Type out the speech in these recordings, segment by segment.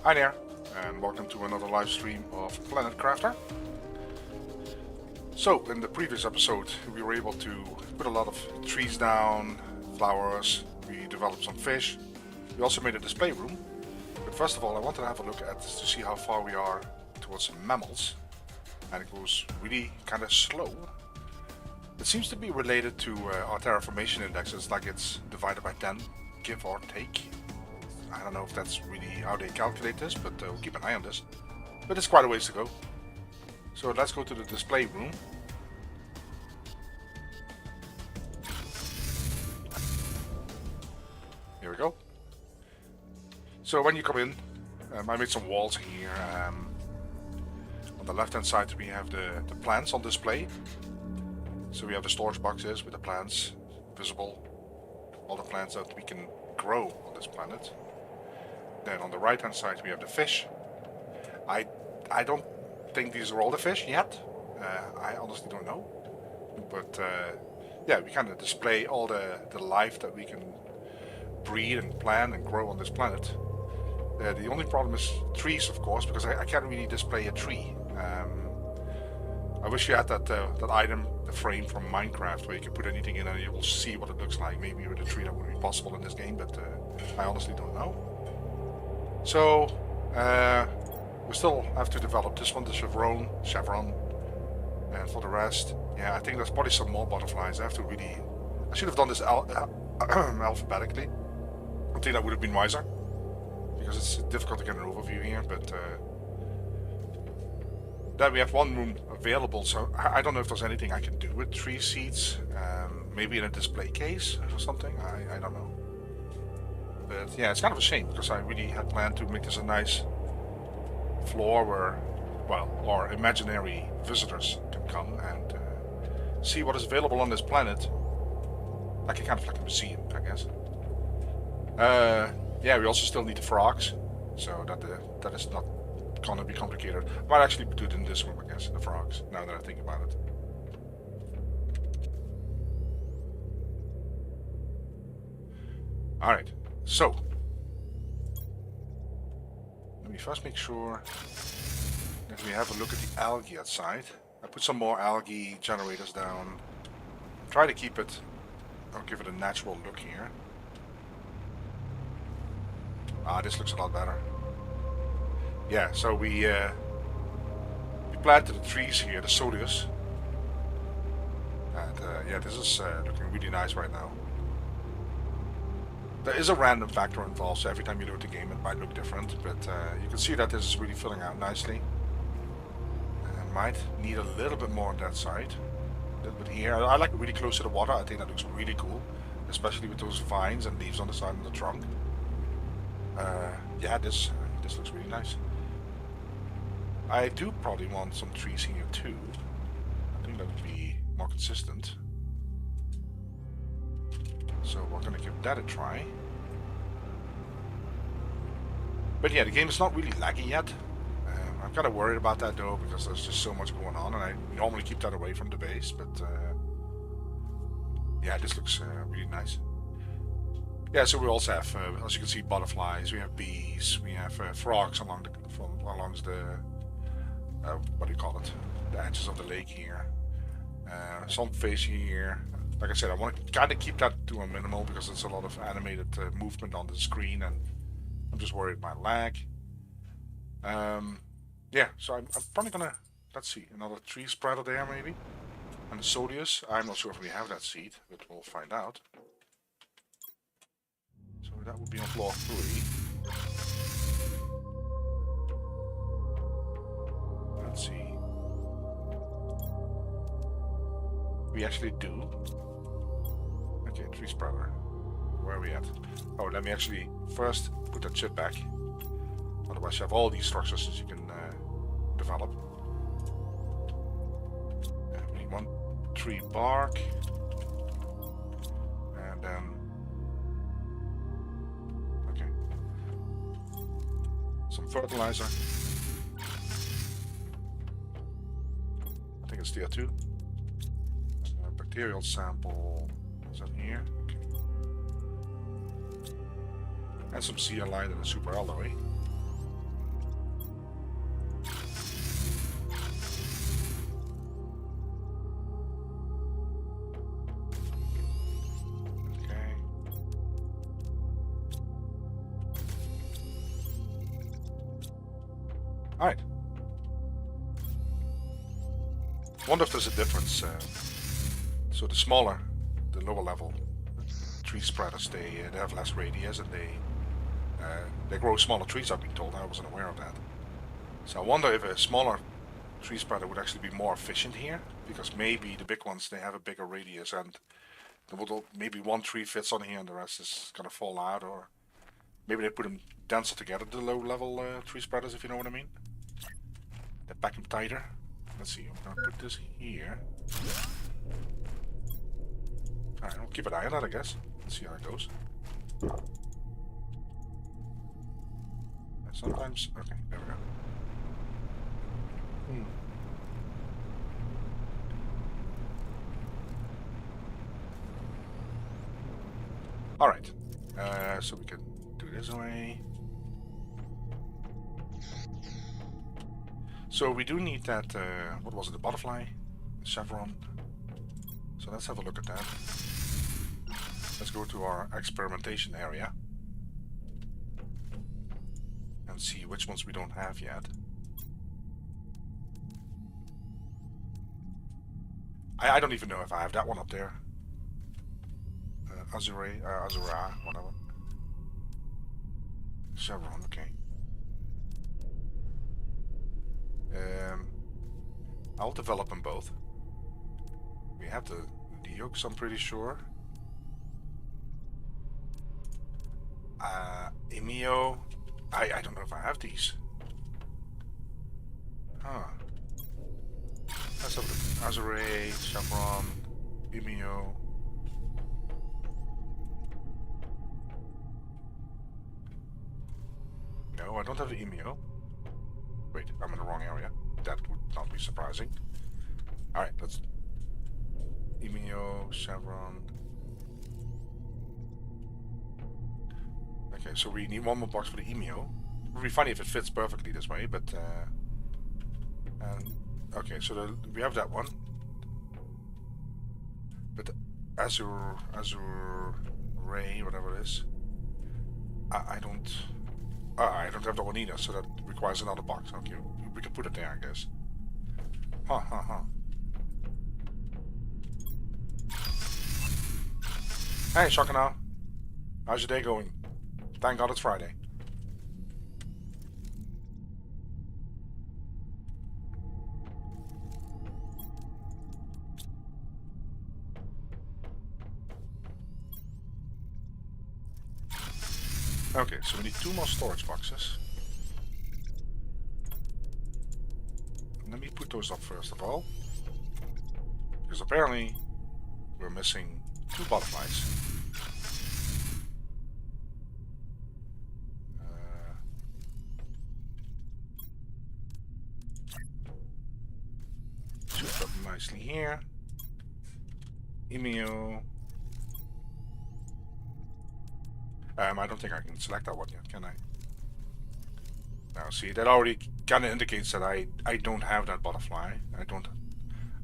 Hi there, and welcome to another live stream of Planet Crafter. So, in the previous episode, we were able to put a lot of trees down, flowers, we developed some fish, we also made a display room. But first of all, I wanted to have a look at to see how far we are towards mammals, and it goes really kind of slow. It seems to be related to our terraformation index. It's like it's divided by 10, give or take. I don't know if that's really how they calculate this, but we'll keep an eye on this. But it's quite a ways to go. So let's go to the display room. Here we go. So when you come in, I made some walls here. On the left hand side we have the plants on display. So we have the storage boxes with the plants visible. All the plants that we can grow on this planet. Then on the right hand side we have the fish. I don't think these are all the fish yet. I honestly don't know. But yeah, we kind of display all the life that we can breed and plant and grow on this planet. The only problem is trees, of course, because I can't really display a tree. I wish you had that item, the frame from Minecraft, where you can put anything in and you will see what it looks like. Maybe with a tree that would be possible in this game, but I honestly don't know. So, we still have to develop this one, the chevron, and for the rest, yeah, I think there's probably some more butterflies. I should have done this alphabetically. I think that would have been wiser, because it's difficult to get an overview here, but then we have one room available, so I don't know if there's anything I can do with tree seeds, maybe in a display case or something, I don't know. But yeah, it's kind of a shame, because I really had planned to make this a nice floor where, well, our imaginary visitors can come and see what is available on this planet. Like a kind of like a museum, I guess. Yeah, we also still need the frogs, so that is not gonna be complicated. Might actually do it in this room, I guess, the frogs, now that I think about it. Alright, so let me first make sure that we have a look at the algae outside. I put some more algae generators down. Try to keep it, or give it a natural look here. This looks a lot better. Yeah, so we planted the trees here, the sodius. And yeah, this is looking really nice right now. There is a random factor involved, so every time you load the game it might look different, but you can see that this is really filling out nicely. And might need a little bit more on that side. A little bit here. I like it really close to the water. I think that looks really cool, especially with those vines and leaves on the side of the trunk. Yeah, this looks really nice. I do probably want some trees here too. I think that would be more consistent. So we're gonna give that a try. But yeah, the game is not really laggy yet. I'm kind of worried about that though, because there's just so much going on, and I normally keep that away from the base. But yeah, this looks really nice. Yeah, so we also have, as you can see, butterflies. We have bees. We have frogs along the what do you call it? The edges of the lake here. Some fish here. Like I said, I want to kind of keep that to a minimal because it's a lot of animated movement on the screen, and I'm just worried about lag. Yeah, so I'm probably gonna, let's see, another tree spreader there maybe. And the sodius, I'm not sure if we have that seed, but we'll find out. So that would be on floor 3. Let's see. We actually do. Okay, tree spreader. Where are we at? Oh, let me actually first put that chip back. Otherwise you have all these structures that you can develop. We need 1 tree bark. And then... okay. Some fertilizer. I think it's there too. Bacterial sample. Is that here? Okay. And some zeolite and a super alloy. Alright. Wonder if there's a difference. So the smaller, the lower level tree spreaders, they have less radius and they grow smaller trees, I've been told. I wasn't aware of that. So I wonder if a smaller tree spreader would actually be more efficient here, because maybe the big ones, they have a bigger radius and maybe one tree fits on here and the rest is gonna fall out, or maybe they put them denser together, the low level tree spreaders, if you know what I mean. They pack them tighter. Let's see, I'm gonna put this here. Alright, I'll keep an eye on that, I guess. Let's see how it goes. Sometimes, okay, there we go. Alright, so we can do this way. So we do need that, what was it, the butterfly? The chevron. So let's have a look at that. Let's go to our experimentation area. And see which ones we don't have yet. I don't even know if I have that one up there. Azura, whatever. Chevron, okay. I'll develop them both. We have the Leox, I'm pretty sure. Emio. I don't know if I have these. Huh. Let's have a look. Azure, Chevron, Emio. No, I don't have the Emio. Wait, I'm in the wrong area. That would not be surprising. Alright, let's... Emio, Chevron... Okay, so we need one more box for the Emio. It would be funny if it fits perfectly this way, but... okay, so we have that one. But Azure Ray, whatever it is... I don't have that one either, so that requires another box. Okay, we can put it there, I guess. Hey, Shakana. How's your day going? Thank God it's Friday. Okay, so we need 2 more storage boxes. Let me put those up first of all. Because apparently we're missing 2 butterflies. Shoot them nicely here. Emio. I don't think I can select that one yet, can I? Now, see, that already kind of indicates that I don't have that butterfly.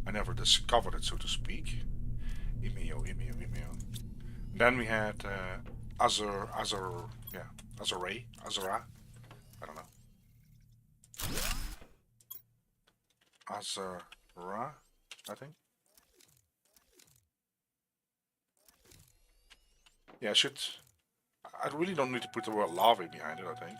I never discovered it, so to speak. Emio. Then we had Azura. I don't know. Azura, I think. Yeah, I really don't need to put the word lava behind it, I think.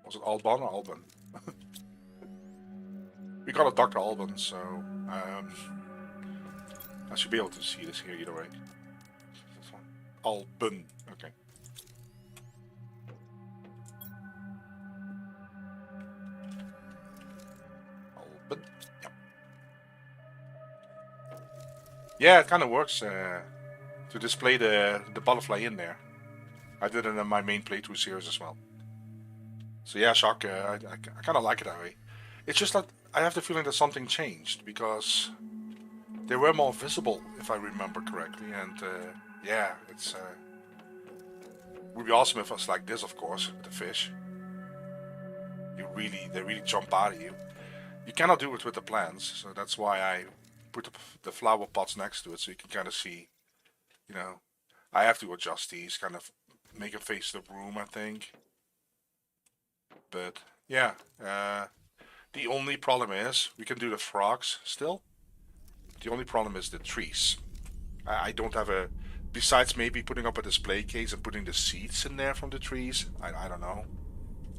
Was it Alban or Alban? We got a Dr. Alban, so I should be able to see this here either way. This one. Alban, okay. Alban, yep. Yeah, it kind of works to display the butterfly in there. I did it in my main playthrough series as well. So yeah, Shock, I kind of like it that way. It's just that I have the feeling that something changed, because they were more visible, if I remember correctly, and yeah, it would be awesome if it was like this, of course, with the fish. They really jump out at you. You cannot do it with the plants, so that's why I put the flower pots next to it, so you can kind of see you know, I have to adjust these, kind of make them face the room, I think. But yeah, the only problem is we can do the frogs still. The only problem is the trees. I don't have a, besides maybe putting up a display case and putting the seeds in there from the trees, I don't know.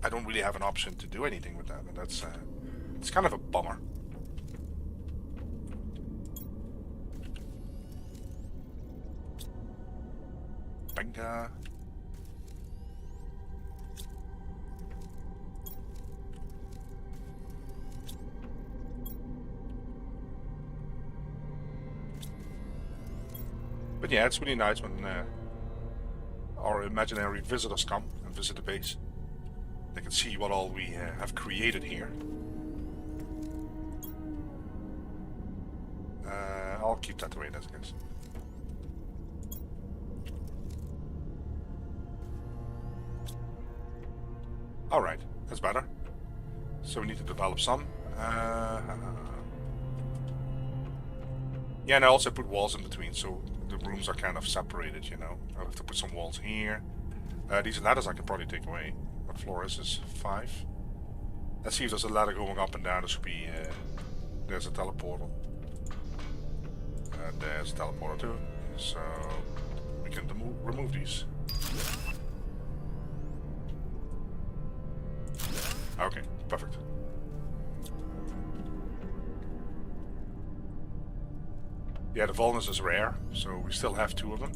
I don't really have an option to do anything with that, and that's it's kind of a bummer. Benga. But yeah, it's really nice when our imaginary visitors come and visit the base. They can see what all we have created here. I'll keep that the way it is, I guess. Alright, that's better. So we need to develop some. Yeah, and I also put walls in between, so the rooms are kind of separated, you know. I'll have to put some walls here. These ladders I can probably take away. What floor is this? 5? Let's see if there's a ladder going up and down. There should be... there's a teleporter. There's a teleporter too. So we can remove these. Okay, perfect. Yeah, the Volnus is rare, so we still have 2 of them.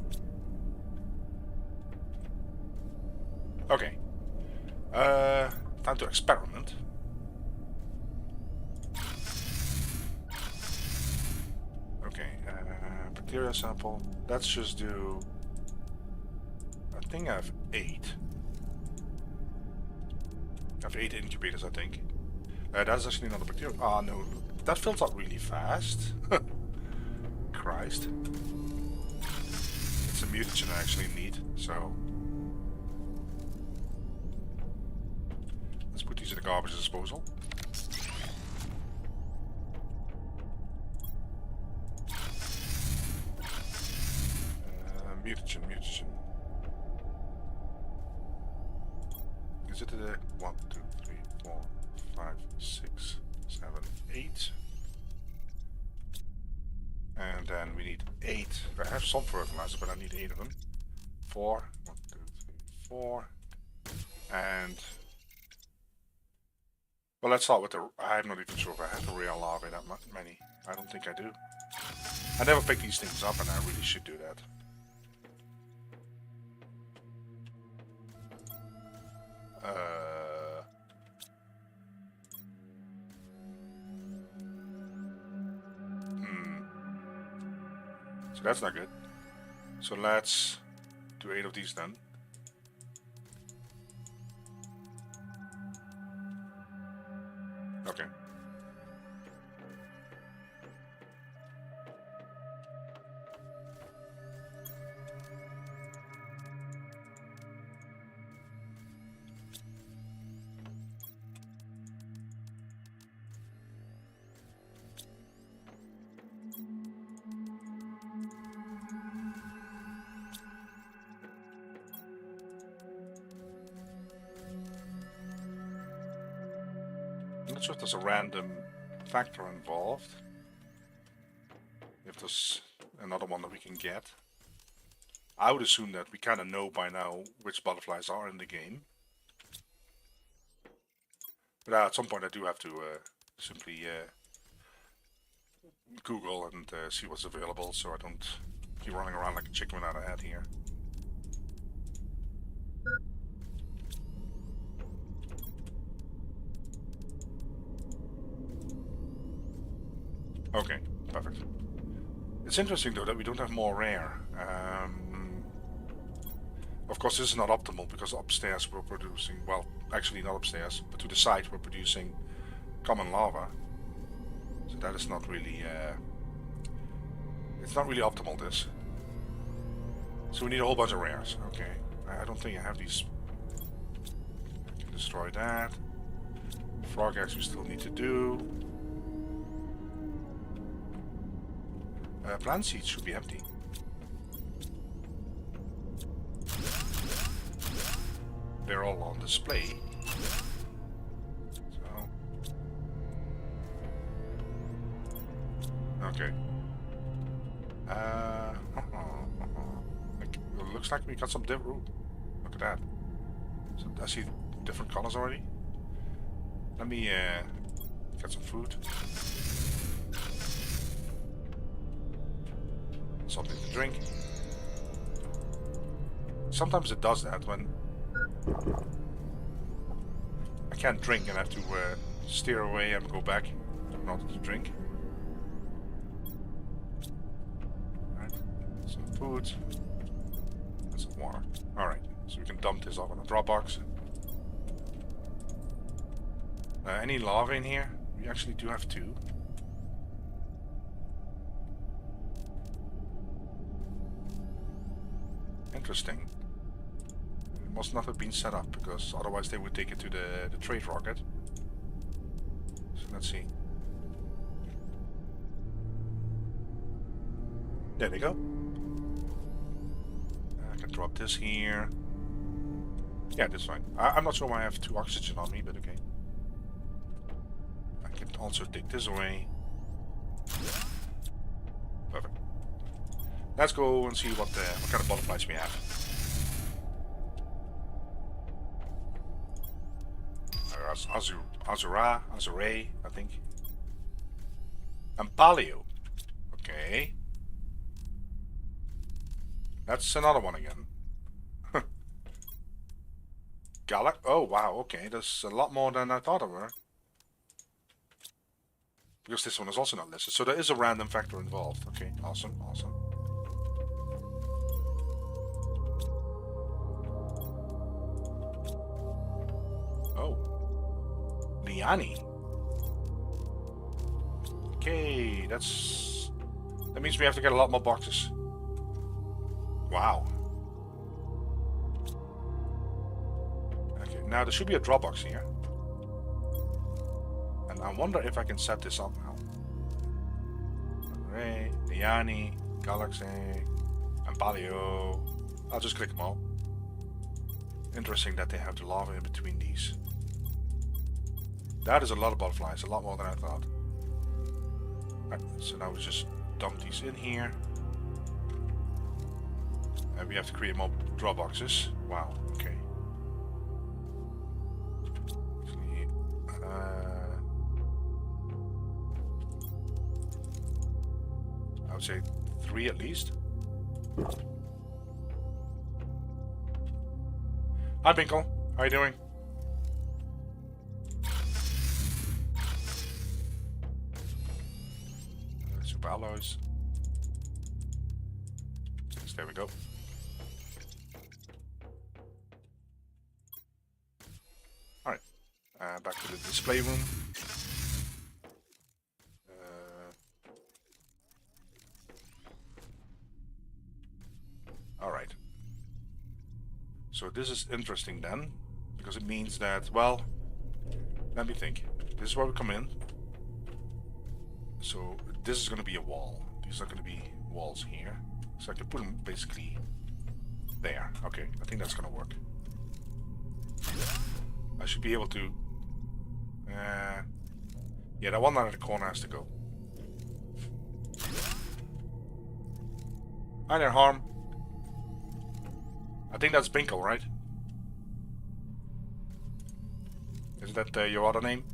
Okay. Time to experiment. Okay, bacteria sample. Let's just do... I think I have 8. I have 8 incubators, I think. That's actually not a bacteria. Ah, no. That fills up really fast. Christ. It's a mutagen I actually need, so... Let's put these in the garbage disposal. Mutagen. Is it the 1, 2, 3, 4, 5, 6, 7, 8? And then we need 8. I have some fertilizer, but I need 8 of them. 4. 1, 2, 3, 4. And... well, let's start with the... I'm not even sure if I have the real larvae that many. I don't think I do. I never pick these things up, and I really should do that. So that's not good. So let's do 8 of these then. Okay. I'm not sure if there's a random factor involved. If there's another one that we can get. I would assume that we kind of know by now which butterflies are in the game. But at some point I do have to simply Google and see what's available, so I don't keep running around like a chicken without a head here. Okay, perfect. It's interesting though that we don't have more rare. Of course this is not optimal because upstairs we're producing, well, actually not upstairs, but to the side we're producing common lava. So that is not really, it's not really optimal this. So we need a whole bunch of rares, okay. I don't think I have these. I can destroy that. Frog eggs we still need to do. Plant seeds should be empty. they're all on display. So, okay. It looks like we got some different. Ooh, look at that. So I see different colors already. Let me get some food. Something to drink. Sometimes it does that when I can't drink and I have to steer away and go back in order to drink. Alright, some food and some water. Alright, so we can dump this off in a drop box. Any lava in here? We actually do have 2. Interesting. It must not have been set up, because otherwise they would take it to the trade rocket. So let's see. There they go. I can drop this here. Yeah, that's fine. I'm not sure why I have 2 oxygen on me, but okay. I can also take this away. Perfect. Let's go and see what kind of butterflies we have. Azure, I think. And Paleo. Okay. That's another one again. Galax. Oh wow, okay. There's a lot more than I thought there were. Because this one is also not listed. So there is a random factor involved. Okay, awesome, awesome. Oh. Liani. Okay, that means we have to get a lot more boxes. Wow. Okay, now there should be a drop box here. And I wonder if I can set this up now. Ray, Liani, Galaxy, and Paleo. I'll just click them all. Interesting that they have the lava in between these. That is a lot of butterflies, a lot more than I thought. Right, so now we just dump these in here. And we have to create more drop boxes. Wow, okay. Actually, I would say 3 at least. Hi Binkle, how are you doing? Super alloys. Yes, there we go. Alright, back to the display room. Alright. So this is interesting then, because it means that, well, let me think. This is where we come in. So this is going to be a wall. These are going to be walls here. So I can put them basically there. Okay, I think that's going to work. I should be able to... yeah, that one out of the corner has to go. Hi there, Harm. I think that's Binkle, right? Is that your other name?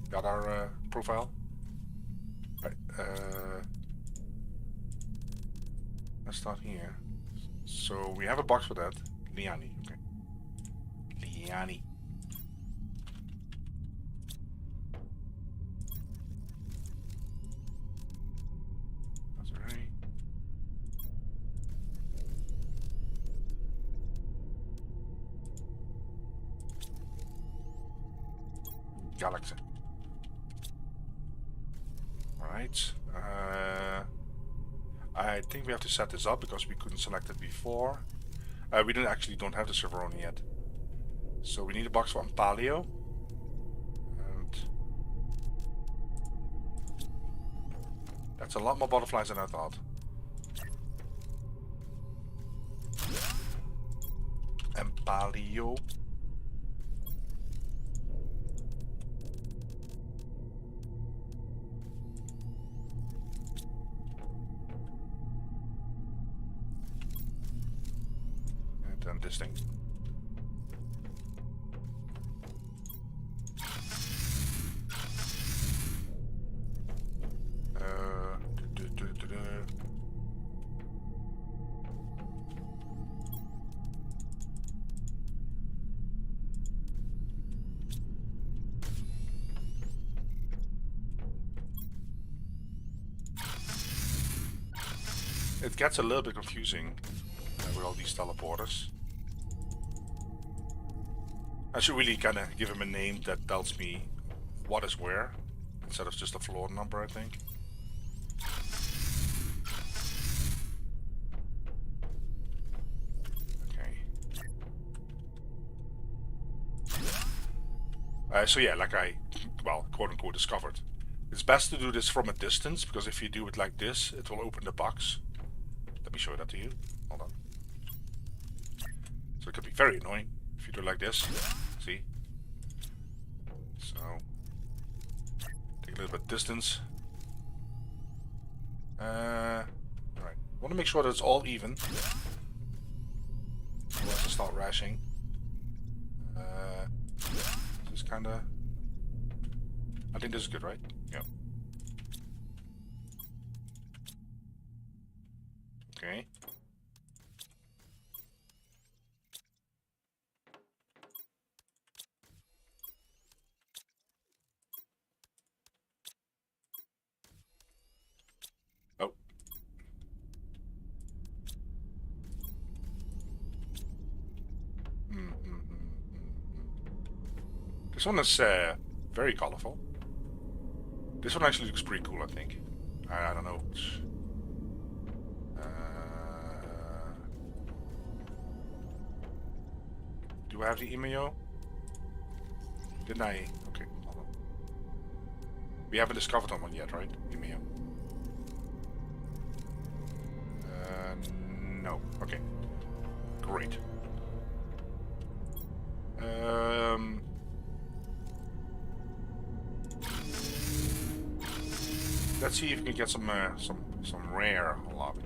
The other profile? Right, let's start here. So we have a box for that. Liani, okay. Liani. That's right. Galaxy. Alright. I think we have to set this up because we couldn't select it before. We don't have the server on yet. So we need a box for Paleo. And that's a lot more butterflies than I thought. Paleo. video. And then this thing. It gets a little bit confusing with all these teleporters. I should really kind of give him a name that tells me what is where, instead of just a floor number, I think. Okay. So yeah, like I, well, quote-unquote discovered. It's best to do this from a distance, because if you do it like this, it will open the box. Let me show that to you. Hold on. So it can be very annoying if you do it like this. See? So, take a little bit distance. Alright. Want to make sure that it's all even. Otherwise it'll start rashing. This is kinda... I think this is good, right? Yeah. Okay. Oh. This one is very colorful. This one actually looks pretty cool, I think. I don't know. Do I have the email? Didn't I? Okay, hold on. We haven't discovered that one yet, right? Email. No. Okay. Great. Let's see if we can get some rare lobby.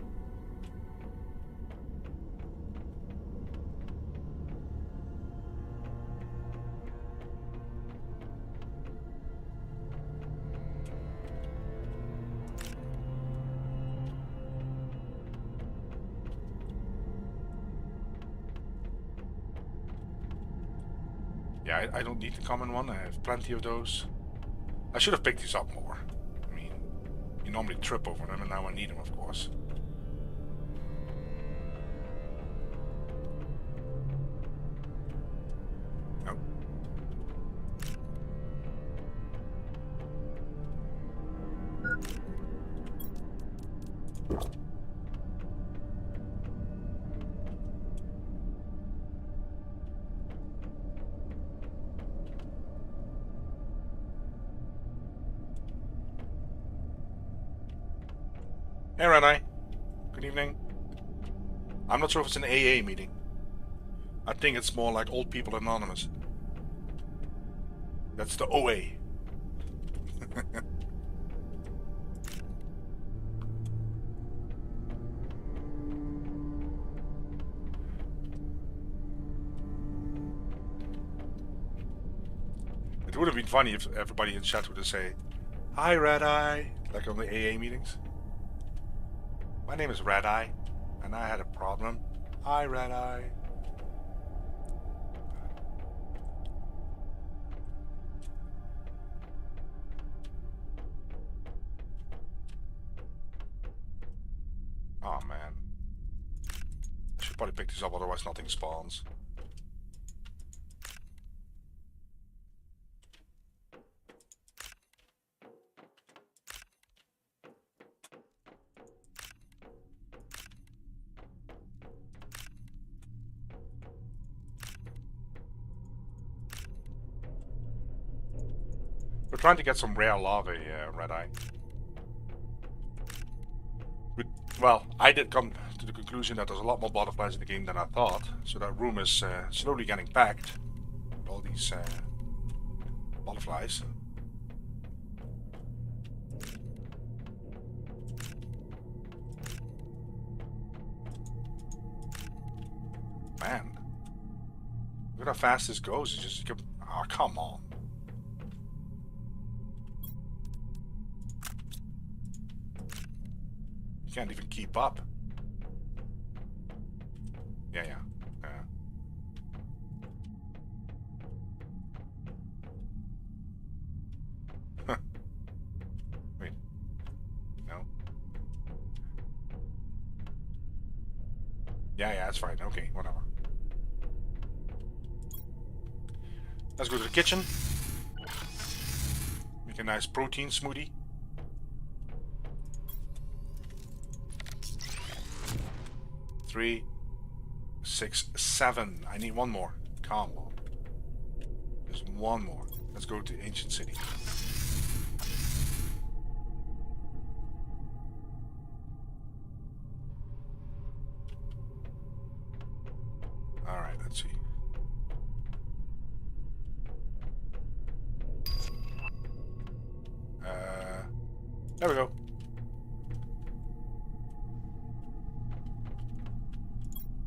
Yeah, I don't need the common one. I have plenty of those. I should have picked these up more. I mean, you normally trip over them, and now I need them, of course. Nope. Hey, Red Eye. Good evening. I'm not sure if it's an AA meeting. I think it's more like Old People Anonymous. That's the OA. It would have been funny if everybody in chat would have say, "Hi, Red Eye," like on the AA meetings. My name is Red Eye, and I had a problem. Hi, Red Eye. Oh man. I should probably pick these up, otherwise nothing spawns. We're trying to get some rare lava here, Red Eye. Well, I did come to the conclusion that there's a lot more butterflies in the game than I thought, so that room is slowly getting packed with all these butterflies. Man, look at how fast this goes. It's just, oh, come on. You can't even keep up. Yeah. Wait. No. Yeah, it's fine. Okay, whatever. Let's go to the kitchen. Make a nice protein smoothie. Three, 6, 7. I need one more. Come on. There's one more. Let's go to Ancient City. Alright, let's see. There we go.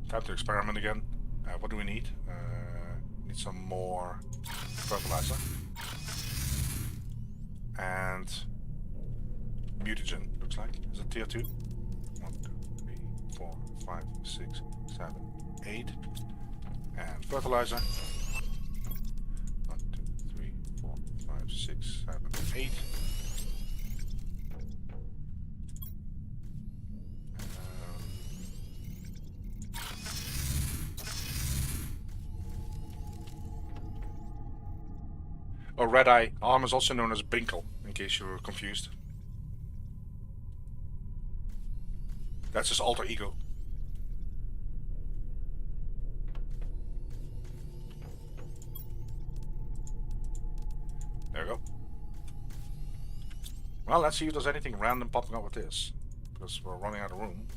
Time to experiment again. What do we need? Need some more fertilizer. And mutagen, looks like. Is it tier 2? 1, 2, 3, 4, 5, 6, 7, 8. And fertilizer. 1, 2, 3, 4, 5, 6, 7, 8. Oh, red eye arm is also known as Binkle, in case you were confused. That's his alter ego. There we go. Well, let's see if there's anything random popping up with this, because we're running out of room.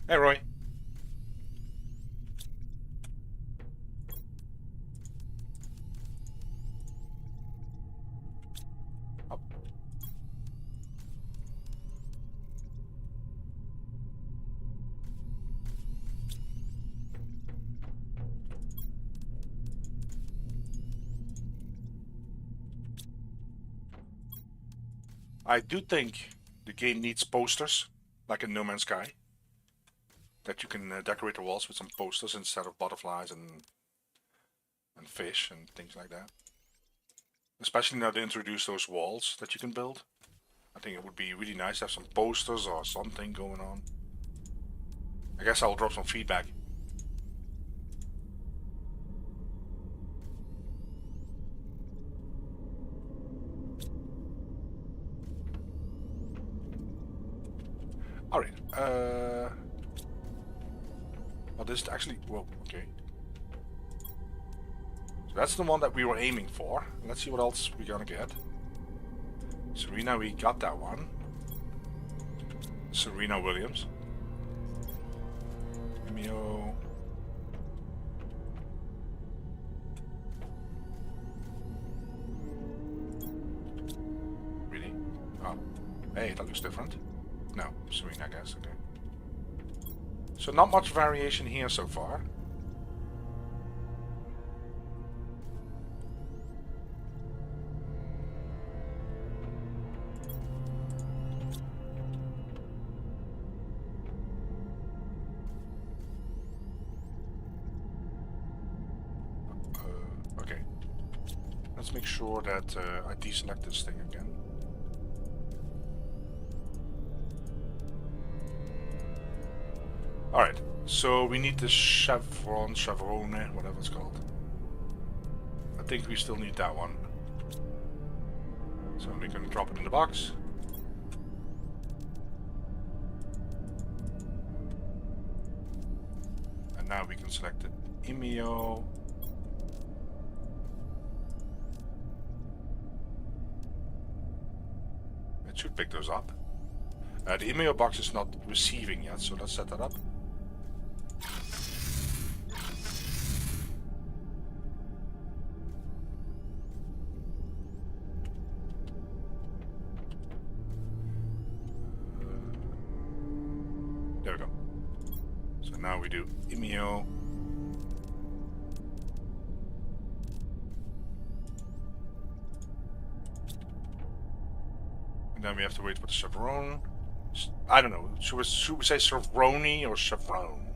Hey, Roy. Up. I do think the game needs posters, like in No Man's Sky. That you can decorate the walls with some posters instead of butterflies and fish and things like that. Especially now they introduce those walls that you can build. I think it would be really nice to have some posters or something going on. I guess I'll drop some feedback. Alright, well, this is actually, well, okay. So that's the one that we were aiming for. Let's see what else we're gonna get. Serena, we got that one. Serena Williams. Emio. Really? Oh, hey, that looks different. No, Serena, I guess, okay. So not much variation here so far. Okay. Let's make sure that I deselect this thing again. Alright, so we need the chevron, whatever it's called. I think we still need that one. So we can drop it in the box. And now we can select the Emio. Should pick those up. The email box is not receiving yet, so let's set that up. There we go. So now we do email. And then we have to wait for the chevron. I don't know. Should we say chevroni or chevron?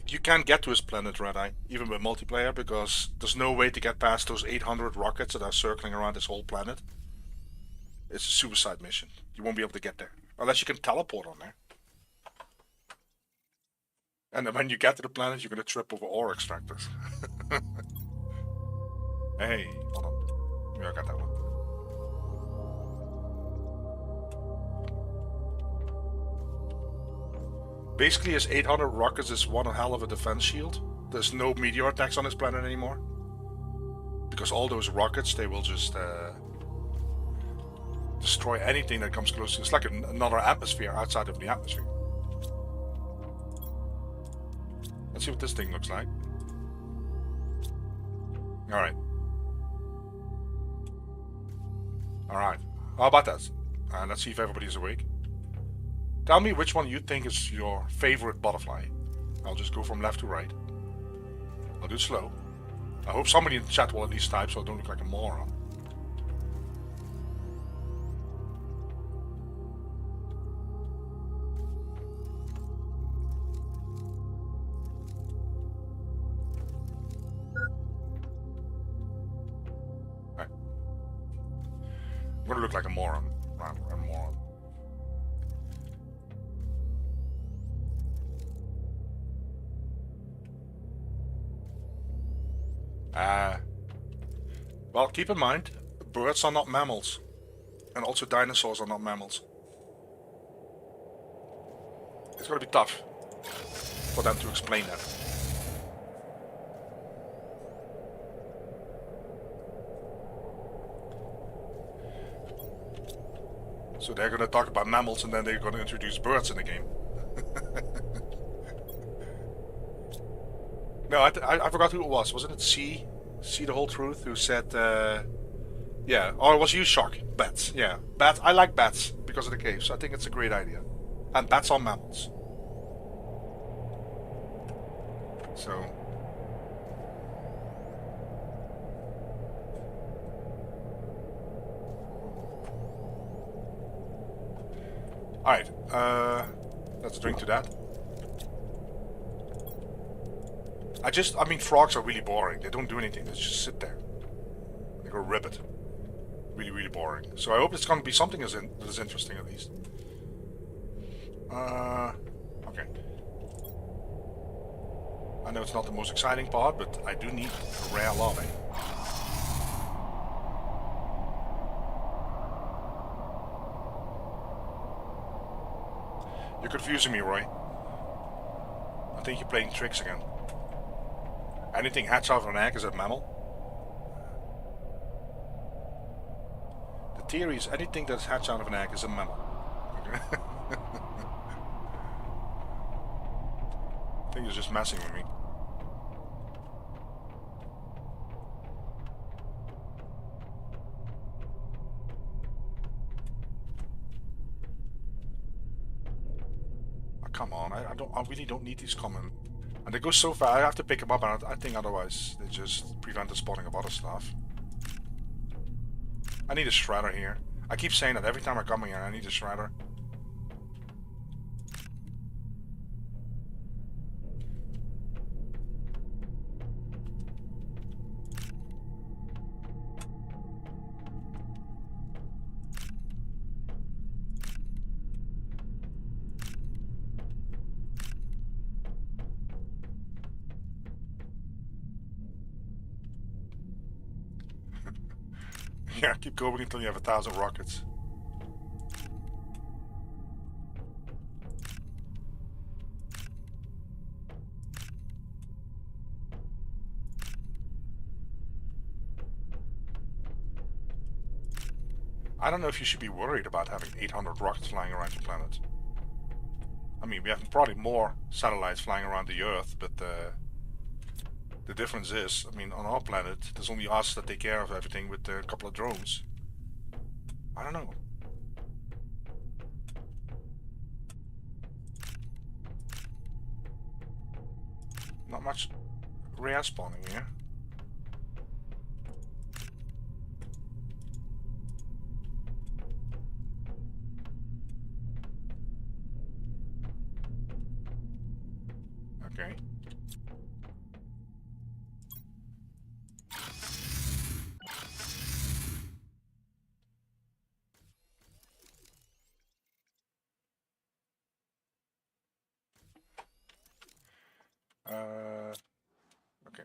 You can't get to his planet, Red-Eye, even with multiplayer, because there's no way to get past those 800 rockets that are circling around this whole planet. It's a suicide mission. You won't be able to get there. Unless you can teleport on there. And then when you get to the planet, you're going to trip over ore extractors. Hey, hold on. Yeah, I got that one. Basically, his 800 rockets is one hell of a defense shield. There's no meteor attacks on this planet anymore. Because all those rockets, they will just destroy anything that comes close. It's like another atmosphere outside of the atmosphere. Let's see what this thing looks like. Alright. Alright. How about that? Let's see if everybody's awake. Tell me which one you think is your favorite butterfly. I'll just go from left to right. I'll do it slow. I hope somebody in the chat will at least type so I don't look like a moron. Right. I'm gonna look like a moron. A moron. Well, keep in mind, birds are not mammals. And also dinosaurs are not mammals. It's gonna be tough for them to explain that. So they're gonna talk about mammals and then they're gonna introduce birds in the game. No, I forgot who it was. Wasn't it C the Whole Truth, who said, yeah, or it was you, Shark? Bats, yeah. Bats, I like bats because of the caves. I think it's a great idea. And bats are mammals. So... Alright, let's drink to that. I mean, frogs are really boring. They don't do anything. They just sit there. They go ribbit. Really, really boring. So I hope it's going to be something that is interesting at least. Okay. I know it's not the most exciting part, but I do need a rare lobby. You're confusing me, Roy. I think you're playing tricks again. Anything hatched out of an egg is a mammal? The theory is anything that's hatched out of an egg is a mammal. Okay. I think you're just messing with me. Oh, come on, I really don't need these common. And they go so far, I have to pick them up, and I think otherwise they just prevent the spawning of other stuff. I need a shredder here. I keep saying that every time I come here, I need a shredder. Yeah, keep going until you have 1,000 rockets. I don't know if you should be worried about having 800 rockets flying around your planet. I mean, we have probably more satellites flying around the Earth, but the difference is, I mean, on our planet, there's only us that take care of everything with a couple of drones. I don't know. Not much rare spawning here. Okay. Okay.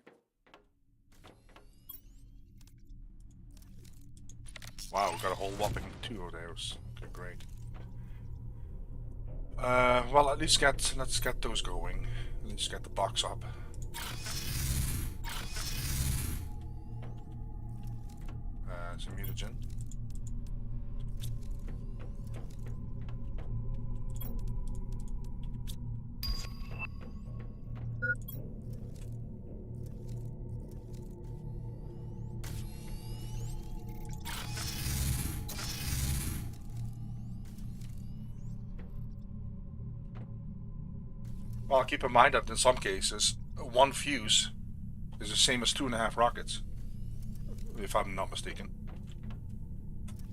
Wow, we got a whole whopping 2 of those. Okay, great. Well, at least let's get those going. At least get the box up. Some mutagen. Well, keep in mind that in some cases, 1 fuse is the same as 2.5 rockets, if I'm not mistaken.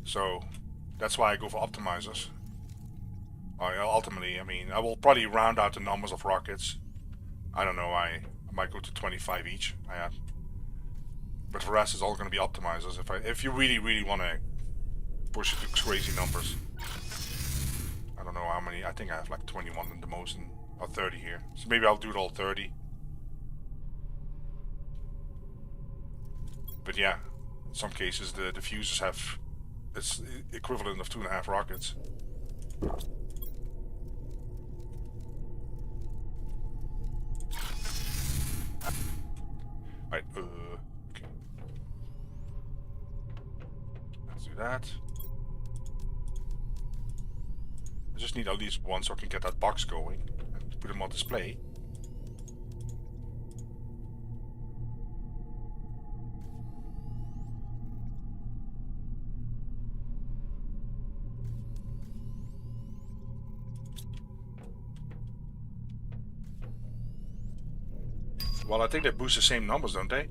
So that's why I go for optimizers. Ultimately, I mean, I will probably round out the numbers of rockets. I don't know, I might go to 25 each. But for the rest, it's all going to be optimizers. If you really want to push it to crazy numbers. I don't know how many. I think I have like 21 in the most, or 30 here. So maybe I'll do it all 30. But yeah, in some cases the fuses have it's equivalent of 2.5 rockets. Right, okay. Let's do that. I just need at least one so I can get that box going and put them on display. Well, I think they boost the same numbers, don't they?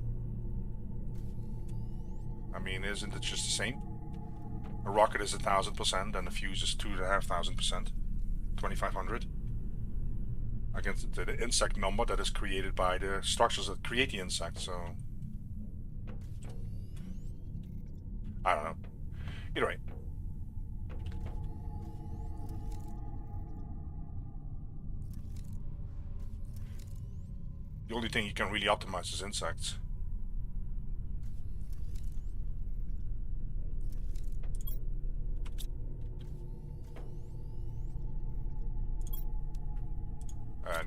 I mean, isn't it just the same? A rocket is 1,000%, and a fuse is 2,500%, 2,500. Against the insect number that is created by the structures that create the insect. So I don't know. Either way. The only thing you can really optimize is insects.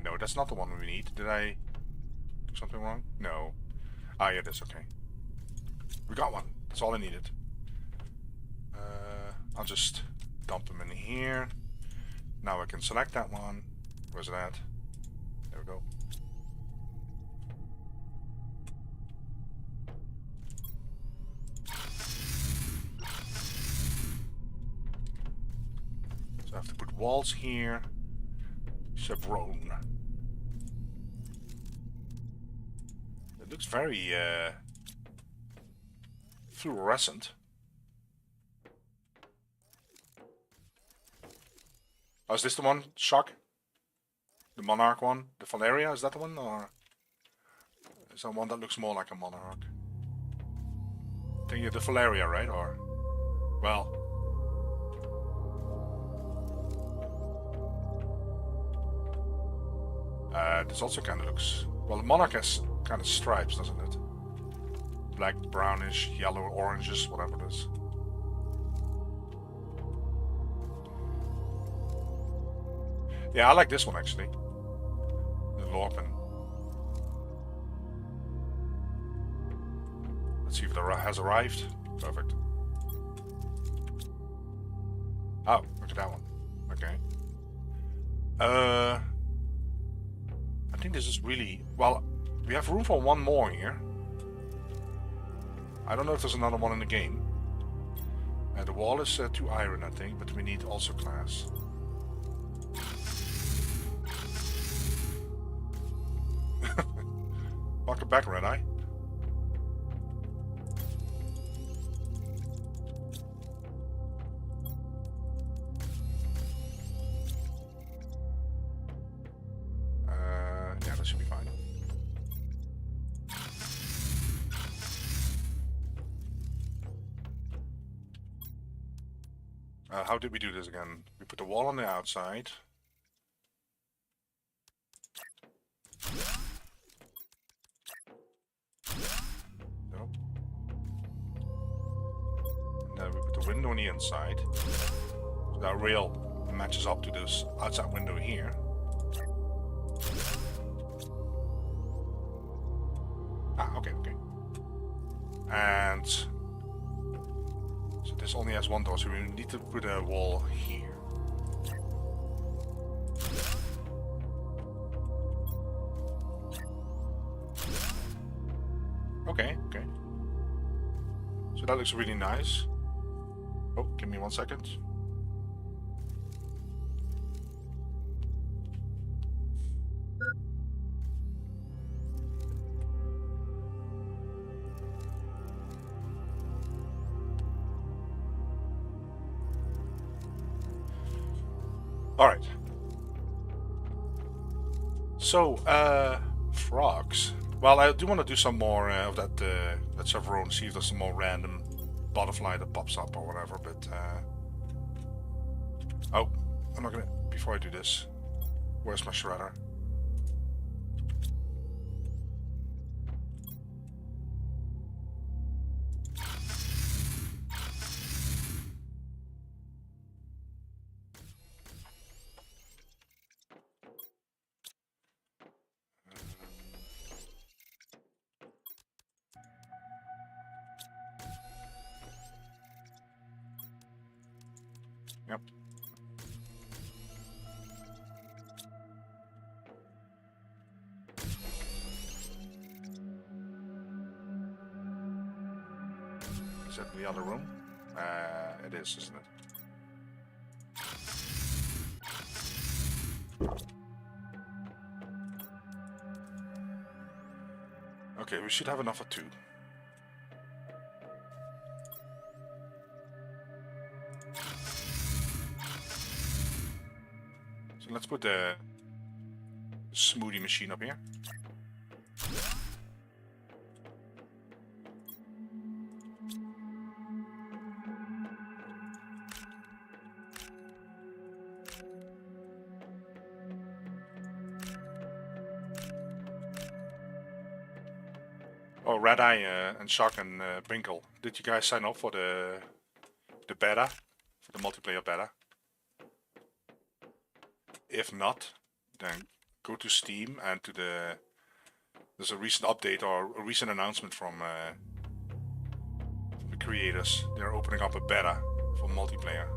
No, that's not the one we need. Did I do something wrong? No. Ah, yeah, that's okay. We got one. That's all I needed. I'll just dump them in here. Now I can select that one. Where's it at? There we go. So I have to put walls here. Chevron. It looks very fluorescent. Oh, is this the one? Shock? The Monarch one? The Valeria? Is that the one? Or is that one that looks more like a Monarch? I think you're the Valeria, right? Or, well, this also kind of looks... Well, the Monarch has kind of stripes, doesn't it? Black, brownish, yellow, oranges, whatever it is. Yeah, I like this one actually. The Lorpen. Let's see if it has arrived. Perfect. Oh, look at that one. Okay. I think this is really... Well, we have room for one more here. I don't know if there's another one in the game. The wall is 2 iron, I think, but we need also glass. Welcome back, Red Eye. Yeah, that should be fine. How did we do this again? We put the wall on the outside. Nope. And then we put the window on the inside. So that rail matches up to this outside window here. Ah, okay. And so this only has one door, so we need to put a wall here. Okay. So that looks really nice. Oh, give me 1 second. Alright. So, frogs. Well, I do want to do some more of that server and see if there's some more random butterfly that pops up or whatever, but oh, I'm not gonna... Before I do this, where's my shredder? Yep. Is that the other room? It is, isn't it? Okay, we should have enough for 2. So let's put the smoothie machine up here. Oh, Red Eye and Shock and Brinkle, did you guys sign up for the beta? For the multiplayer beta? If not, then go to Steam and to there's a recent update or a recent announcement from the creators. They're opening up a beta for multiplayer.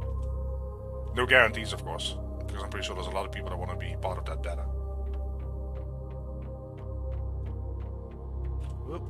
No guarantees, of course, because I'm pretty sure there's a lot of people that want to be part of that beta. Whoop.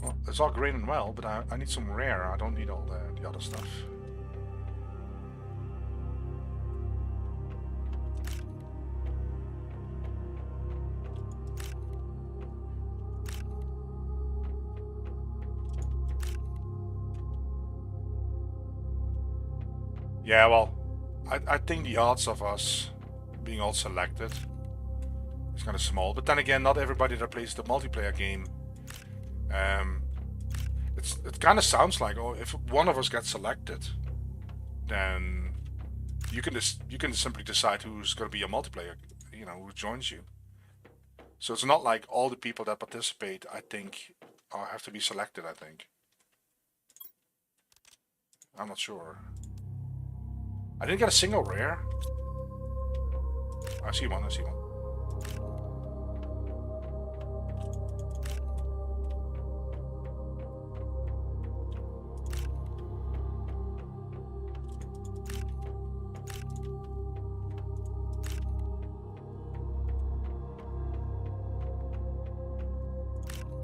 Well, it's all great and well, but I need some rare. I don't need all the other stuff. Yeah, well, I think the odds of us being all selected is kind of small. But then again, not everybody that plays the multiplayer game. It kind of sounds like, oh, if one of us gets selected, then you can simply decide who's going to be a multiplayer, who joins you. So it's not like all the people that participate, I think, have to be selected, I think. I'm not sure. I didn't get a single rare. I see one.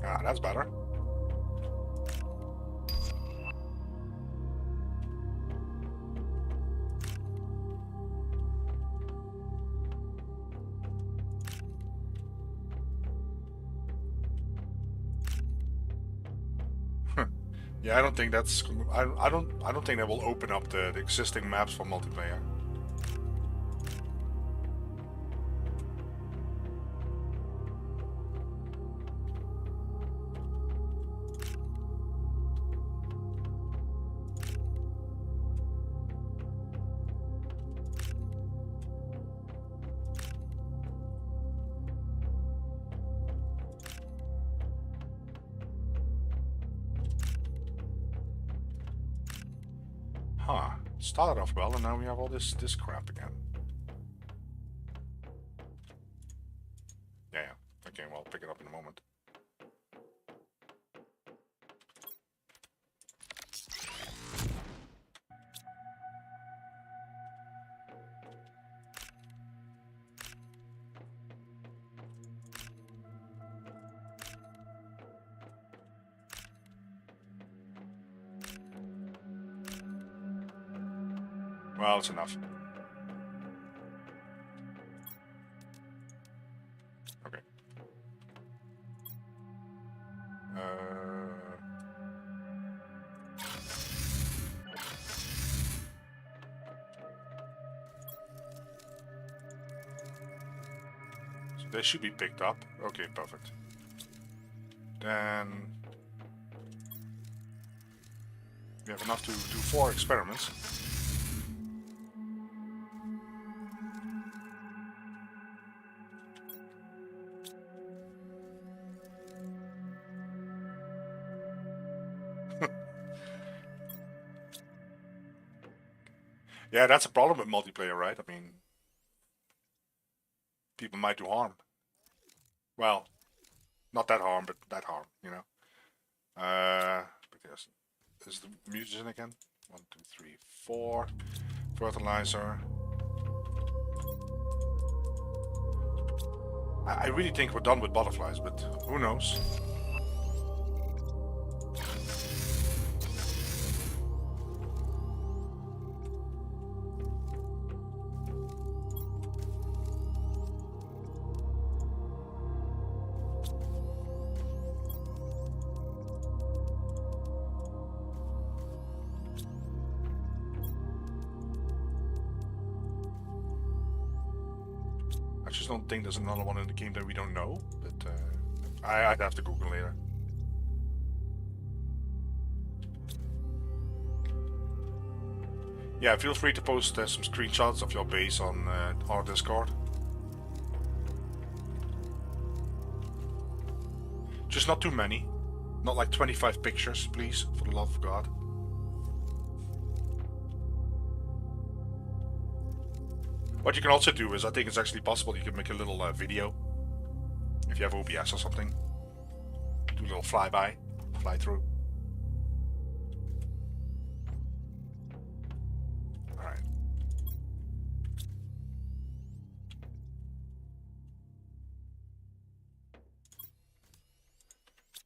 Ah, that's better. Yeah, I don't think that's. I don't think that will open up the existing maps for multiplayer. Huh. Started off well, and now we have all this crap again. Yeah. Okay, well, I'll pick it up in a moment. Well, it's enough. Okay. So they should be picked up. Okay, perfect. Then we have enough to do 4 experiments. Yeah, that's a problem with multiplayer, right? I mean, people might do harm. Well, not that harm, but that harm, But yes, this is the musician again. 1, 2, 3, 4. Fertilizer. I really think we're done with butterflies, but who knows? I just don't think there's another one in the game that we don't know, but I'd have to Google later. Yeah, feel free to post some screenshots of your base on our Discord. Just not too many. Not like 25 pictures, please, for the love of God. What you can also do is, I think it's actually possible you can make a little video. If you have OBS or something. Do a little flyby, fly through. Alright.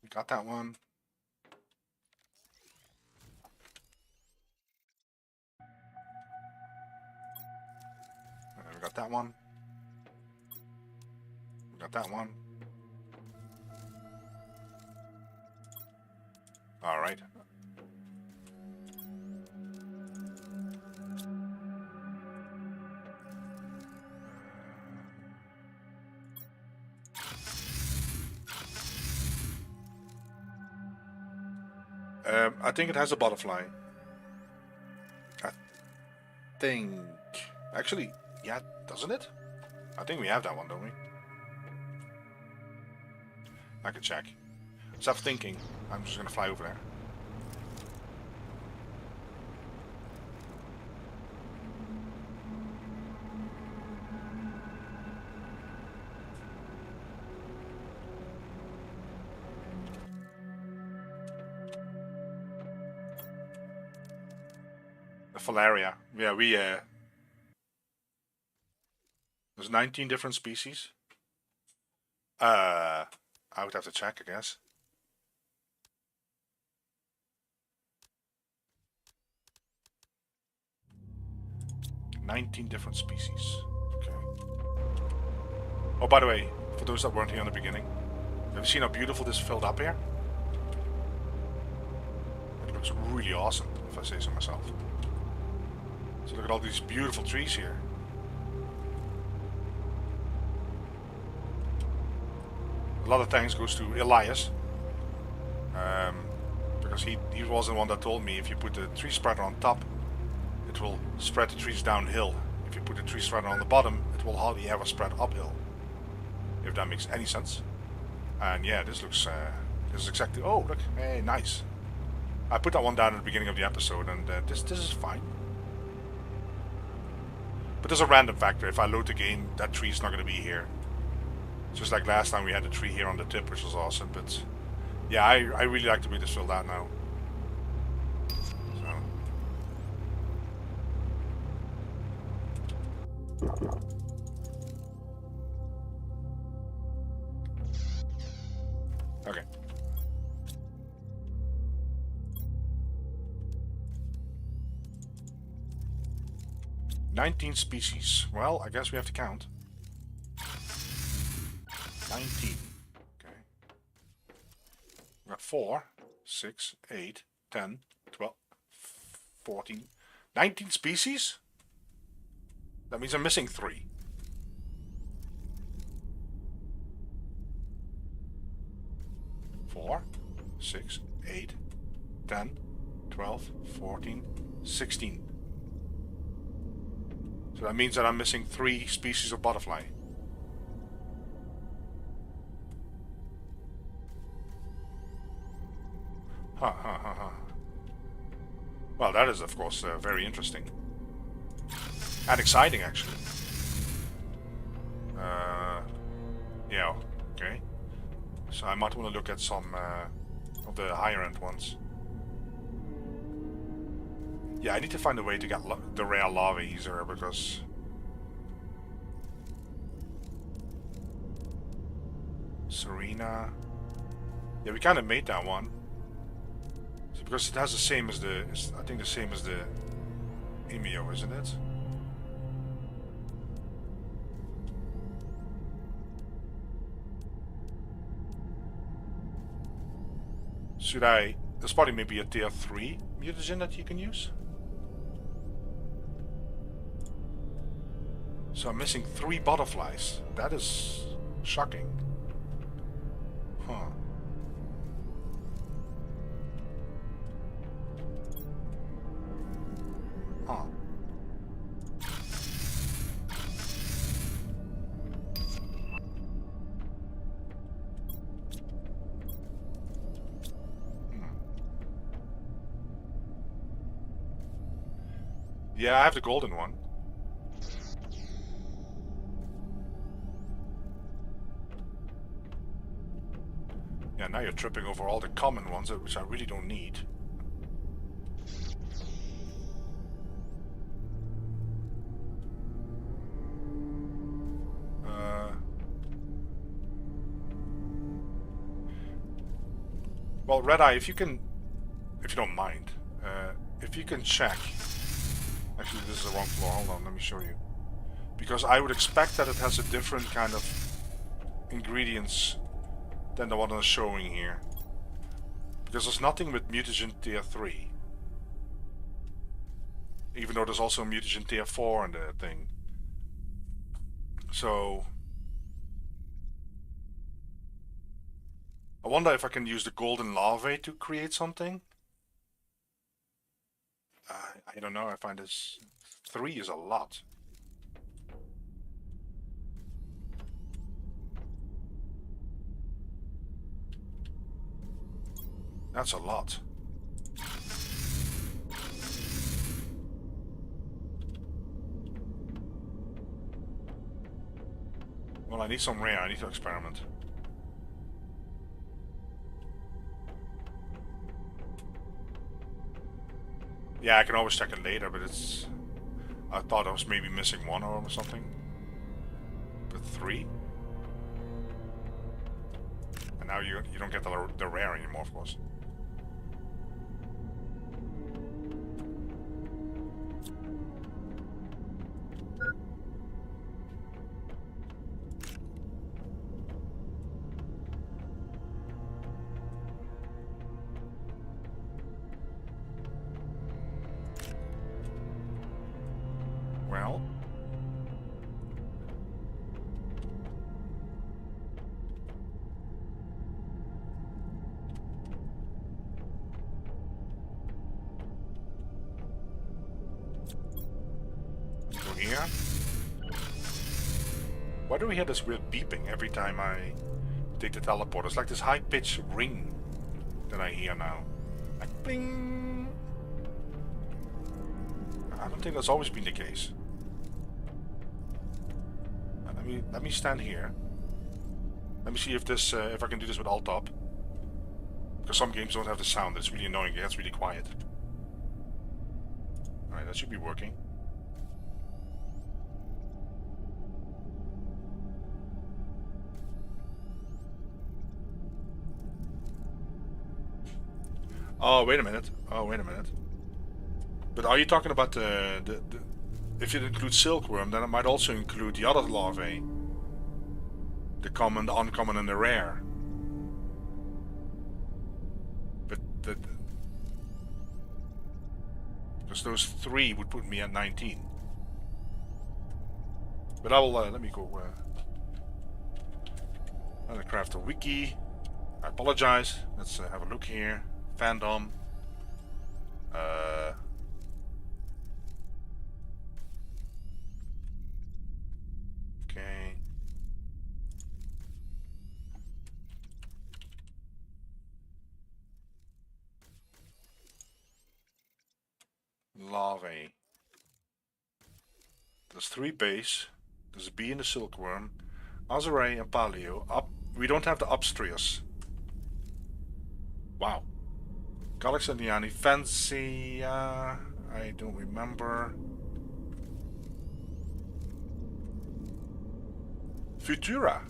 We got that one. We got that one. We got that one. Alright. I think it has a butterfly. I think... Actually, yeah, doesn't it? I think we have that one, don't we? I can check. Stop thinking. I'm just gonna fly over there. The Filaria. Yeah, there's 19 different species. I would have to check, I guess. "19 different species." Okay. Oh, by the way, for those that weren't here in the beginning, have you seen how beautiful this filled up here? It looks really awesome, if I say so myself. So look at all these beautiful trees here. A lot of thanks goes to Elias, because he was the one that told me if you put the tree spreader on top, it will spread the trees downhill. If you put the tree spreader on the bottom, it will hardly ever spread uphill. If that makes any sense. And yeah, this looks, this is exactly, oh look, hey, nice. I put that one down at the beginning of the episode, and this is fine. But there's a random factor. If I load the game, that tree is not going to be here. Just like last time we had the tree here on the tip, which was awesome. But yeah, I really like the way this filled out now. So. Okay. "19 species. Well, I guess we have to count. 19. Okay. We got 4, 6, 8, 10, 12, 14, 19 species? That means I'm missing 3. Four, 6, 8, 10, 12, 14, 16. So that means that I'm missing 3 species of butterfly. Well, that is, of course, very interesting. And exciting, actually. Yeah, okay. So I might want to look at some of the higher-end ones. Yeah, I need to find a way to get the rare lava easier, because... Serena... Yeah, we kind of made that one. Because it has the same as the... I think the same as the Emio, isn't it? Should I... There's probably maybe a tier 3 mutagen that you can use. So I'm missing 3 butterflies. That is shocking. Huh. Huh. Yeah, I have the golden one. Yeah, now you're tripping over all the common ones, which I really don't need. Well, Red Eye, if you don't mind, if you can check. Actually, this is the wrong floor. Hold on, let me show you. Because I would expect that it has a different kind of ingredients than the one I'm showing here. Because there's nothing with mutagen tier 3. Even though there's also mutagen tier 4 in the thing. So... I wonder if I can use the golden larvae to create something. I don't know, I find this 3 is a lot. That's a lot. Well, I need some rare. I need to experiment. Yeah, I can always check it later, but it's... I thought I was maybe missing one or something. But 3? And now you don't get the rare anymore, of course. Well... Go here. Why do we hear this weird beeping every time I take the teleport? It's like this high-pitched ring that I hear now. Like bling! I don't think that's always been the case. Let me stand here. Let me see if this if I can do this with Alt Tab. Because some games don't have the sound. It's really annoying. It gets really quiet. Alright, that should be working. Oh, wait a minute. Oh, wait a minute. But are you talking about the if it includes silkworm, then it might also include the other larvae. The common, the uncommon, and the rare. But because those 3 would put me at 19. But I will let me go. I'm gonna craft a wiki. I apologize. Let's have a look here. Fandom. Okay. Larvae. There's 3 base. There's a bee in the silkworm. Azure and Paleo. We don't have the Upstrius. Wow. Galaxy and Diani. Fancy. I don't remember. Futura.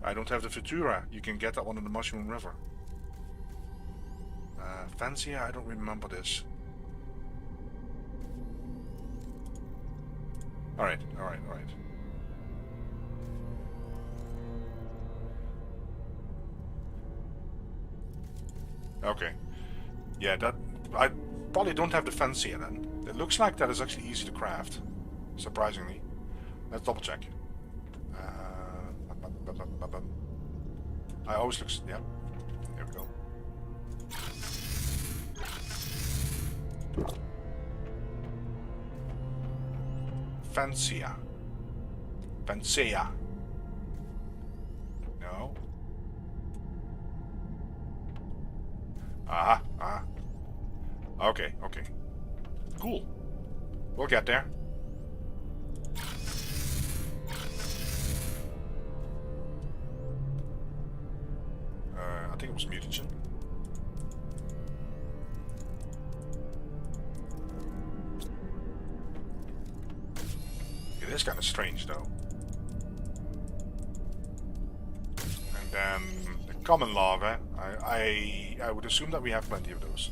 I don't have the Futura. You can get that one in the Mushroom River. Fancy. I don't remember this. Alright. Okay. Yeah, that... I probably don't have the Fancy then. It looks like that is actually easy to craft. Surprisingly. Let's double check. I always look... Yeah. There we go. Fancia. No. Okay. Cool. We'll get there. I think it was mutagen. It is kind of strange though. And then the common larvae, I would assume that we have plenty of those.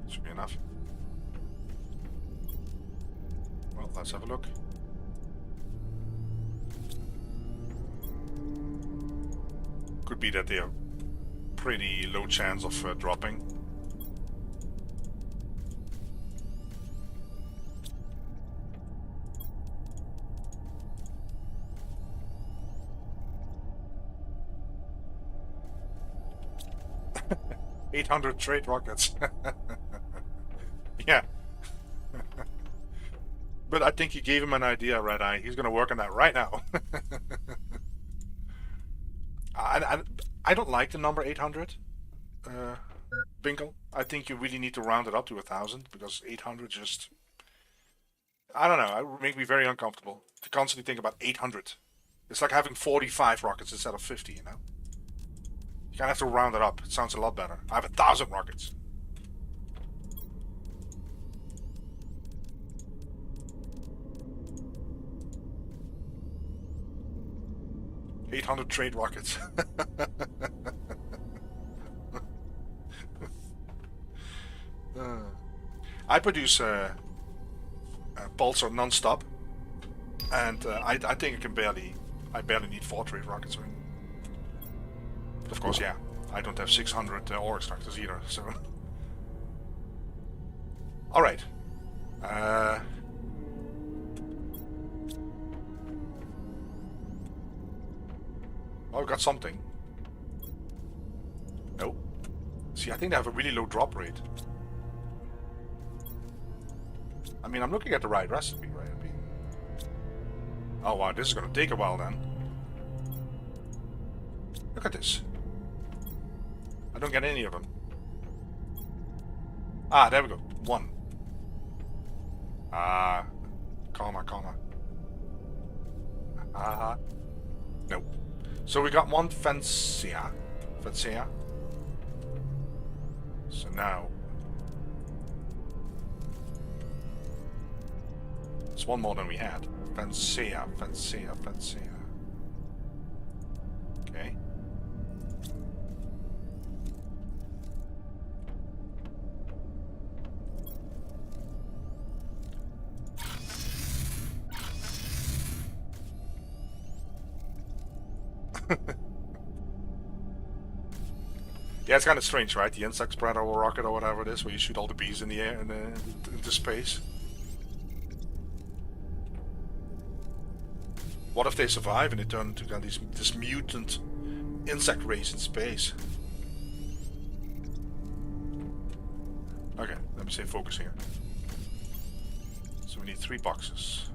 Should be enough. Well, let's have a look. Could be that they are pretty low chance of dropping. 800 trade rockets. Yeah. But I think you gave him an idea, Red Eye. He's gonna work on that right now. I don't like the number 800, Bingle. I think you really need to round it up to 1,000 because 800 just... I don't know, it would make me very uncomfortable to constantly think about 800. It's like having 45 rockets instead of 50, you know? You kind of have to round it up. It sounds a lot better. I have 1,000 rockets. $800 trade rockets. I produce pulsar non-stop, and I think I barely need 4 trade rockets. But of course, yeah, I don't have 600 ore extractors either. So, all right. Oh, we got something. No. See, I think they have a really low drop rate. I mean, I'm looking at the right recipe, right? I mean... Oh wow, this is gonna take a while then. Look at this. I don't get any of them. Ah, there we go. 1. Ah, comma. Nope. So we got 1 Fancia. So now... It's 1 more than we had. Fancia. Okay. Yeah, it's kind of strange, right? The insect spreader or rocket or whatever it is, where you shoot all the bees in the air and into space. What if they survive and they turn into this mutant insect race in space? Okay, let me say focus here. So we need 3 boxes.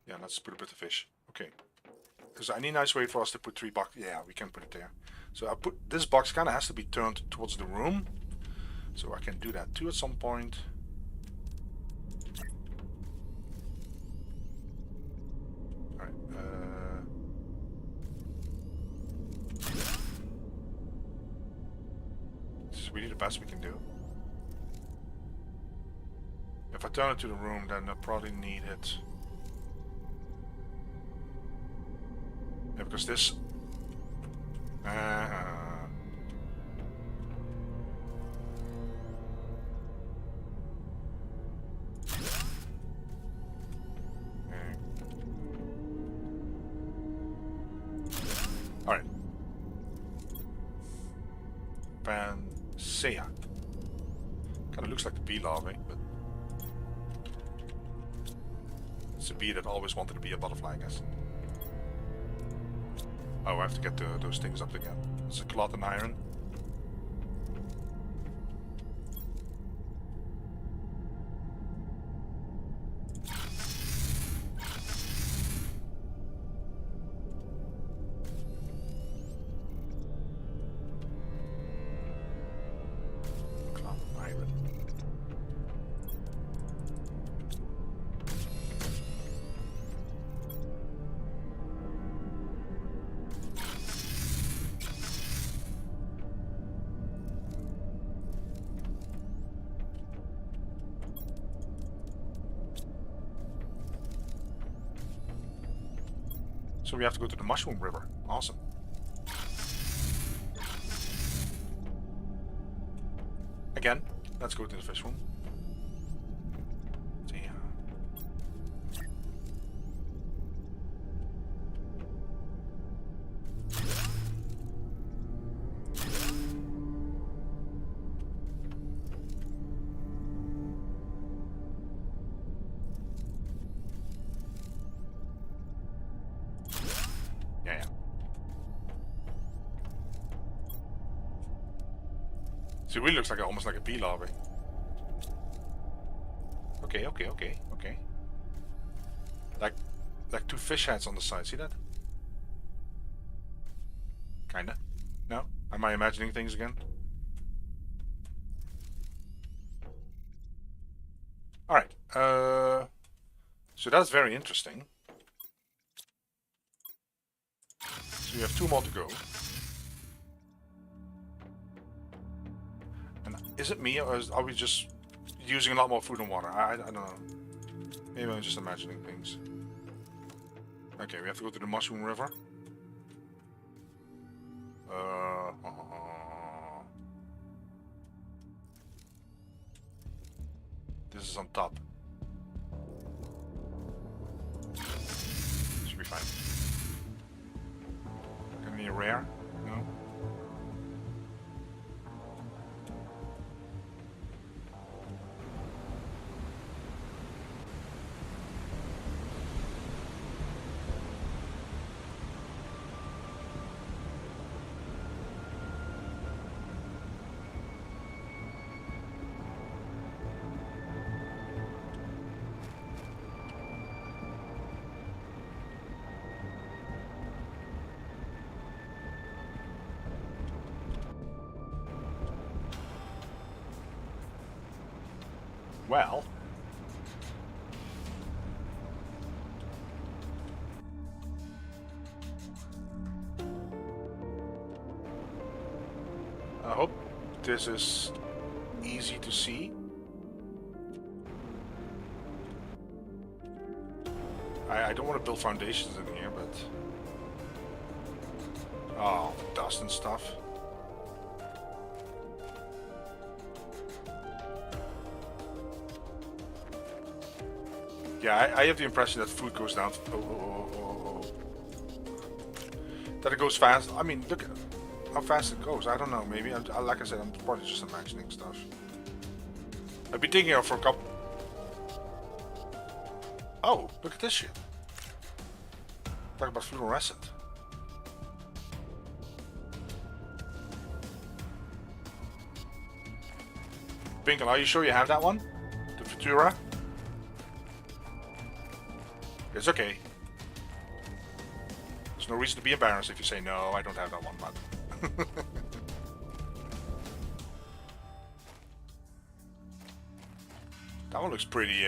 Yeah, let's put a bit of fish. Okay. Because I need a nice way for us to put 3 boxes. Yeah, we can put it there. So I put this box kind of has to be turned towards the room. So I can do that too at some point. Alright. This is really the best we can do. If I turn it to the room, then I'll probably need it. Yeah, because this... Alright. Panacea. Kinda looks like the bee larvae, but... It's a bee that always wanted to be a butterfly, I guess. Oh, I have to get those things up again. It's a cloth and iron. Cloth and iron. So we have to go to the Mushroom River. Awesome. Again, let's go to the fish room. Yeah. So it really looks like almost like a bee larvae. Okay. Like two fish heads on the side. See that? Kinda. No? Am I imagining things again? Alright. So that's very interesting. So we have 2 more to go. And is it me, or are we just using a lot more food and water? I don't know. Maybe I'm just imagining things. Okay, we have to go to the Mushroom River. This is on top. Should be fine. Got any rare? No? Well, I hope this is easy to see. I don't want to build foundations in here, but... Oh, dust and stuff. Yeah, I have the impression that food goes down. Oh. That it goes fast. I mean, look at how fast it goes. I don't know. Maybe, like I said, I'm probably just imagining stuff. I've been thinking of for a couple. Oh, look at this shit. Talk about fluorescent. Pinkle, are you sure you have that one? The Futura? It's okay. There's no reason to be embarrassed if you say no, I don't have that one, but... That one looks pretty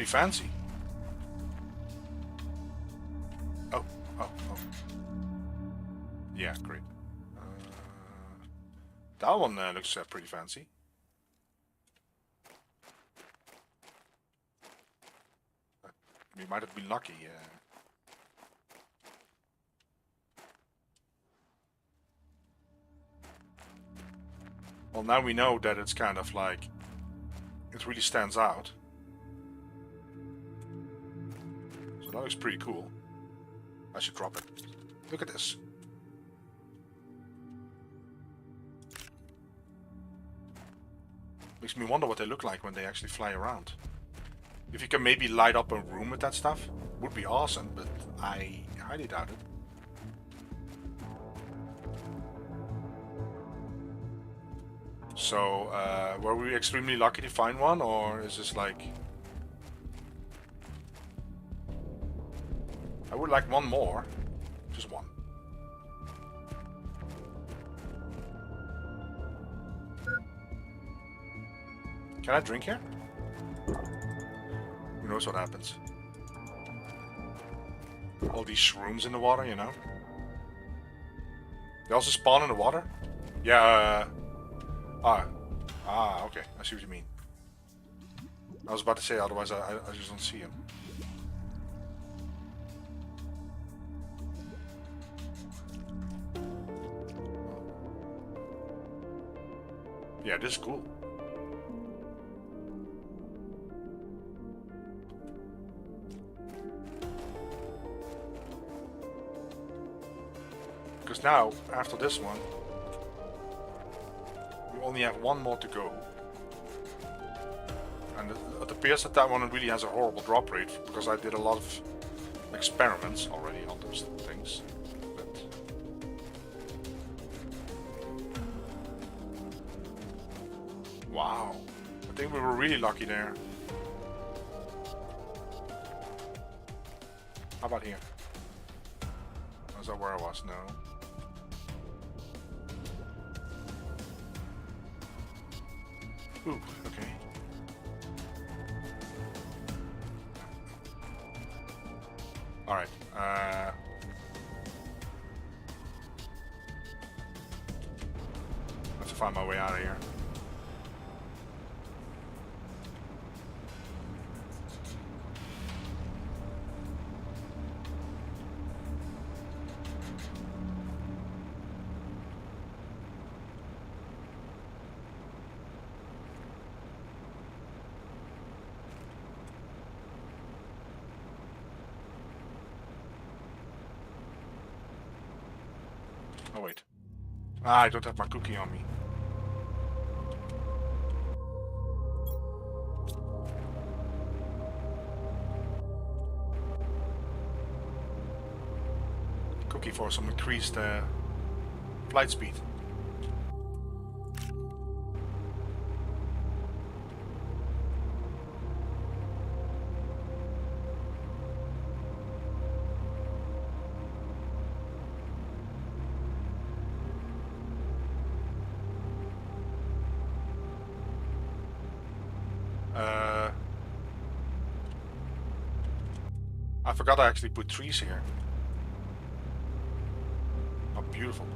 fancy. Oh. Yeah, great. That one looks pretty fancy. We might have been lucky. Well, now we know that it's kind of like... It really stands out. So that looks pretty cool. I should drop it. Look at this. Makes me wonder what they look like when they actually fly around. If you can maybe light up a room with that stuff, would be awesome, but I highly doubt it. So, were we extremely lucky to find one, or is this like... I would like one more. Just one. Can I drink here? Who knows what happens? All these shrooms in the water, you know? They also spawn in the water? Yeah, okay. I see what you mean. I was about to say, otherwise I just don't see him. Yeah, this is cool. Because now, after this one, we only have one more to go. And it appears that that one really has a horrible drop rate, because I did a lot of experiments already on those things. But wow, I think we were really lucky there. How about here? Is that where I was? No. Ooh, okay. Alright, I have to find my way out of here. Oh wait. I don't have my cookie on me. Cookie for some increased flight speed. I forgot I actually put trees here. Oh, beautiful.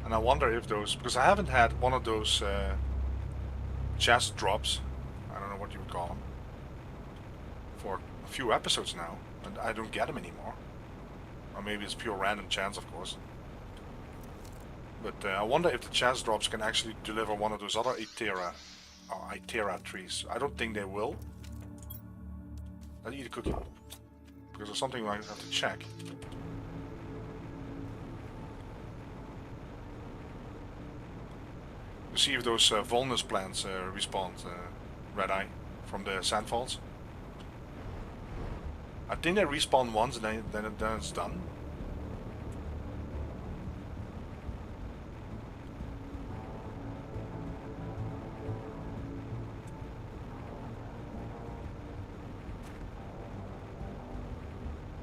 And I wonder if those, because I haven't had one of those chest drops, I don't know what you would call them, for a few episodes now, and I don't get them anymore. Or maybe it's pure random chance, of course. But I wonder if the chest drops can actually deliver one of those other Itera trees. I don't think they will. I'll eat a cookie, because there's something I have to check. See if those vulnus plants respawn red eye from the sandfalls. I think they respawn once and then it's done.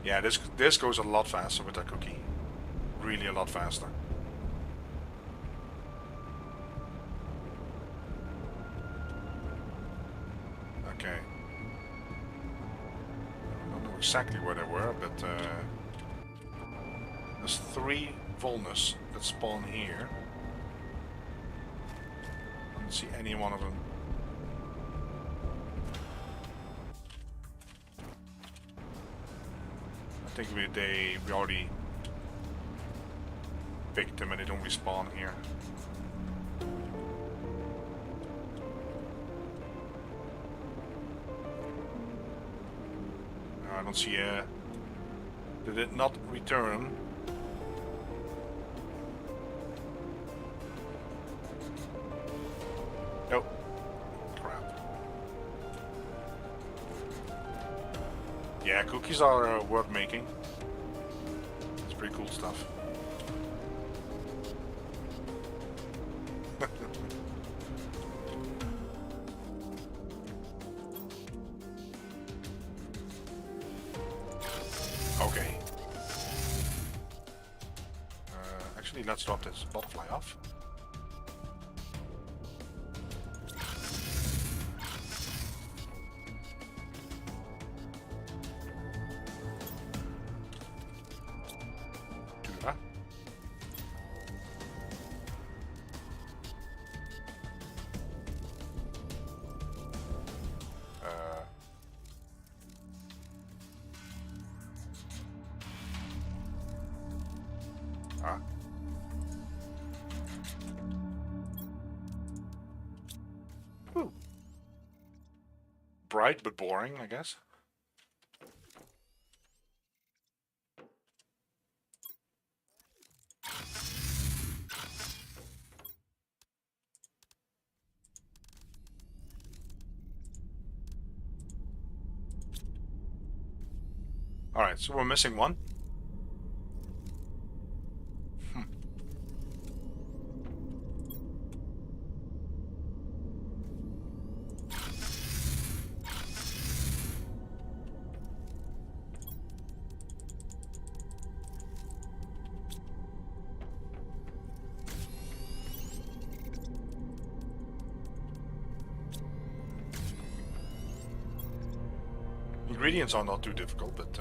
Yeah, this goes a lot faster with that cookie. Really a lot faster. Okay. I don't know exactly where they were, but there's 3 vulnus that spawn here. I don't see any one of them. I think we already picked them and they don't respawn here. I don't see did it not return? Nope. Crap. Yeah, cookies are worth making. It's pretty cool stuff. Okay. Actually, let's drop this butterfly off. Do that. Ah. Ooh. Bright but boring, I guess. Alright, so we're missing one. Ingredients are not too difficult, but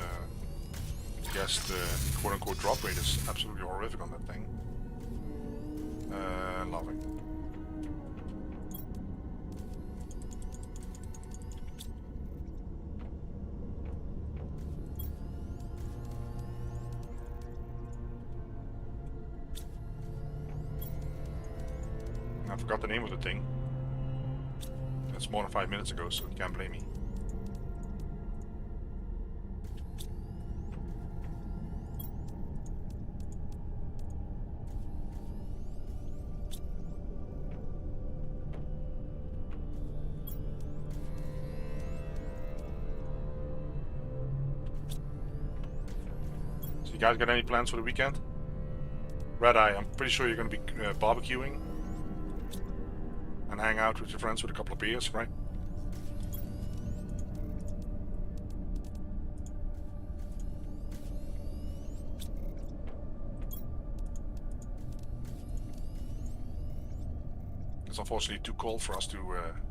I guess the quote-unquote drop rate is absolutely horrific on that thing. Lovely. I forgot the name of the thing. That's more than 5 minutes ago, so you can't blame me. So you guys got any plans for the weekend? Red Eye, I'm pretty sure you're going to be barbecuing and hang out with your friends with a couple of beers, right? It's unfortunately too cold for us to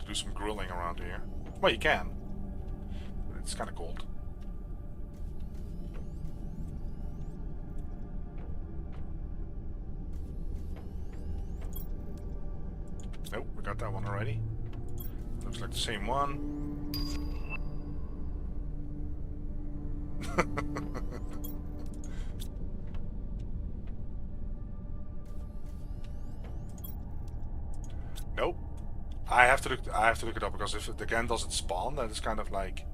do some grilling around here. Well, you can, but it's kind of cold. Nope, we got that one already. Looks like the same one. Nope. I have to look it up, because if it again doesn't spawn, then it's kind of like...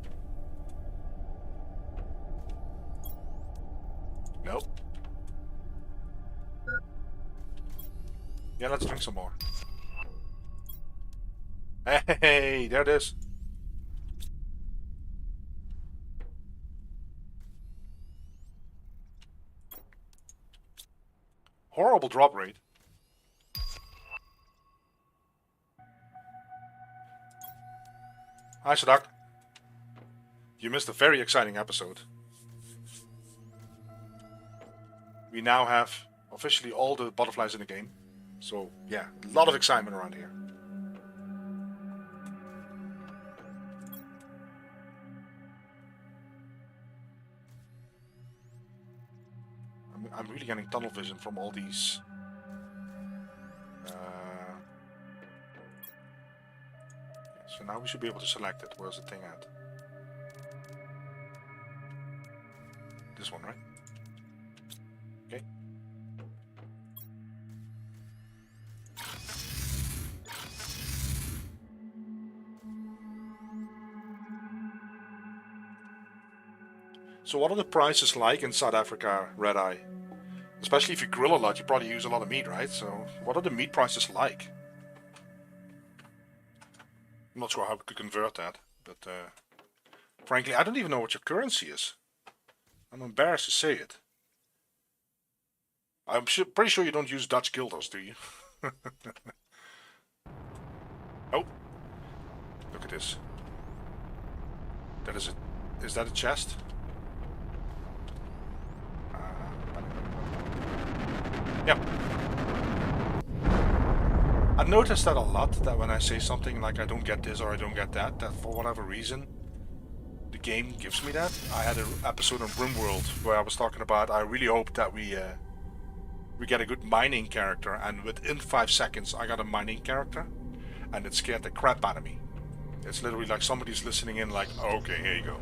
Nope. Yeah, let's drink some more. Hey, there it is. Horrible drop rate. Hi, Sadak. You missed a very exciting episode. We now have officially all the butterflies in the game. So, yeah, a lot of excitement around here. I'm really getting tunnel vision from all these. So now we should be able to select it. Where's the thing at? This one, right? Okay. So what are the prices like in South Africa, Red Eye? Especially if you grill a lot, you probably use a lot of meat, right? So what are the meat prices like? I'm not sure how to convert that, but frankly, I don't even know what your currency is. I'm embarrassed to say it. I'm pretty sure you don't use Dutch guilders, do you? Oh, look at this. That is it. Is that a chest? Yep. I noticed that a lot, that when I say something like I don't get this or I don't get that, that for whatever reason, the game gives me that. I had an episode on RimWorld where I was talking about I really hope that we get a good mining character, and within 5 seconds I got a mining character, and it scared the crap out of me. It's literally like somebody's listening in like, okay, here you go.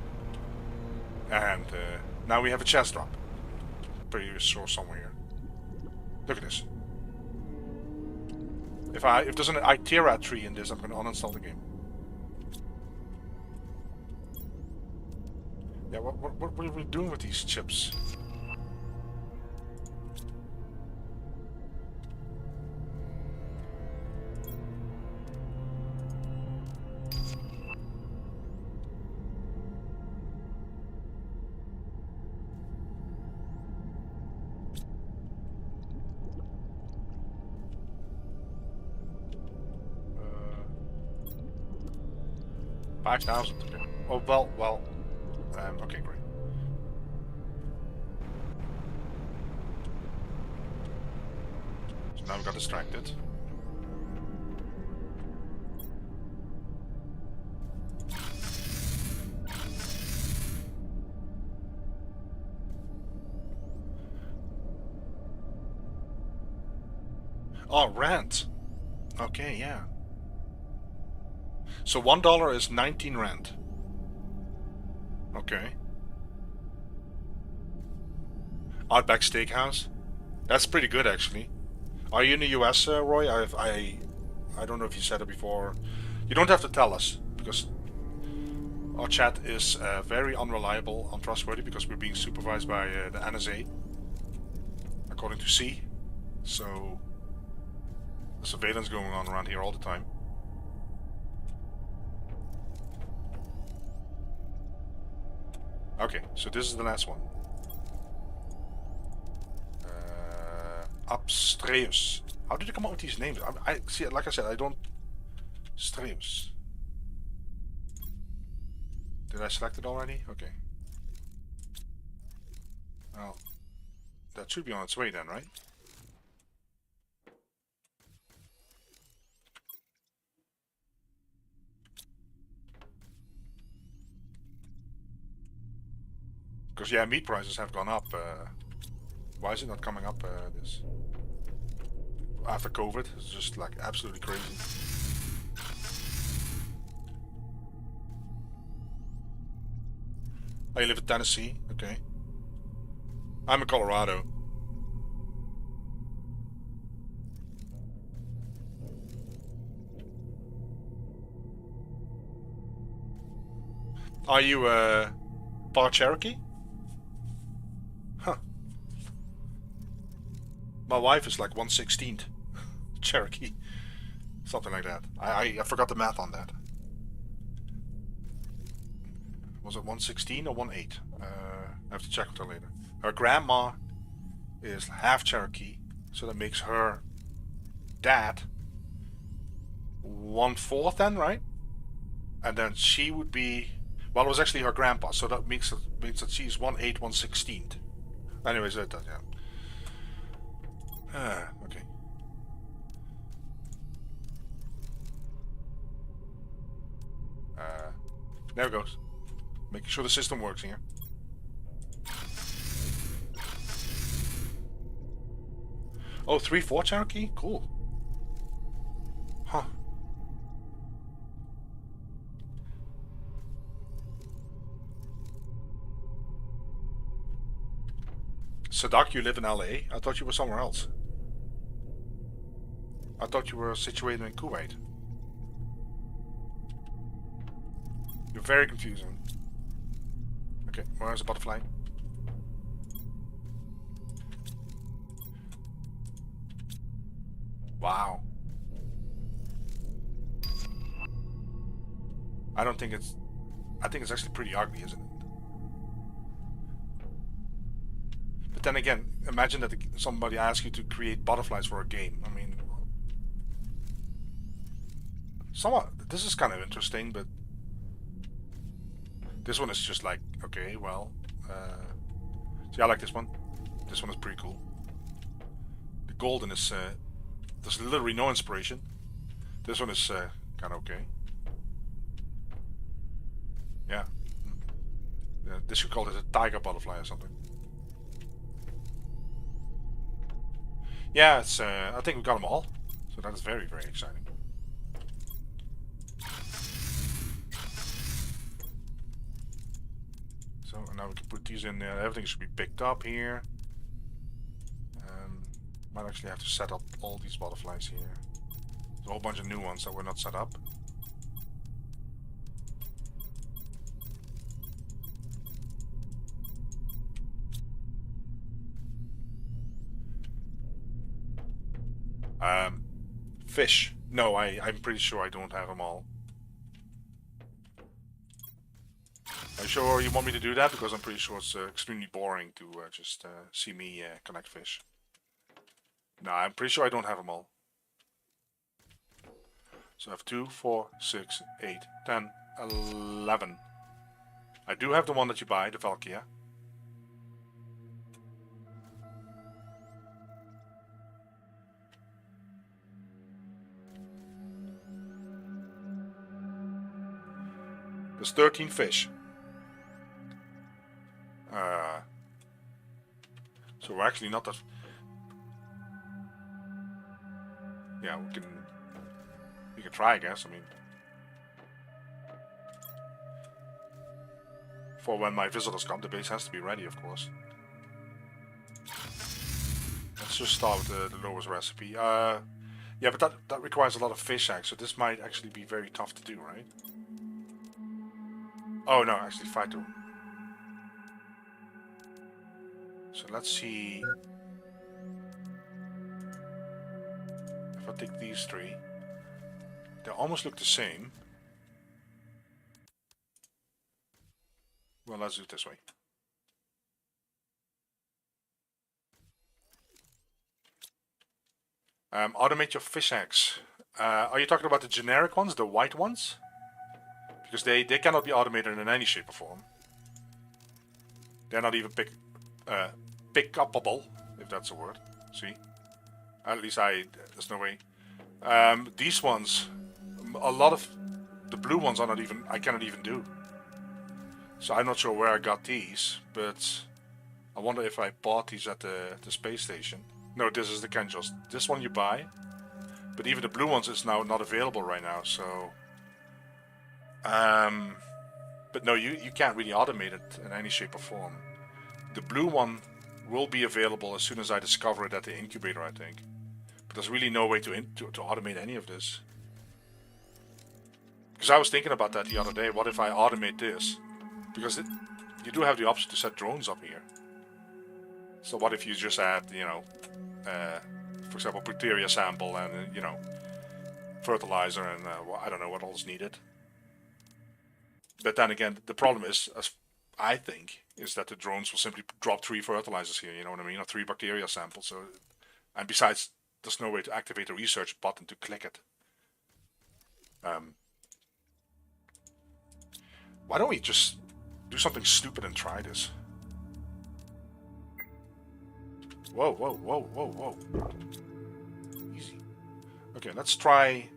And now we have a chest drop. Pretty sure somewhere here. Look at this. If there's an Itera tree in this, I'm going to uninstall the game. Yeah, what are we doing with these chips? $5,000. Okay. Oh well. Okay, great. So now we got distracted. Oh, rent. Okay, yeah. So $1 is 19 rand. Okay. Outback Steakhouse. That's pretty good, actually. Are you in the US, Roy? I don't know if you said it before. You don't have to tell us, because our chat is very unreliable, untrustworthy, because we're being supervised by the NSA, according to C. So, there's surveillance going on around here all the time. Okay, so this is the last one. Abstreus. How did you come up with these names? I see. Like I said, I don't. Streus. Did I select it already? Okay. Well, that should be on its way then, right? Because yeah, meat prices have gone up. Why is it not coming up? This after COVID, it's just like absolutely crazy. Oh, you live in Tennessee? Okay. I'm in Colorado. Are you part Cherokee? Huh. My wife is like 1/16th Cherokee. Something like that. I forgot the math on that. Was it 1/16 or 1/8? I have to check with her later. Her grandma is half Cherokee, so that makes her dad 1/4 then, right? And then she would be, well, it was actually her grandpa, so that means that she's 1/8, 1/16th. Anyways, that does, yeah. Okay. There it goes. Making sure the system works here. Oh, 3/4 Cherokee? Cool. Huh. Sadak, you live in LA? I thought you were somewhere else. I thought you were situated in Kuwait. You're very confusing. Okay, where's the butterfly? Wow. I think it's actually pretty ugly, isn't it? But then again, imagine that somebody asks you to create butterflies for a game. I mean, this is kind of interesting, but this one is just like, okay, well, see, I like this one. This one is pretty cool. The golden is, there's literally no inspiration. This one is kind of okay. Yeah. This should call it a tiger butterfly or something. Yeah, it's. I think we got them all, so that is very, very exciting. So now we can put these in there. Everything should be picked up here. Might actually have to set up all these butterflies here. There's a whole bunch of new ones that were not set up. Fish. No, I'm pretty sure I don't have them all. Are you sure you want me to do that? Because I'm pretty sure it's extremely boring to just see me collect fish. No, I'm pretty sure I don't have them all. So I have 2, 4, 6, 8, 10, 11. I do have the one that you buy, the Valkyria. There's 13 fish. So we're actually not that... Yeah, we can try, I guess. I mean, for when my visitors come, the base has to be ready, of course. Let's just start with the lowest recipe. Yeah, but that requires a lot of fish eggs, so this might actually be very tough to do, right? Oh no, actually Phyto. So let's see. If I take these 3, they almost look the same. Well, let's do it this way. Automate your fish eggs. Are you talking about the generic ones, the white ones? Because they cannot be automated in any shape or form. They're not even pick-upable, if that's a word. See? At least there's no way. These ones, a lot of the blue ones are not even, I cannot even do. So I'm not sure where I got these, but I wonder if I bought these at the space station. No, this is the Kenjos. This one you buy, but even the blue ones is now not available right now, so... but no, you can't really automate it in any shape or form. The blue one will be available as soon as I discover it at the incubator, I think. But there's really no way to automate any of this. Because I was thinking about that the other day. What if I automate this? Because you do have the option to set drones up here. So what if you just add, you know, for example, bacteria sample and, you know, fertilizer and well, I don't know what else needed. But then again, the problem is, as I think, is that the drones will simply drop 3 fertilizers here, you know what I mean, or 3 bacteria samples. So, and besides, there's no way to activate the research button to click it. Why don't we just do something stupid and try this? Whoa, whoa, whoa, whoa, whoa. Easy. Okay, let's try...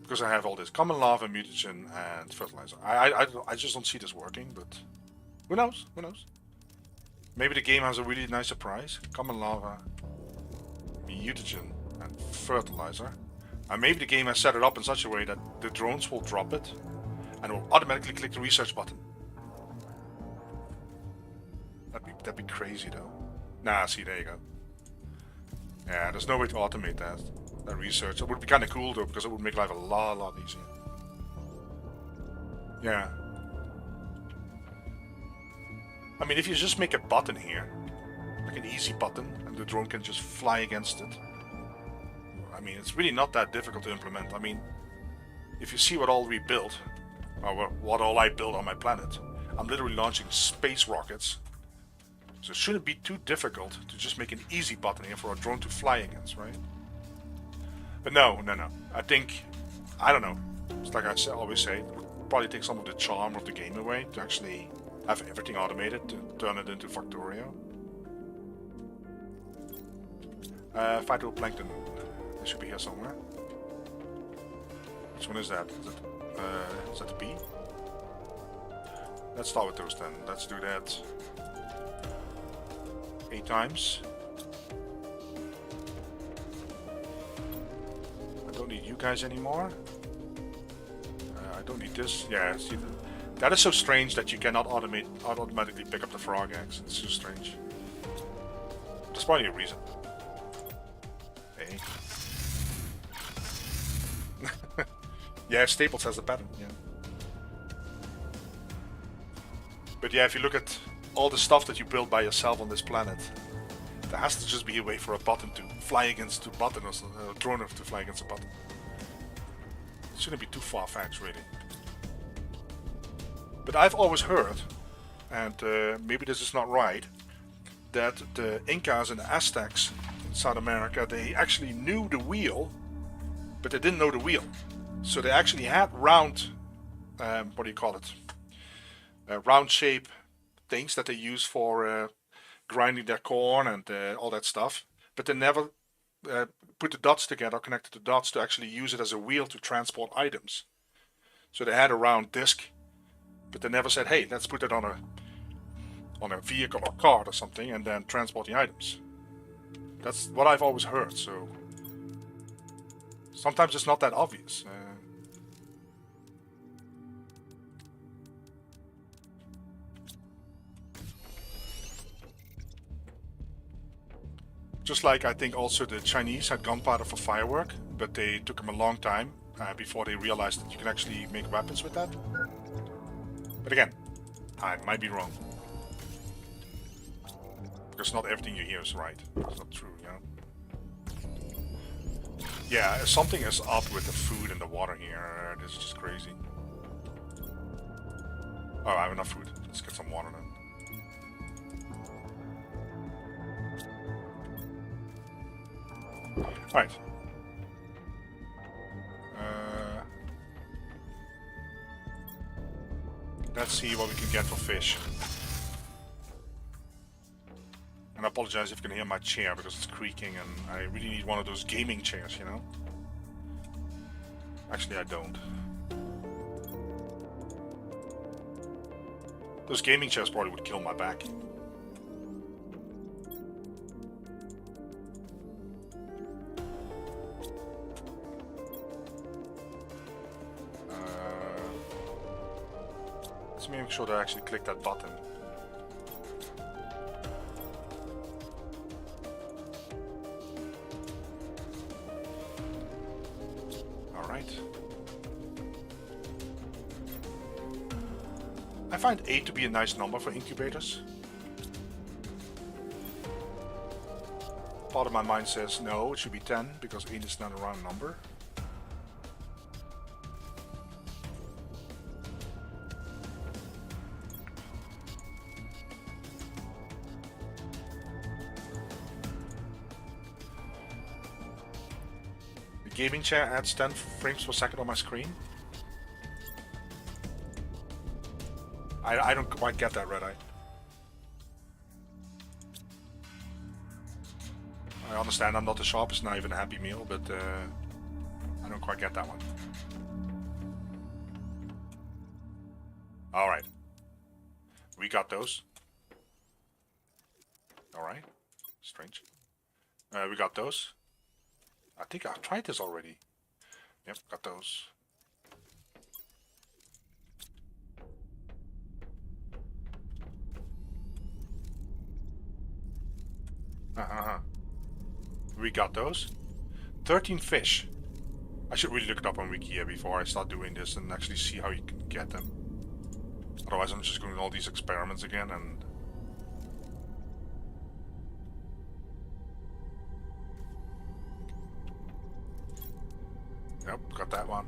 Because I have all this common lava, mutagen, and fertilizer. I just don't see this working, but who knows? Who knows? Maybe the game has a really nice surprise. Common lava, mutagen, and fertilizer. And maybe the game has set it up in such a way that the drones will drop it and will automatically click the research button. That'd be crazy though. Nah, see, there you go. Yeah, there's no way to automate that research. It would be kind of cool though, because it would make life a lot easier. Yeah. I mean, if you just make a button here, like an easy button, and the drone can just fly against it. I mean, it's really not that difficult to implement. I mean, if you see what all we built, or what all I built on my planet, I'm literally launching space rockets. So it shouldn't be too difficult to just make an easy button here for a drone to fly against, right? But no. I think, I don't know. It's like I always say, it would probably take some of the charm of the game away to actually have everything automated to turn it into Factorio. Phytoplankton. It should be here somewhere. Which one is that? Is that the bee? Let's start with those then. Let's do that 8 times. I don't need you guys anymore. I don't need this. Yeah, see, that is so strange that you cannot automatically pick up the frog eggs. It's so strange. There's probably a reason. Hey. Yeah, Staples has a pattern, yeah. But yeah, if you look at all the stuff that you build by yourself on this planet, there has to just be a way for a button to fly against a button, or a drone to fly against a button. It shouldn't be too far-fetched, really. But I've always heard, and maybe this is not right, that the Incas and the Aztecs in South America, they actually knew the wheel, but they didn't know the wheel. So they actually had round, what do you call it? Round shape things that they use for grinding their corn and all that stuff. But they never put the dots together, connected the dots to actually use it as a wheel to transport items. So they had a round disc, but they never said, hey, let's put it on a vehicle or cart or something and then transport the items. That's what I've always heard, so sometimes it's not that obvious. Just like I think also the Chinese had gunpowder for firework, but they took them a long time before they realized that you can actually make weapons with that. But again, I might be wrong. Because not everything you hear is right. It's not true, you know? Yeah, something is up with the food and the water here. This is just crazy. Oh, I have enough food. Let's get some water then. Alright. Let's see what we can get for fish. And I apologize if you can hear my chair because it's creaking and I really need one of those gaming chairs, you know? Actually, I don't. Those gaming chairs probably would kill my back. Let's make sure that I actually click that button. Alright. I find 8 to be a nice number for incubators. Part of my mind says no, it should be 10 because 8 is not a round number. Gaming chair adds 10 frames per second on my screen. I don't quite get that, Red Eye. I understand I'm not the sharpest knife in a Happy Meal, but I don't quite get that one. Alright. We got those. Alright. Strange. We got those. I think I've tried this already. Yep, got those. We got those. 13 fish. I should really look it up on Wiki before I start doing this and actually see how you can get them. Otherwise I'm just doing all these experiments again and... Yep, got that one.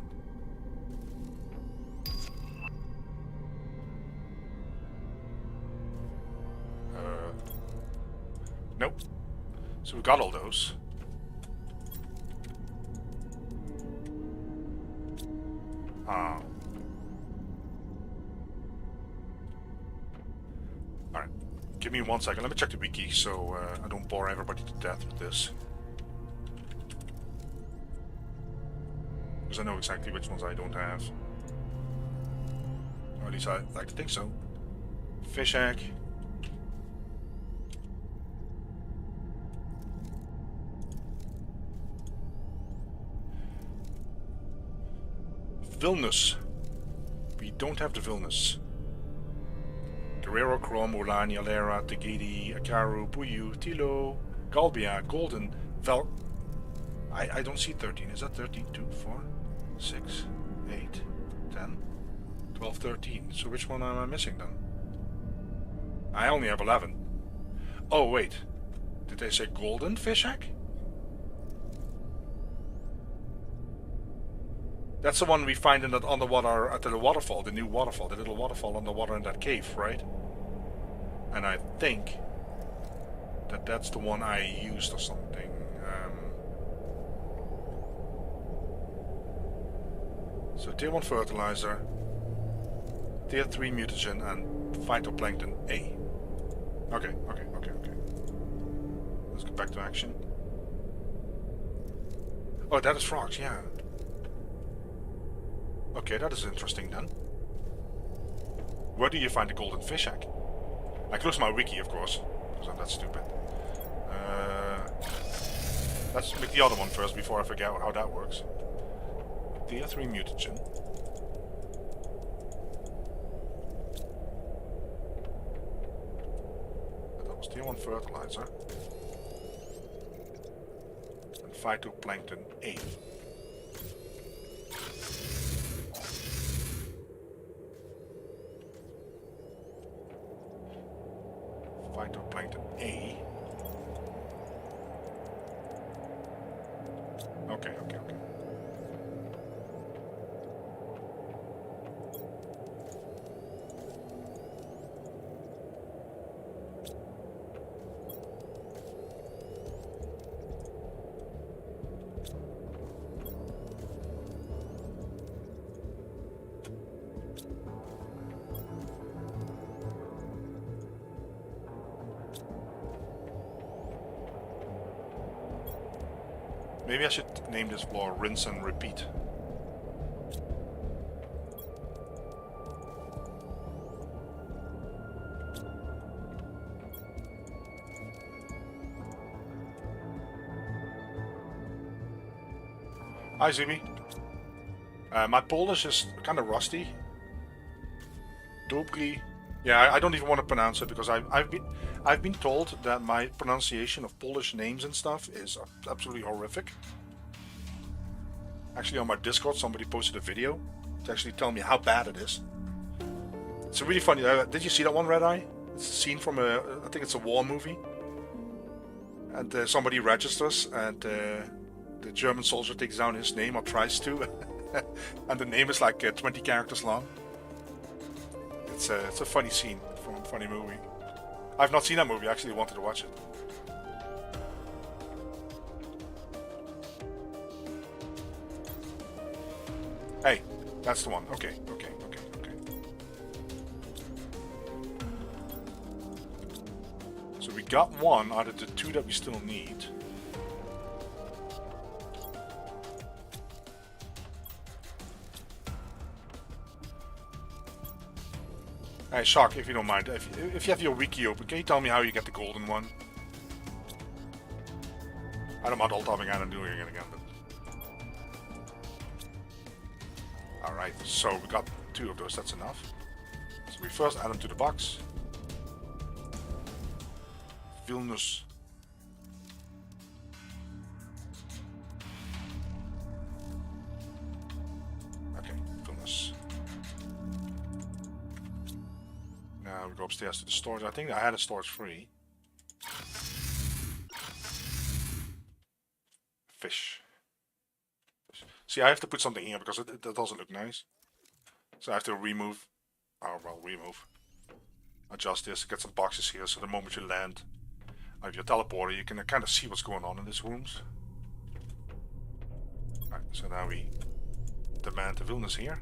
Nope. So we got all those. Alright. Give me 1 second. Let me check the wiki so I don't bore everybody to death with this. Because I know exactly which ones I don't have. Or at least I like to think so. Fish egg. Vilnus. We don't have the Vilnus. Guerrero, Chrome, Olani, Alera, Tegedi, Akaru, Puyu, Tilo, Galbia, Golden, I don't see 13. Is that 13? 2, 4, 6, 8, 10, 12, 13. So which one am I missing then? I only have 11. Oh, wait. Did they say golden fish egg? That's the one we find in that underwater, at the waterfall, the new waterfall, the little waterfall underwater in that cave, right? And I think that that's the one I used or something. So tier 1 fertilizer, tier 3 mutagen, and phytoplankton A. Okay. Let's get back to action. Oh, that is frogs, yeah. Okay, that is interesting then. Where do you find the golden fish egg? I close my wiki, of course, because I'm that stupid. Let's make the other one first before I forget how that works. Tier 3 mutagen. That was tier 1 fertilizer. And phytoplankton A. Phytoplankton A. Okay. Maybe I should name this floor Rinse and Repeat. Hi Zumi. My Polish is kind of rusty. Dobry. Yeah, I don't even want to pronounce it because I've been told that my pronunciation of Polish names and stuff is absolutely horrific. Actually, on my Discord, somebody posted a video to actually tell me how bad it is. It's really funny. Did you see that one, Red Eye? It's a scene from I think it's a war movie. And somebody registers, and the German soldier takes down his name or tries to, and the name is like 20 characters long. It's a funny scene from a funny movie. I've not seen that movie. I actually wanted to watch it. Hey, that's the one. Okay. So we got one out of the two that we still need. Hey, Shark, if you don't mind, if you have your wiki open, can you tell me how you get the golden one? I don't mind alt-tabbing and doing it again, but... Alright, so we got 2 of those, that's enough. So we first add them to the box. Vilnius. Okay, Vilnius. Now we go upstairs to the storage. I think I had a storage free. Fish. See, I have to put something here because it doesn't look nice. So I have to remove. Oh, well, remove. Adjust this, get some boxes here so the moment you land of your teleporter, you can kind of see what's going on in these rooms. Right, so now we demand the Vilnius here.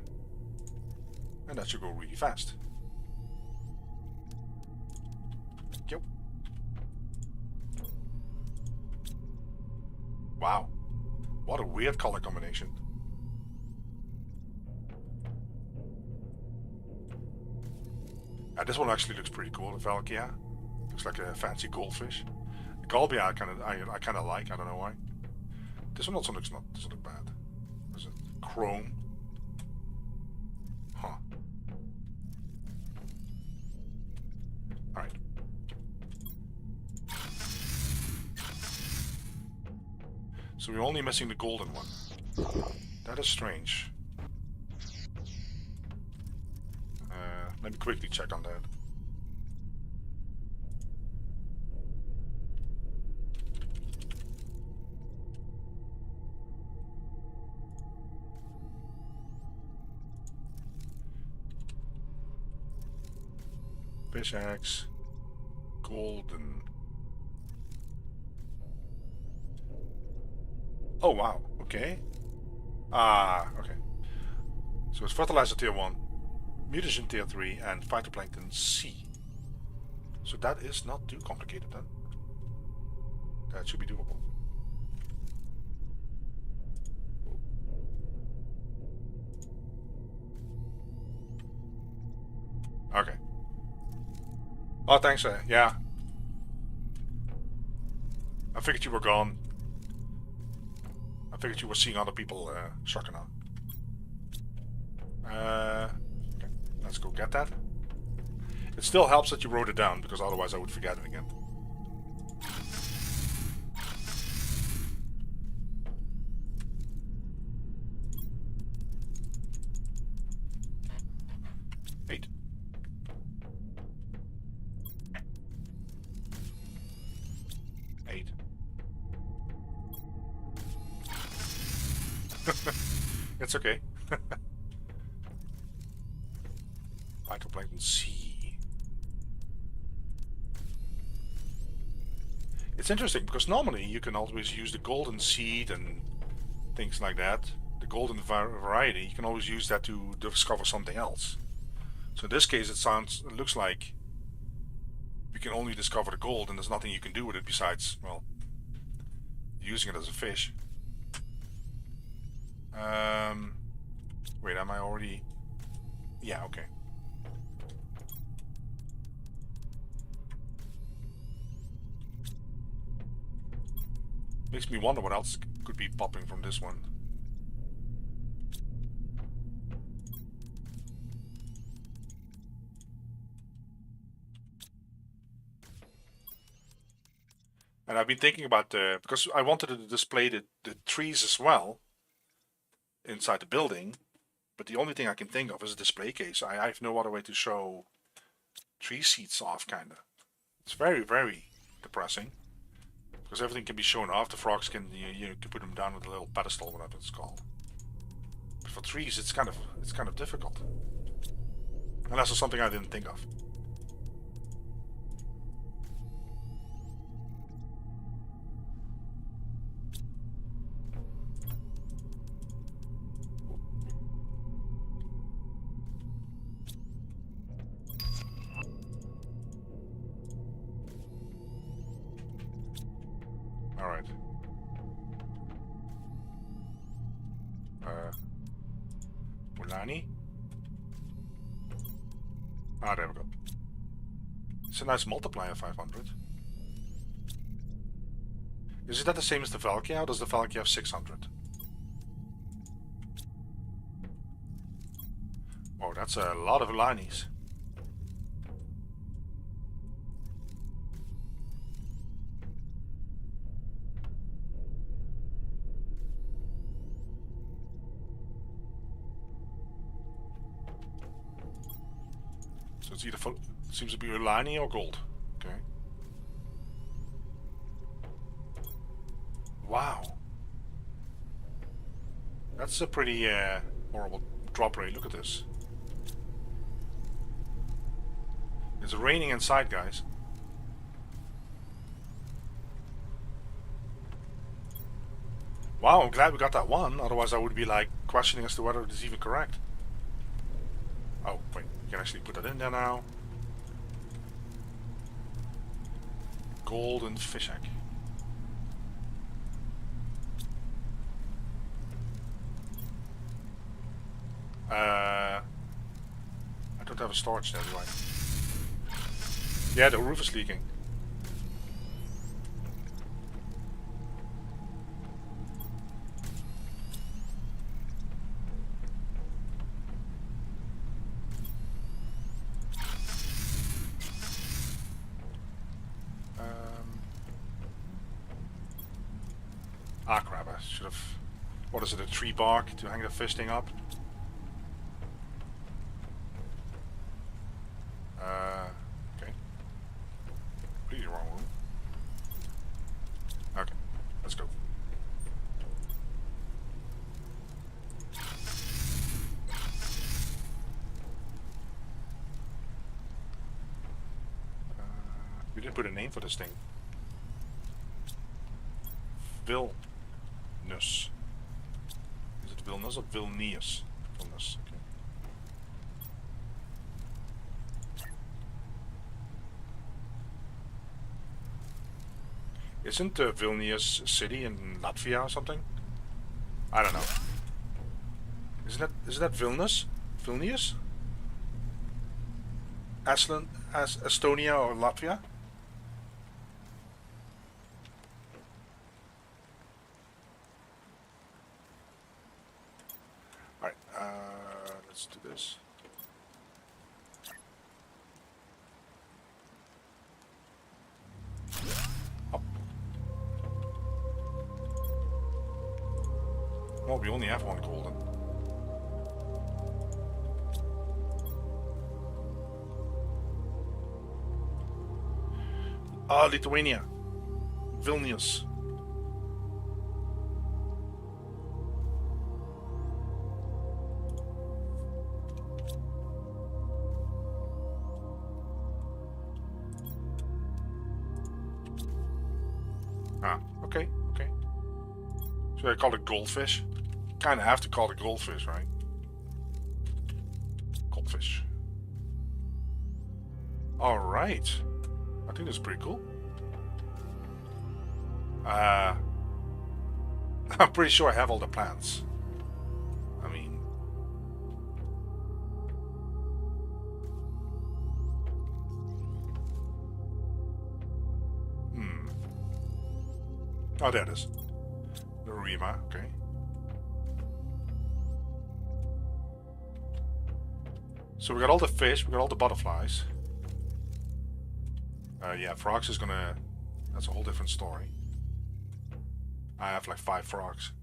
And that should go really fast. Yep. Wow. What a weird color combination. This one actually looks pretty cool, the Valkia. Looks like a fancy goldfish. The Galbia I kinda like, I don't know why. This one also doesn't look bad. Is it chrome? Huh. Alright. So So we're only missing the golden one. That is strange. Let me quickly check on that. Fish axe, golden. Oh wow, okay. Okay. So it's fertilizer tier 1, mutagen tier 3, and phytoplankton C. So that is not too complicated then. That should be doable. Okay. Oh, thanks. Yeah. I figured you were gone. I figured you were seeing other people shocking on. Okay. Let's go get that. It still helps that you wrote it down, because otherwise I would forget it again. Eight. It's okay. Phytoplankton C. It's interesting because normally you can always use the golden seed and things like that. The golden variety, you can always use that to discover something else. So in this case it looks like we can only discover the gold and there's nothing you can do with it besides, well, using it as a fish. Wait, am I already... Yeah, okay. Makes me wonder what else could be popping from this one. And I've been thinking about because I wanted to display the trees as well inside the building, but the only thing I can think of is a display case. I have no other way to show tree seeds off, kinda. It's very, very depressing. Because everything can be shown off. The frogs can, you can put them down with a little pedestal, whatever it's called. But for trees, it's kind of difficult. Unless there's something I didn't think of. Alright. Mulani? Ah, there we go. It's a nice multiplier, 500. Is that the same as the Valkia, or does the Valkia have 600? Oh, that's a lot of Ulanis. So it's either seems to be Ulani or gold. Okay. Wow. That's a pretty horrible drop rate. Look at this. It's raining inside, guys. Wow, I'm glad we got that one. Otherwise I would be like questioning as to whether it is even correct. Oh, wait. You can actually put that in there now. Golden fish egg. I don't have a storage there, do I? Yeah, the roof is leaking. Crap. should have... What is it, a tree bark to hang the fish thing up? Okay. Completely wrong room. Okay, let's go. We didn't put a name for this thing. Vilnius. Is it Vilnius or Vilnius? Vilnius, okay. Isn't Vilnius a city in Latvia or something? I don't know. Isn't that Vilnius? Vilnius? As Estonia or Latvia? Alright, let's do this. Up. Well, we only have one golden. Ah, Lithuania. Vilnius. Ah, okay, okay. Should I call it goldfish? Kinda have to call it goldfish, right? Goldfish. Alright. I think that's pretty cool. I'm pretty sure I have all the plans. I mean... Oh, there it is. The Rima, okay. So we got all the fish, we got all the butterflies. Yeah, frogs is gonna... That's a whole different story. I have like 5 frogs.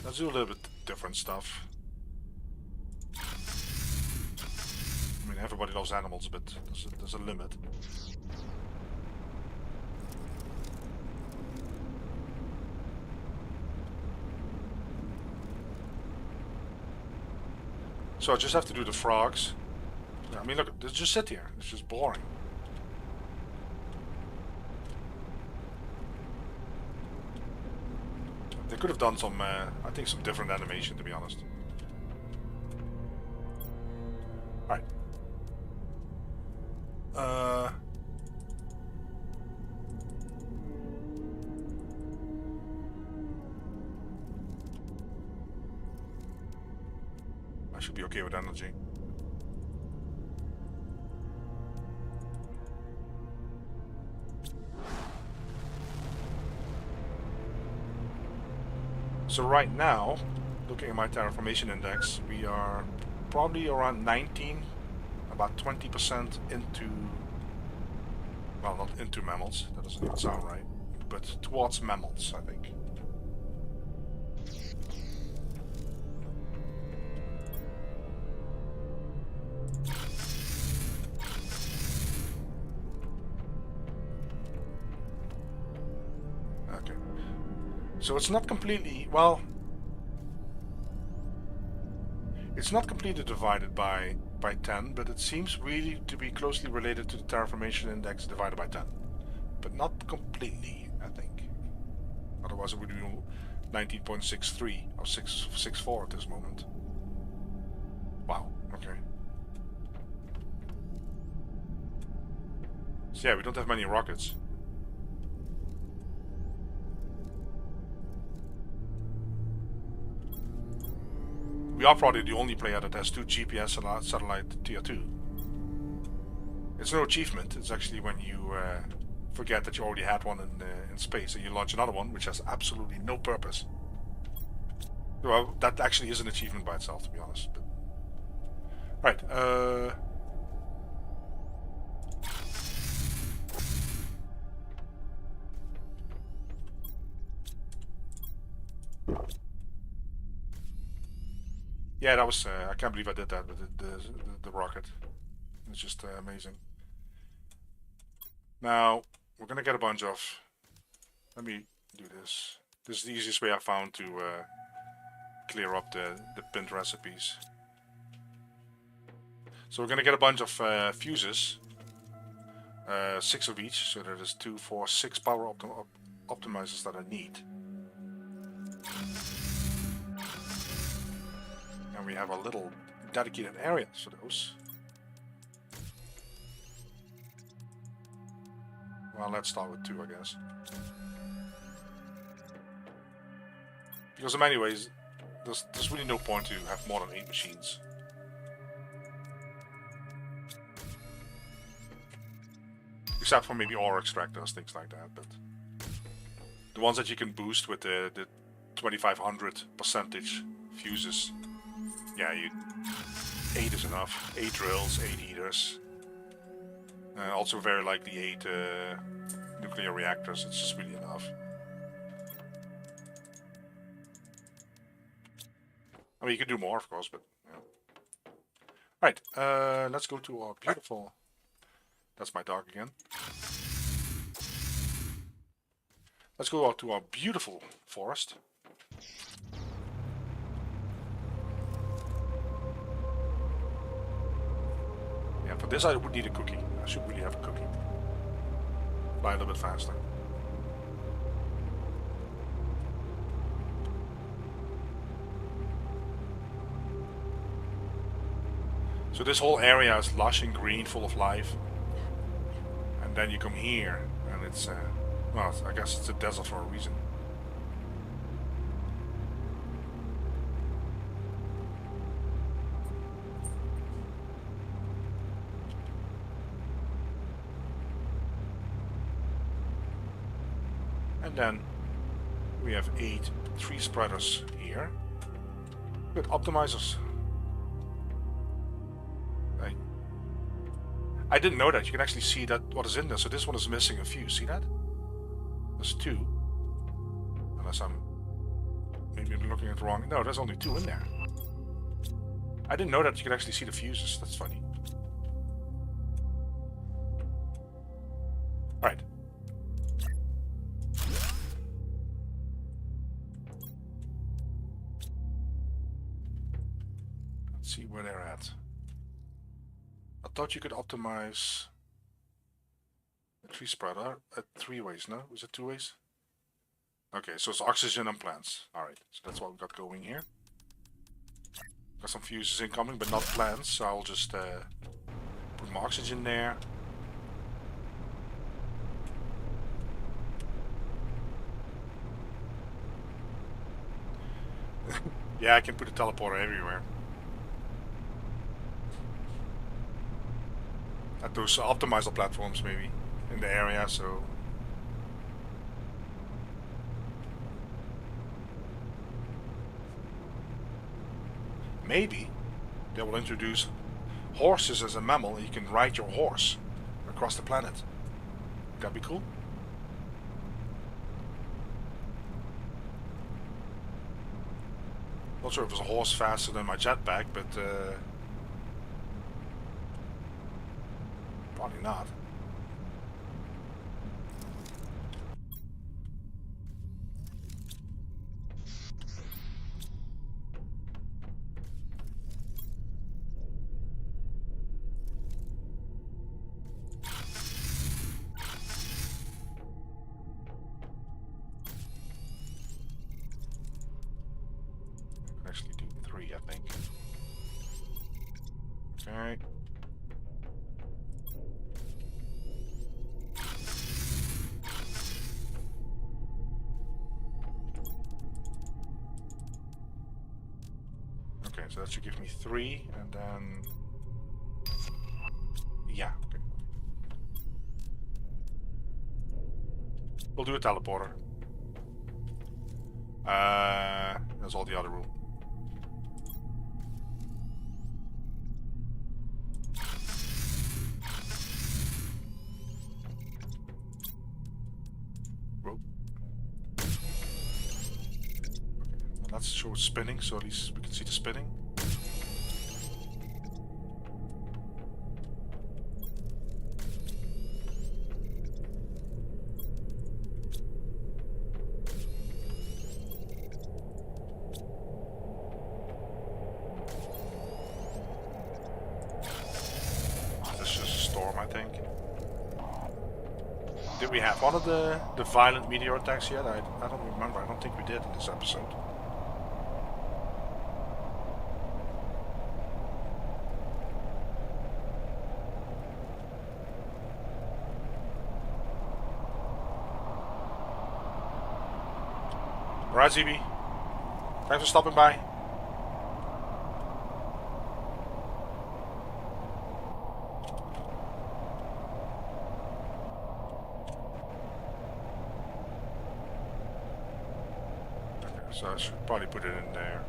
Let's do a little bit different stuff. I mean, everybody loves animals, but there's a limit. So I just have to do the frogs. I mean, look, just sit here. It's just boring. They could have done some, I think, some different animation, to be honest. Alright. I should be okay with energy. So right now, looking at my terraformation index, we are probably around 19, about 20% into, well, not into mammals, that doesn't even sound right, but towards mammals, I think. Okay. So it's not completely, well, it's not completely divided by 10, but it seems really to be closely related to the terraformation index divided by 10. But not completely, I think. Otherwise it would be 19.63 or 6.64 at this moment. Wow, okay. So yeah, we don't have many rockets. We are probably the only player that has 2 GPS satellite tier 2. It's no achievement, it's actually when you forget that you already had one in space and you launch another one, which has absolutely no purpose. Well, that actually is an achievement by itself, to be honest. But Right, yeah, that was, I can't believe I did that with the rocket. It's just amazing. Now, we're gonna get a bunch of, let me do this. This is the easiest way I found to clear up the pinned recipes. So we're gonna get a bunch of fuses, 6 of each, so that is 2, 4, 6 power optimizers that I need. And we have a little dedicated area for those. Well, let's start with 2, I guess. Because in many ways, there's really no point to have more than 8 machines. Except for maybe ore extractors, things like that, but the ones that you can boost with the 2500 percentage fuses, yeah, 8 is enough. 8 drills, 8 heaters. Also very likely 8 nuclear reactors, it's just really enough. I mean, you can do more, of course, but yeah. Right, let's go to our beautiful... That's my dog again. Let's go out to our beautiful forest. Yeah, for this I would need a cookie. I should really have a cookie. Fly a little bit faster. So this whole area is lush and green, full of life. And then you come here, and it's, well, I guess it's a desert for a reason. And then we have 8 tree spreaders here with optimizers. I didn't know that. You can actually see that what is in there. So this one is missing a fuse. See that? There's 2. Unless I'm maybe looking at the wrong. No, there's only 2 in there. I didn't know that you could actually see the fuses. That's funny. Alright. Let's see where they're at. I thought you could optimize a tree spreader at 3 ways, no? Was it 2 ways? Okay, so it's oxygen and plants. Alright, so that's what we got going here. Got some fuses incoming, but not plants, so I'll just put my oxygen there. Yeah, I can put a teleporter everywhere. At those optimizer platforms maybe in the area, so maybe they will introduce horses as a mammal and you can ride your horse across the planet. That'd be cool. Not sure if it's a horse faster than my jetpack, but probably not. Actually do 3, I think. Okay. Okay, so that should give me 3, and then... Yeah, okay. We'll do a teleporter. That's all the other room. let's show it spinning so at least we can see the spinning. Did we have one of the violent meteor attacks yet? I don't remember. I don't think we did in this episode. Alright, ZB. Thanks for stopping by. So I should probably put it in there.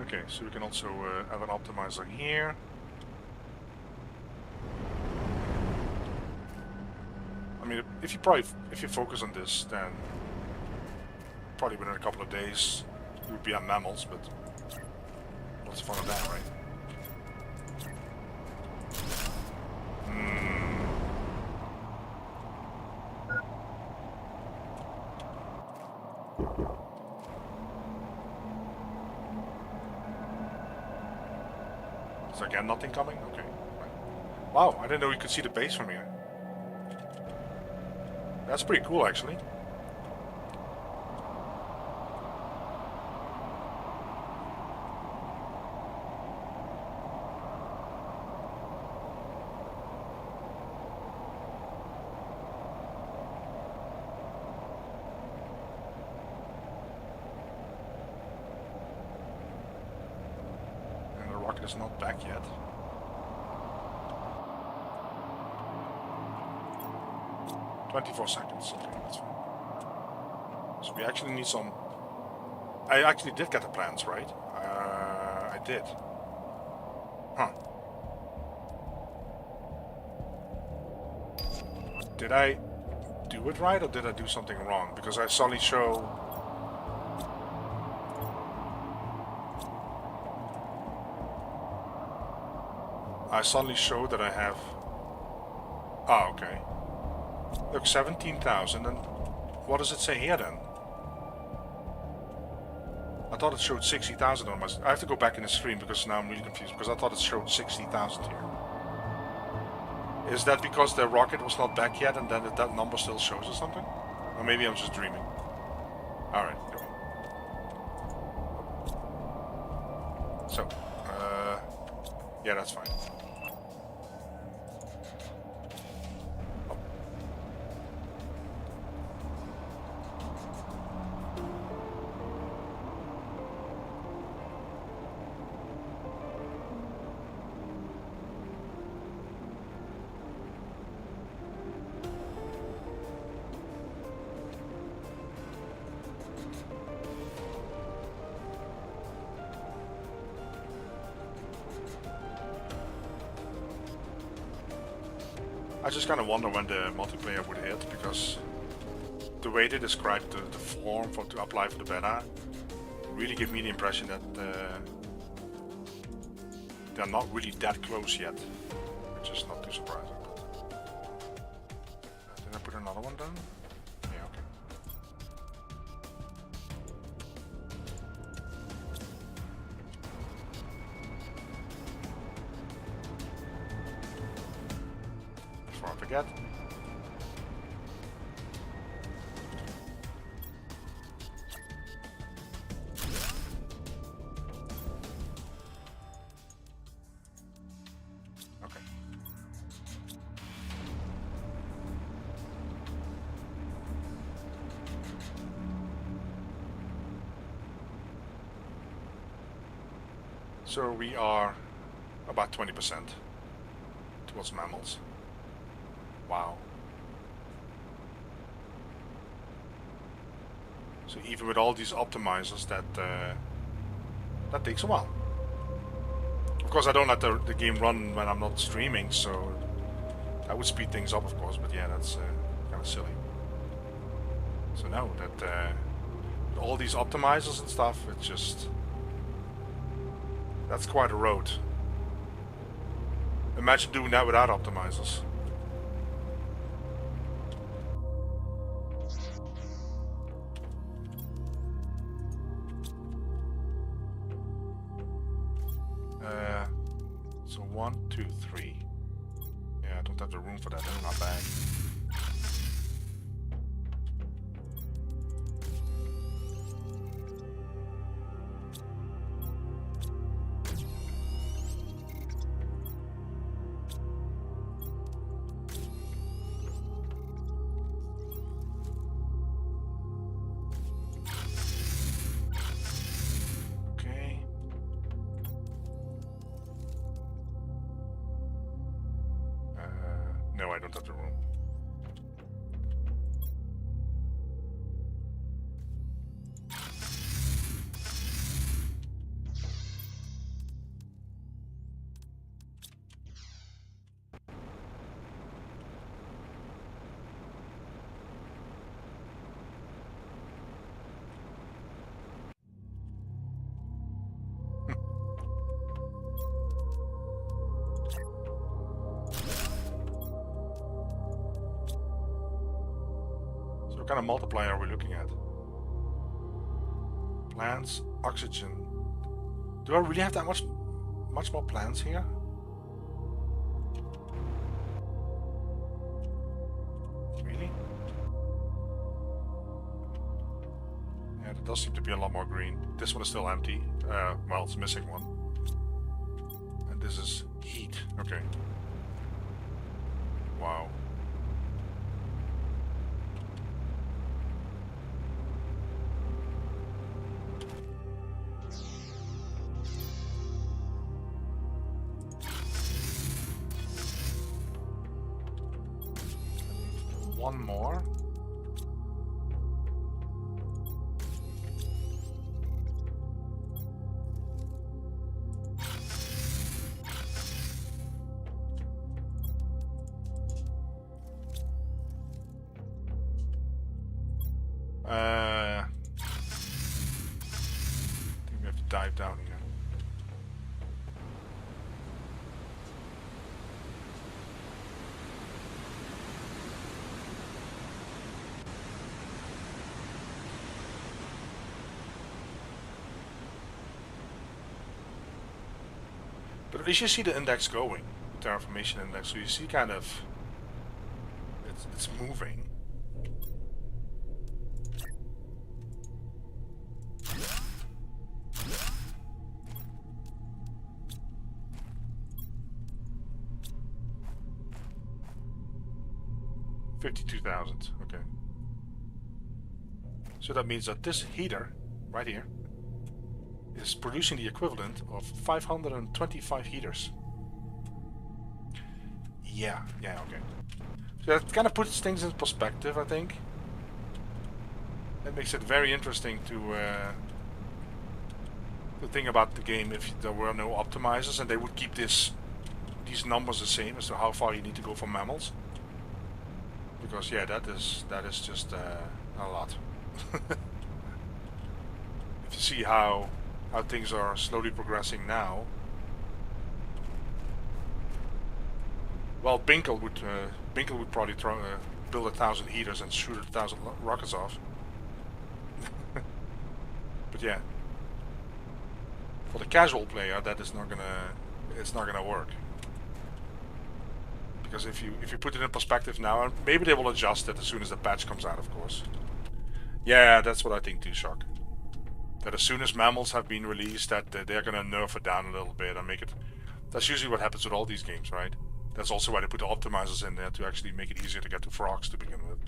Okay, so we can also have an optimizer here. I mean, if you focus on this, then probably within a couple of days you would be on mammals, but what's the fun of that, right? Again, nothing coming? Okay. Wow, I didn't know you could see the base from here. That's pretty cool, actually. Is not back yet. "24 seconds. Okay, that's fine. So we actually need some. I actually did get the plans, right? I did. Huh. Did I do it right or did I do something wrong? Because I suddenly show. I suddenly show that I have... Ah, okay. Look, 17,000, and what does it say here then? I thought it showed 60,000 on my... I have to go back in the stream because now I'm really confused, because I thought it showed 60,000 here. Is that because the rocket was not back yet and then that number still shows or something? Or maybe I'm just dreaming. Alright, go on. So, yeah, that's fine. I just kind of wonder when the multiplayer would hit, because the way they describe the form to apply for the beta really give me the impression that they're not really that close yet, which is not too surprising. Did I put another one down? Yeah, okay. Before I forget. So we are about 20% towards mammals. Wow. So even with all these optimizers, that takes a while. Of course, I don't let the game run when I'm not streaming, so that would speed things up, of course. But yeah, that's kind of silly. So no, that with all these optimizers and stuff, it's just that's quite a road. Imagine doing that without optimizers. So 1, 2, 3. Yeah, I don't have the room for that in my bag. No, I don't have the room. What kind of multiplier are we looking at? Plants, oxygen. Do I really have that much more plants here? Really? Yeah, there does seem to be a lot more green. This one is still empty. Well, it's missing one. And this is heat. Okay. Wow. One more. I think we have to dive down here. But at least you see the index going, the terraformation index, so you see kind of it's moving. $52,000, okay. So that means that this heater, right here, is producing the equivalent of 525 heaters. Yeah, okay. So that kind of puts things in perspective, I think. That makes it very interesting to think about the game if there were no optimizers and they would keep these numbers the same as to how far you need to go for mammals. Because yeah, that is just a lot. If you see how things are slowly progressing now. Well, Binkle would probably build 1,000 heaters and shoot 1,000 rockets off. But yeah, for the casual player, that is not gonna work. Because if you put it in perspective now, and maybe they will adjust it as soon as the patch comes out, of course. Yeah, that's what I think too, Shock. That as soon as mammals have been released, that they're gonna nerf it down a little bit and make it. That's usually what happens with all these games, right? That's also why they put the optimizers in there to actually make it easier to get to frogs to begin with.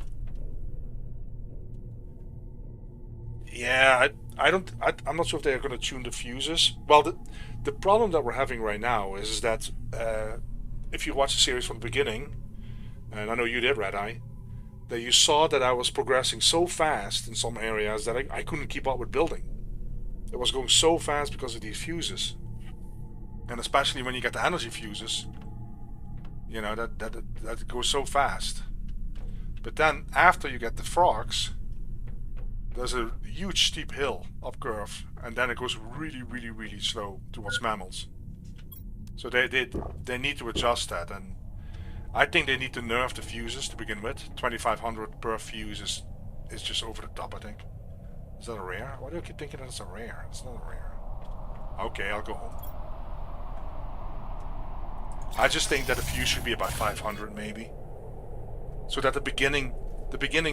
Yeah, I'm not sure if they're going to tune the fuses. Well, the problem that we're having right now is that if you watch the series from the beginning, and I know you did, Red Eye, that you saw that I was progressing so fast in some areas that I couldn't keep up with building. It was going so fast because of these fuses, and especially when you get the energy fuses, you know that goes so fast. But then after you get the frogs, there's a huge steep hill up curve, and then it goes really, really, really slow towards mammals. So they need to adjust that, and I think they need to nerf the fuses to begin with. 2500 per fuse is just over the top, I think. Is that a rare? Why do I keep thinking that it's a rare? It's not a rare. Okay, I'll go home. I just think that the fuse should be about 500 maybe. So that the beginning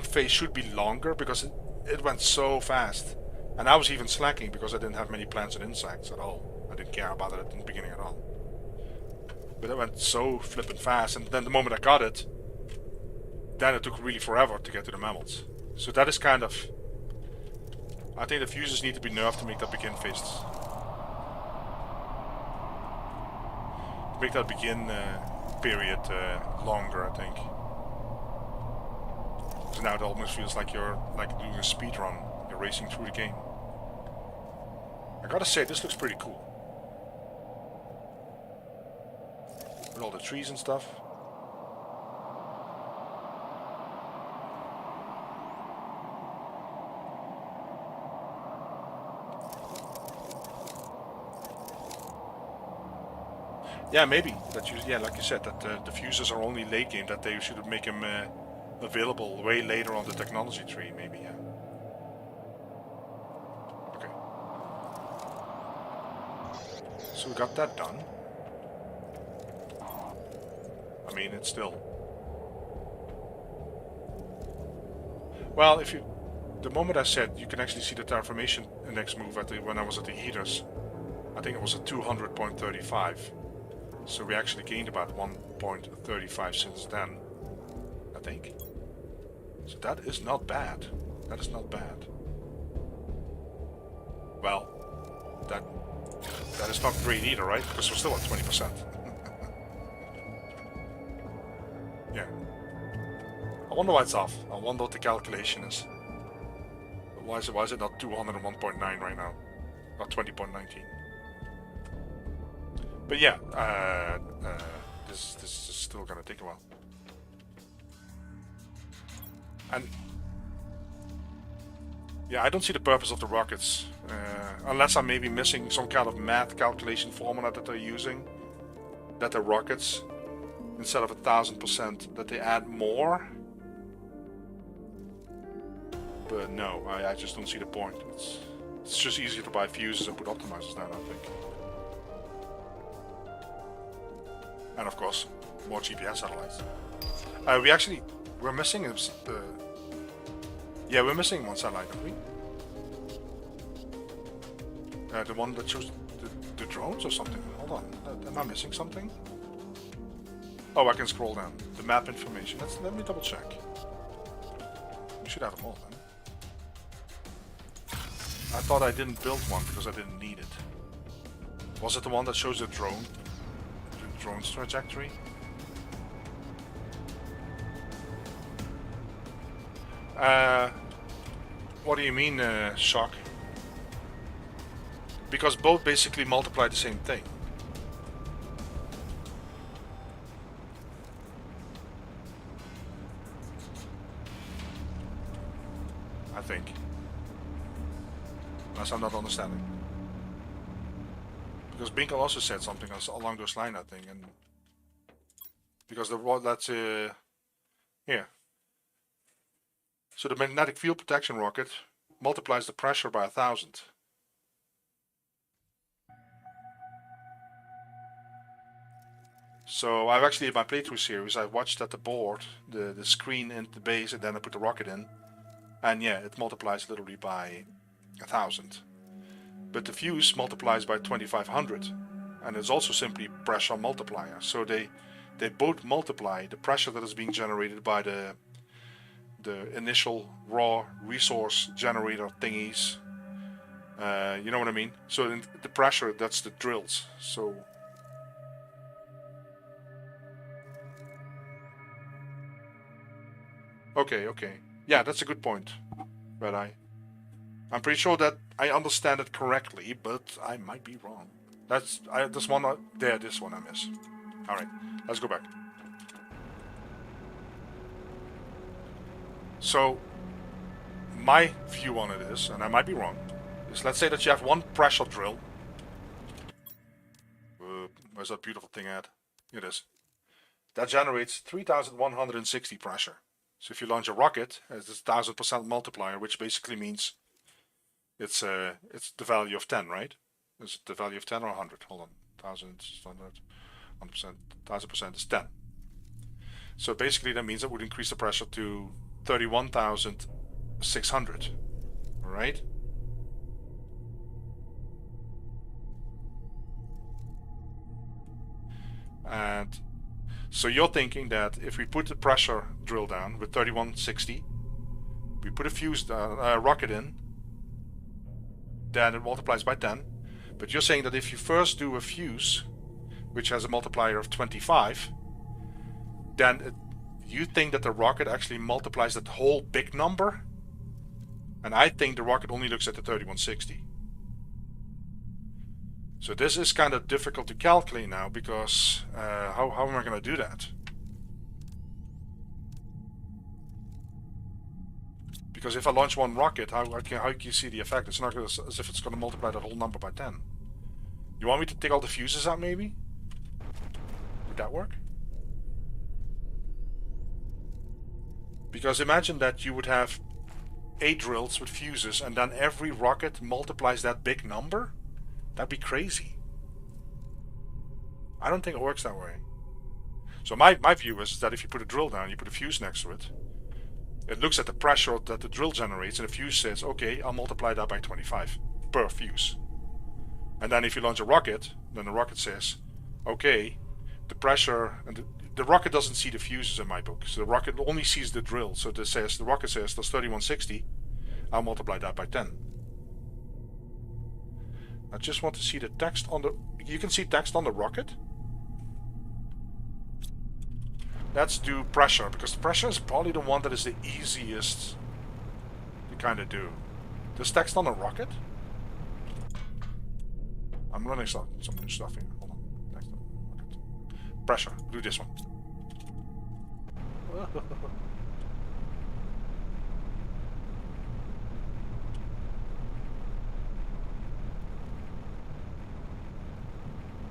phase should be longer, because it went so fast. And I was even slacking because I didn't have many plants and insects at all. I didn't care about it in the beginning at all. But it went so flippin' fast, and then the moment I got it, then it took really forever to get to the mammals. So that is kind of... I think the fuses need to be nerfed to make that begin phase... make that begin period longer, I think. So now it almost feels like you're doing a speed run. You're racing through the game. I gotta say, this looks pretty cool. With all the trees and stuff. Yeah, maybe. That you, yeah, like you said, that the fuses are only late game, that they should make them available way later on the technology tree, maybe, yeah. Okay. So we got that done. I mean, it's still... Well, if you... The moment I said you can actually see the terraformation index move when I was at the heaters, I think it was at 200.35. So we actually gained about 1.35 since then, I think. So that is not bad. That is not bad. Well, that is not great either, right? Because we're still at 20%. Yeah. I wonder why it's off. I wonder what the calculation is. Why is it not 201.9 right now? Not 20.19. But yeah, this is still gonna take a while. And yeah, I don't see the purpose of the rockets, unless I'm maybe missing some kind of math calculation formula that they're using. That the rockets, instead of 1000%, that they add more. But no, I just don't see the point. It's just easier to buy fuses and put optimizers down, I think. And of course, more GPS satellites. We're missing we're missing one satellite, don't we? The one that shows the drones or something. Hold on, am I missing something? Oh, I can scroll down. The map information. Let me double check. We should have them all then. I thought I didn't build one because I didn't need it. Was it the one that shows the drone's trajectory? What do you mean, shock? Because both basically multiply the same thing. I think. Unless I'm not understanding. Because Binkel also said something along those lines, I think, and because that's here. So the magnetic field protection rocket multiplies the pressure by 1000. So I've actually, in my playthrough series, I watched at the board, the screen in the base, and then I put the rocket in. And yeah, it multiplies literally by 1000. But the fuse multiplies by 2500. And it's also simply pressure multiplier. So they both multiply the pressure that is being generated by the initial raw resource generator thingies You know what I mean? So in the pressure, that's the drills. So okay. Yeah, that's a good point. But I'm pretty sure that I understand it correctly, but I might be wrong. This one there. This one I miss. All right, let's go back. So my view on it is, and I might be wrong, is let's say that you have one pressure drill. Where's that beautiful thing at? Here it is. That generates 3,160 pressure. So if you launch a rocket, it's a 1000% multiplier, which basically means it's the value of 10, right? Is it the value of 10 or 100? Hold on, 1,000, 100%, 1000% is 10. So basically that means it would increase the pressure to 31,600, all right? And so you're thinking that if we put the pressure drill down with 3160, we put a fuse rocket in, then it multiplies by 10. But you're saying that if you first do a fuse, which has a multiplier of 25, then you think that the rocket actually multiplies that whole big number? And I think the rocket only looks at the 3160. So this is kind of difficult to calculate now, because how am I going to do that? Because if I launch one rocket, how can you see the effect? It's not as if it's going to multiply that whole number by 10. You want me to take all the fuses out, maybe? Would that work? Because imagine that you would have 8 drills with fuses, and then every rocket multiplies that big number? That'd be crazy. I don't think it works that way. So my view is that if you put a drill down, you put a fuse next to it, it looks at the pressure that the drill generates, and the fuse says, okay, I'll multiply that by 25 per fuse. And then if you launch a rocket, then the rocket says, okay, the pressure, and the rocket doesn't see the fuses in my book, so the rocket only sees the drill. So the rocket says that's 3160, I'll multiply that by 10. I just want to see the text on the... You can see text on the rocket. Let's do pressure, because the pressure is probably the one that is the easiest to kind of do. There's text on the rocket? I'm running some new stuff here. Hold on. Text on the rocket. Pressure. Do this one.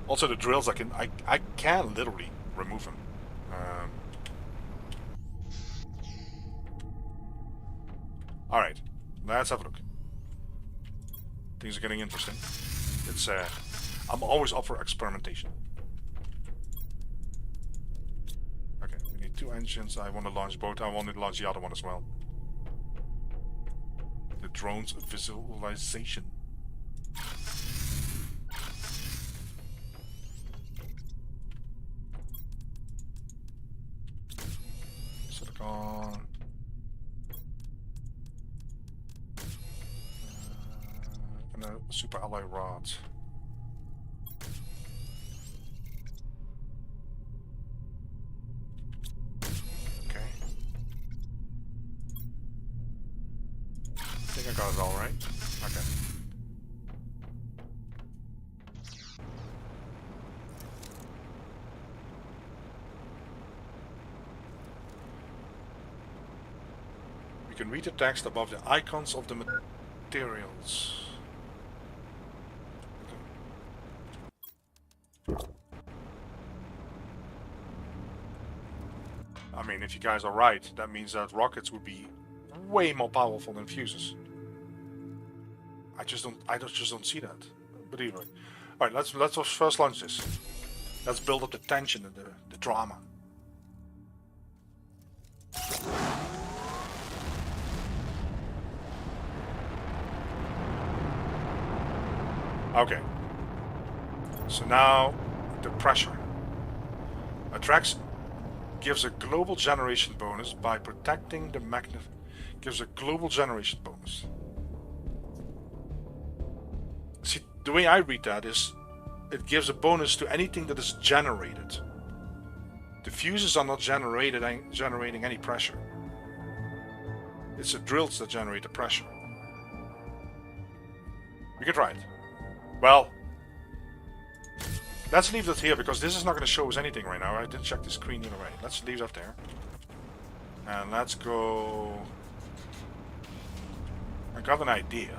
Also the drills, I can literally remove them. Alright, let's have a look. Things are getting interesting. It's I'm always up for experimentation. Okay, we need 2 engines. I want to launch both. I want to launch the other one as well. The drone's visualization. Silicon. And a super alloy rod. Okay. I think I got it all right. Okay. We can read the text above the icons of the materials. I mean, if you guys are right, that means that rockets would be way more powerful than fuses. I just don't see that. But anyway, all right, let's first launch this. Let's build up the tension and the drama. Okay. So now the pressure. Attracts gives a global generation bonus by protecting the magnet. Gives a global generation bonus. the way I read that is it gives a bonus to anything that is generated. The fuses are not generating any pressure. It's the drills that generate the pressure. We can try it. Well, let's leave that here because this is not going to show us anything right now. I didn't check the screen either way. Let's leave that there. And let's go... I got an idea.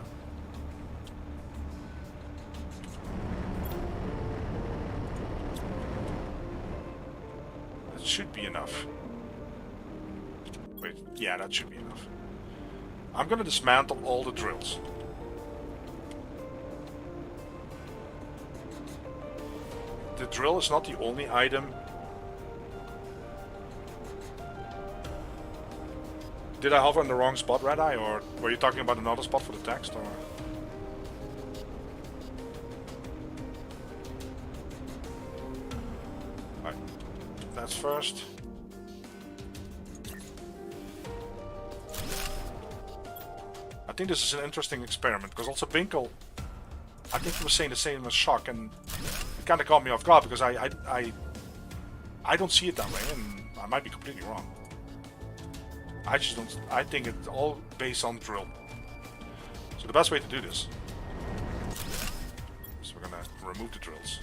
That should be enough. Wait, yeah, that should be enough. I'm going to dismantle all the drills. The drill is not the only item. Did I hover in the wrong spot, Red Eye, or were you talking about another spot for the text, or? Right. That's first. I think this is an interesting experiment, because also Binkle, I think he was saying the same as Shock, and it kind of caught me off guard, because I don't see it that way, and I might be completely wrong. I just don't. I think it's all based on drill. So the best way to do this is we're gonna remove the drills.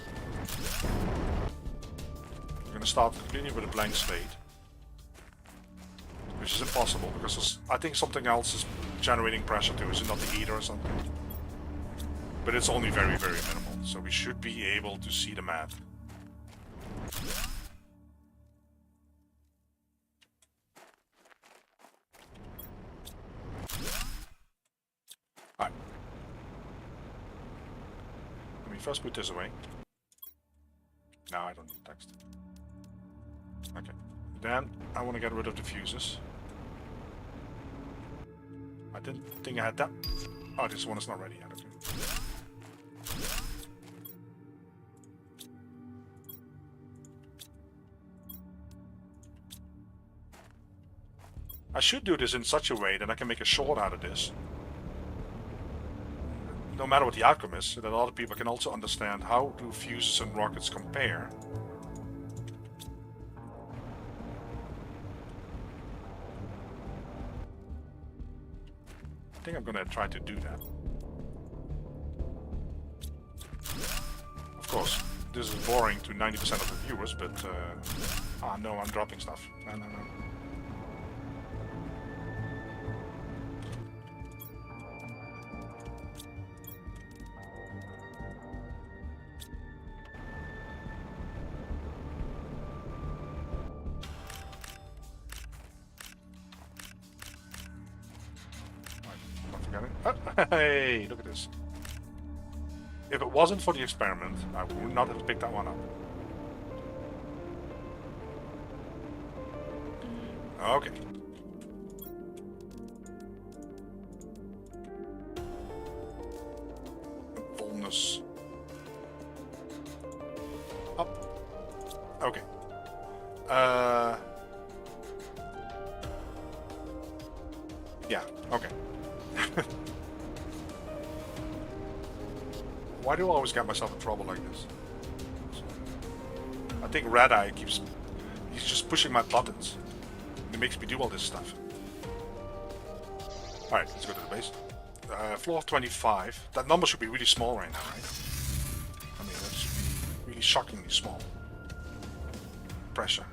We're gonna start completely with a blank slate, which is impossible because I think something else is generating pressure too. Is it not the heater or something? But it's only very, very minimal. So we should be able to see the math. Alright. Let me first put this away. No, I don't need text. Okay. Then I want to get rid of the fuses. I didn't think I had that. Oh, this one is not ready yet. Okay. I should do this in such a way that I can make a short out of this. No matter what the outcome is, so that other people can also understand how do fuses and rockets compare. I think I'm gonna try to do that. Of course, this is boring to 90% of the viewers, but ah no, I'm dropping stuff. No. Hey, look at this. If it wasn't for the experiment, I would not have picked that one up. Okay. Fullness. Up. Okay. Yeah, okay. Why do I always get myself in trouble like this? I think Red Eye he's just pushing my buttons. It makes me do all this stuff. Alright, let's go to the base. Floor 25. That number should be really small right now, right? I mean, that should be really shockingly small. Pressure.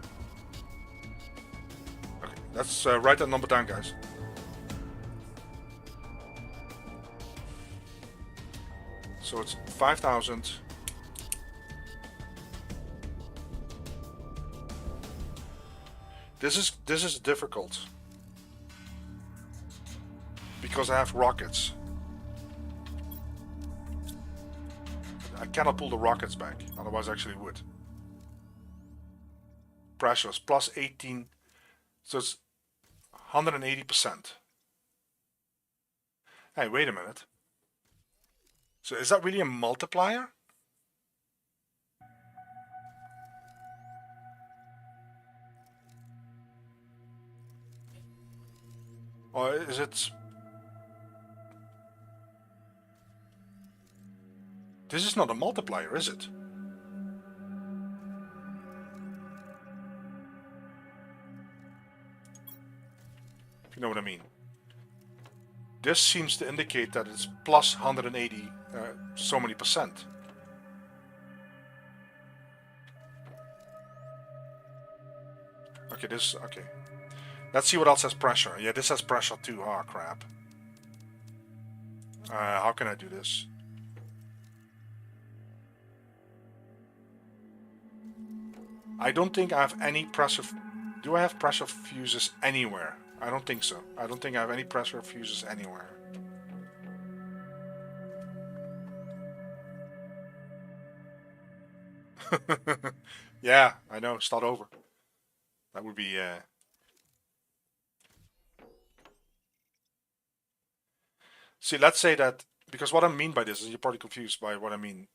Okay, let's write that number down, guys. So it's 5,000. This is difficult because I have rockets. I cannot pull the rockets back, otherwise I actually would. Pressure is plus 18, so it's 180%. Hey, wait a minute. So is that really a multiplier? Or is it... This is not a multiplier, is it? If you know what I mean. This seems to indicate that it's plus 180 so many percent. Okay, okay. Let's see what else has pressure. Yeah, this has pressure too. Oh, crap. How can I do this? I don't think I have any pressure... Do I have pressure fuses anywhere? I don't think so. I don't think I have any pressure fuses anywhere. Yeah, I know. Start over. That would be... See, let's say that... Because what I mean by this is you're probably confused by what I mean.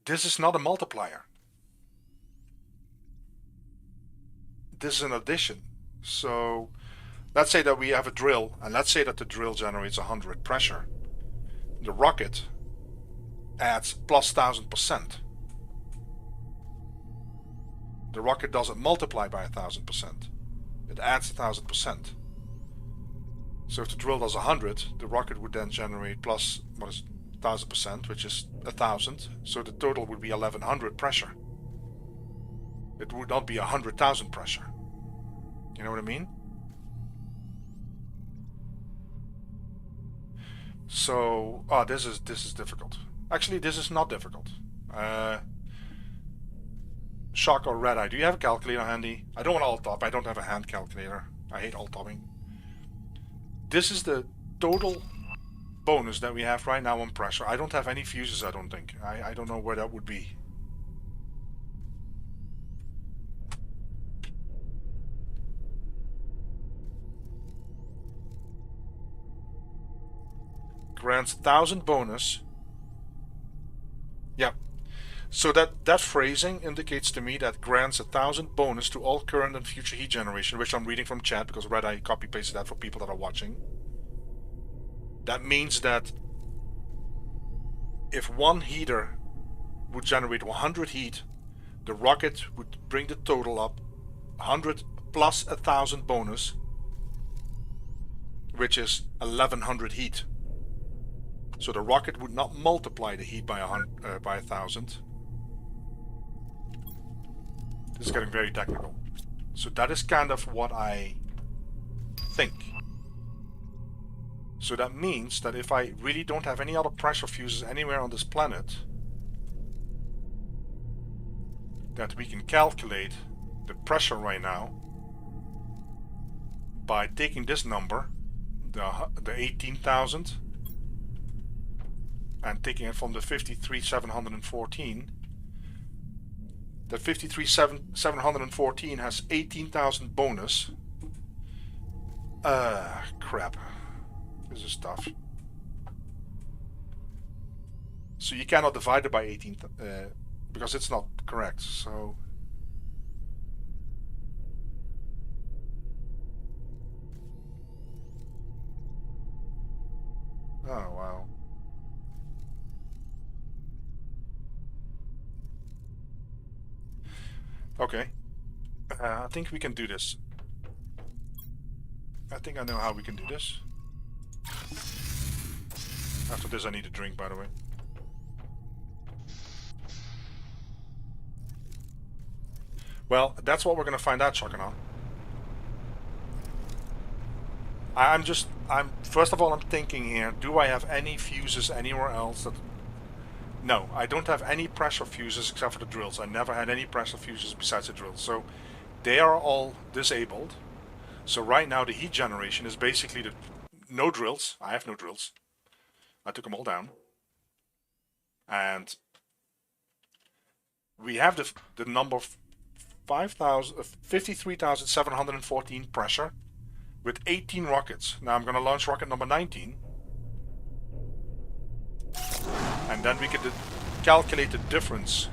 This is not a multiplier. This is an addition. So let's say that we have a drill, and let's say that the drill generates 100 pressure. The rocket adds plus 1000%. The rocket doesn't multiply by 1000%. It adds 1000%. So if the drill does 100, the rocket would then generate plus, what is 1000%, which is 1000. So the total would be 1100 pressure. It would not be 100,000 pressure. You know what I mean? So, this is difficult. Actually, this is not difficult. Shock or red eye. Do you have a calculator handy? I don't want alt top. I don't have a hand calculator. I hate alt topping. This is the total bonus that we have right now on pressure. I don't have any fuses, I don't think. I don't know where that would be. Grants 1000 bonus. Yeah. So that phrasing indicates to me that grants 1000 bonus to all current and future heat generation, which I'm reading from chat because Red Eye copy pasted that for people that are watching. That means that if one heater would generate 100 heat, the rocket would bring the total up 100 plus 1000 bonus, which is 1100 heat. So the rocket would not multiply the heat by 1000. This is getting very technical. So that is kind of what I think. So that means that if I really don't have any other pressure fuses anywhere on this planet, that we can calculate the pressure right now by taking this number, the 18,000, and taking it from the 53,714. That 53,714 has 18,000 bonus. Crap. This is tough. So you cannot divide it by 18 because it's not correct. So oh wow. Okay. I think we can do this. I think I know how we can do this. After this I need a drink, by the way. Well, that's what we're gonna find out, Choconon. First of all, I'm thinking here, do I have any fuses anywhere else that... No, I don't have any pressure fuses except for the drills. I never had any pressure fuses besides the drills. So they are all disabled. So right now the heat generation is basically no drills. I have no drills. I took them all down. And we have the number 53,714 pressure with 18 rockets. Now I'm going to launch rocket number 19. And then we can calculate the difference.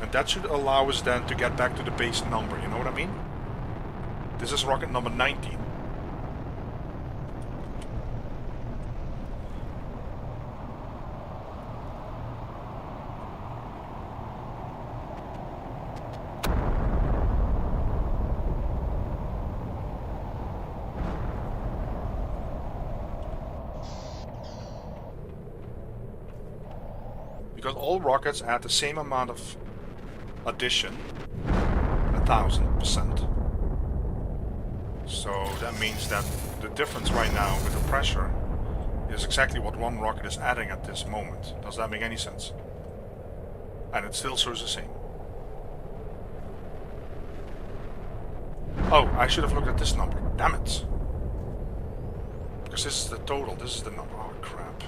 And that should allow us then to get back to the base number. You know what I mean? This is rocket number 19. Because all rockets add the same amount of addition, 1000%. So that means that the difference right now with the pressure is exactly what one rocket is adding at this moment. Does that make any sense? And it still shows the same. Oh, I should have looked at this number. Damn it. Because this is the total. This is the number. Oh, crap.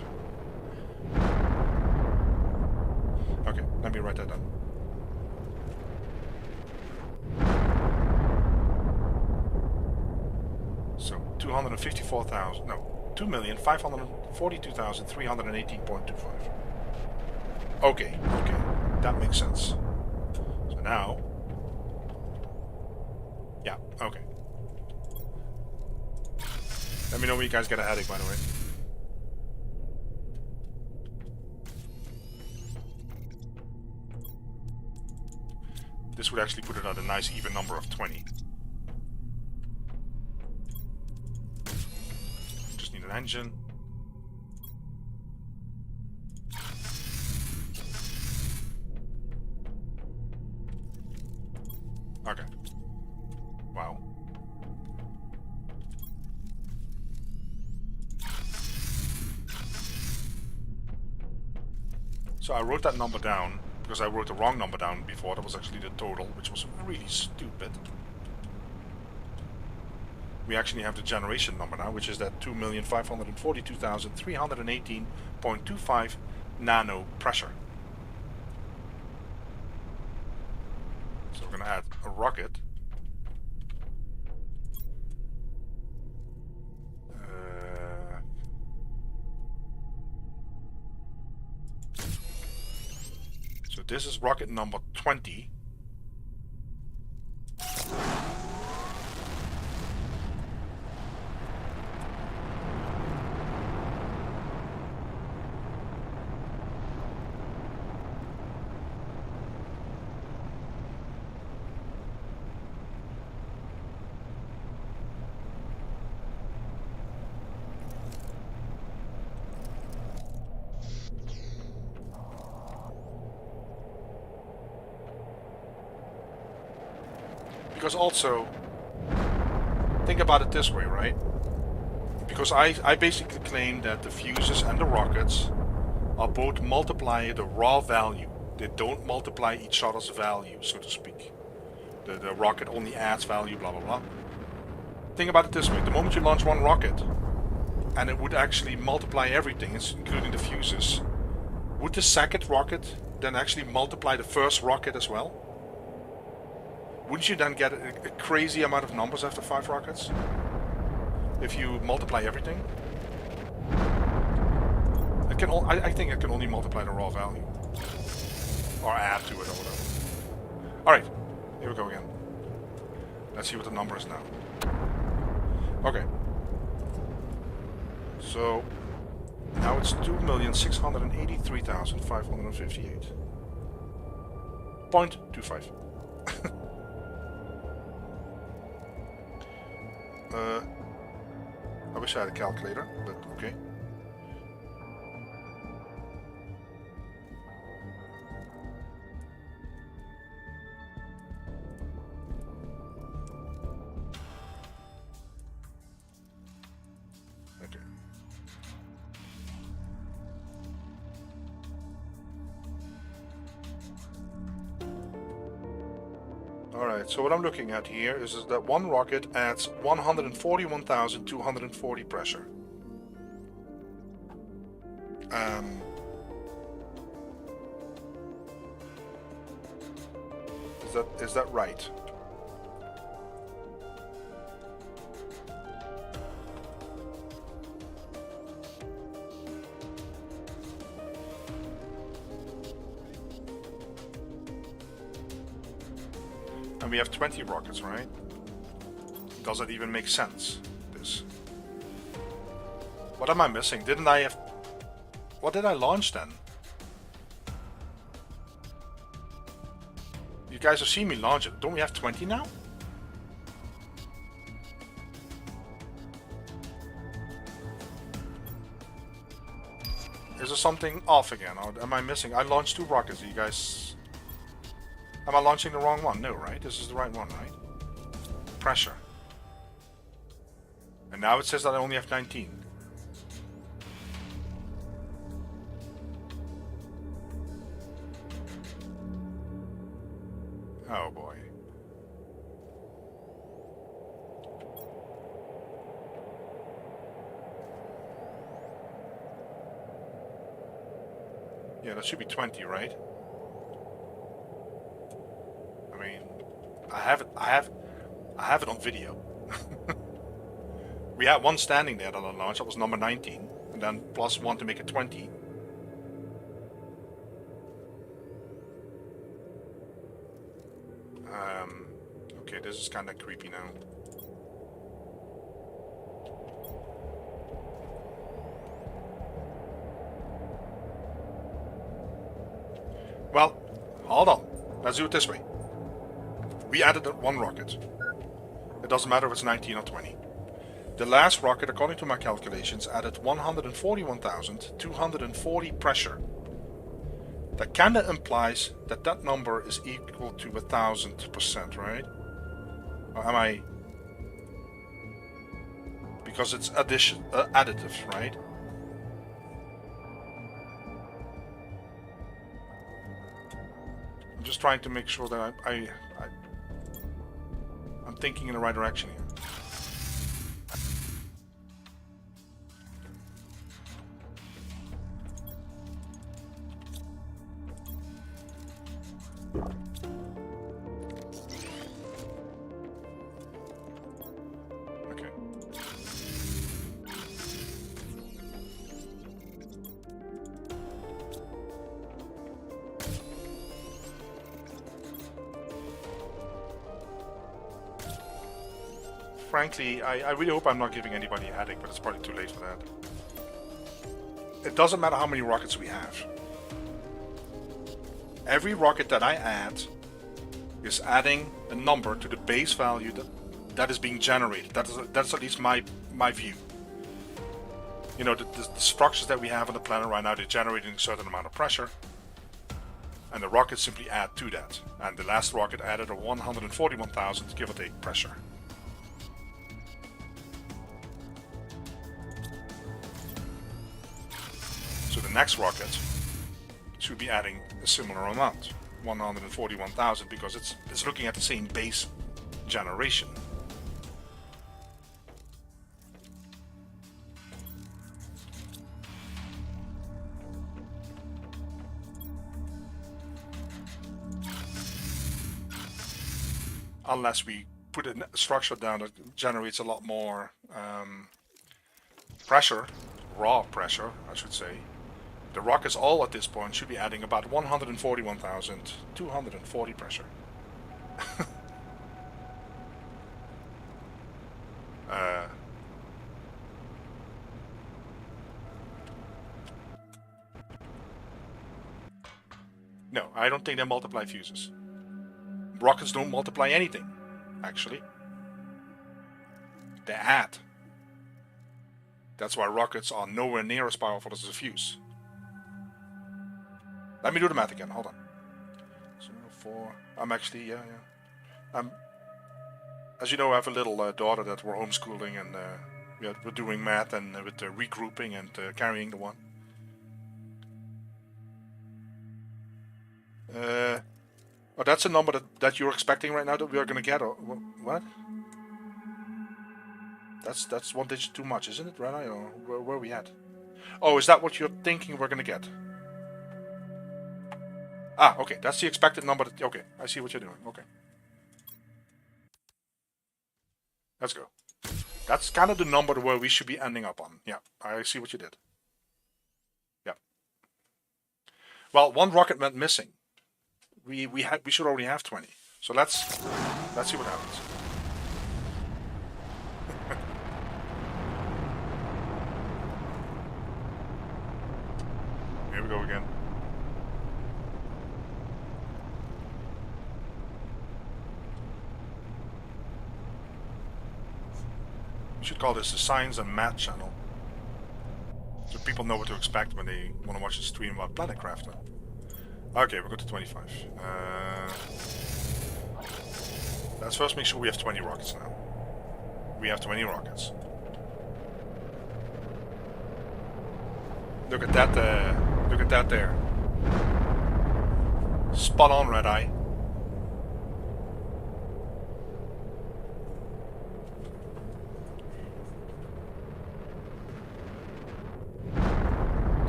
Okay, let me write that down. So, 254,000. No, 2,542,318.25. Okay, okay. That makes sense. So now... Yeah, okay. Let me know when you guys get a headache, by the way. This would actually put it at a nice even number of 20. Just need an engine. Okay. Wow. So I wrote that number down because I wrote the wrong number down before. That was actually the total, which was really stupid. We actually have the generation number now, which is that 2,542,318.25 nano pressure. So we're going to add a rocket. So this is rocket number 20. Because also, think about it this way, right? Because I basically claim that the fuses and the rockets are both multiply the raw value. They don't multiply each other's value, so to speak. The rocket only adds value, blah blah blah. Think about it this way. The moment you launch one rocket, and it would actually multiply everything, including the fuses, would the second rocket then actually multiply the first rocket as well? Wouldn't you then get a crazy amount of numbers after 5 rockets? If you multiply everything? It can I think it can only multiply the raw value. Or add to it or whatever. Alright, here we go again. Let's see what the number is now. Okay. So, now it's 2,683,558.25. I wish I had a calculator, but okay. Okay. Alright, so what I'm looking at here is that one rocket adds 141,240 pressure. Is that right? And we have 20 rockets, right? Does that even make sense, this? What am I missing? Didn't I have... What did I launch then? You guys have seen me launch it. Don't we have 20 now? Is there something off again? Or am I missing? I launched 2 rockets. Are you guys... Am I launching the wrong one? No, right? This is the right one, right? Pressure. And now it says that I only have 19. Oh boy. Yeah, that should be 20, right? I mean, I have it on video. We had one standing there that I launched, that was number 19, and then plus 1 to make it 20. Okay, this is kind of creepy now. Well, hold on. Let's do it this way. We added 1 rocket. It doesn't matter if it's 19 or 20. The last rocket, according to my calculations, added 141,240 pressure. That kinda implies that that number is equal to 1,000%, right? Or am I... Because it's additive, right? I'm just trying to make sure that I'm thinking in the right direction here. Frankly, I really hope I'm not giving anybody a headache, but it's probably too late for that. It doesn't matter how many rockets we have. Every rocket that I add is adding a number to the base value that is being generated. That's at least my view. You know, the structures that we have on the planet right now, they're generating a certain amount of pressure, and the rockets simply add to that. And the last rocket added a 141,000, give or take, pressure. So the next rocket should be adding a similar amount, 141,000, because it's looking at the same base generation. Unless we put a structure down that generates a lot more pressure, raw pressure, I should say. The rockets all at this point should be adding about 141,240 pressure. No, I don't think they multiply fuses. Rockets don't multiply anything, actually. They add. That's why rockets are nowhere near as powerful as a fuse. Let me do the math again, hold on. 0, 4, I'm actually, yeah. As you know, I have a little daughter that we're homeschooling, and we're doing math and with the regrouping and carrying the one. Oh, that's a number that you're expecting right now that we are going to get, or what? That's 1 digit too much, isn't it, right? Or where are we at? Oh, is that what you're thinking we're going to get? Ah, okay, that's the expected number. Okay, I see what you're doing. Okay. Let's go. That's kind of the number where we should be ending up on. Yeah, I see what you did. Yeah. Well, 1 rocket went missing. We should already have 20. So let's see what happens. Here we go again. We should call this the Science and Math channel. So people know what to expect when they want to watch a stream about Planet Crafter. Okay, we'll go to 25. Let's first make sure we have 20 rockets now. We have 20 rockets. Look at that there. Spot on, Red Eye.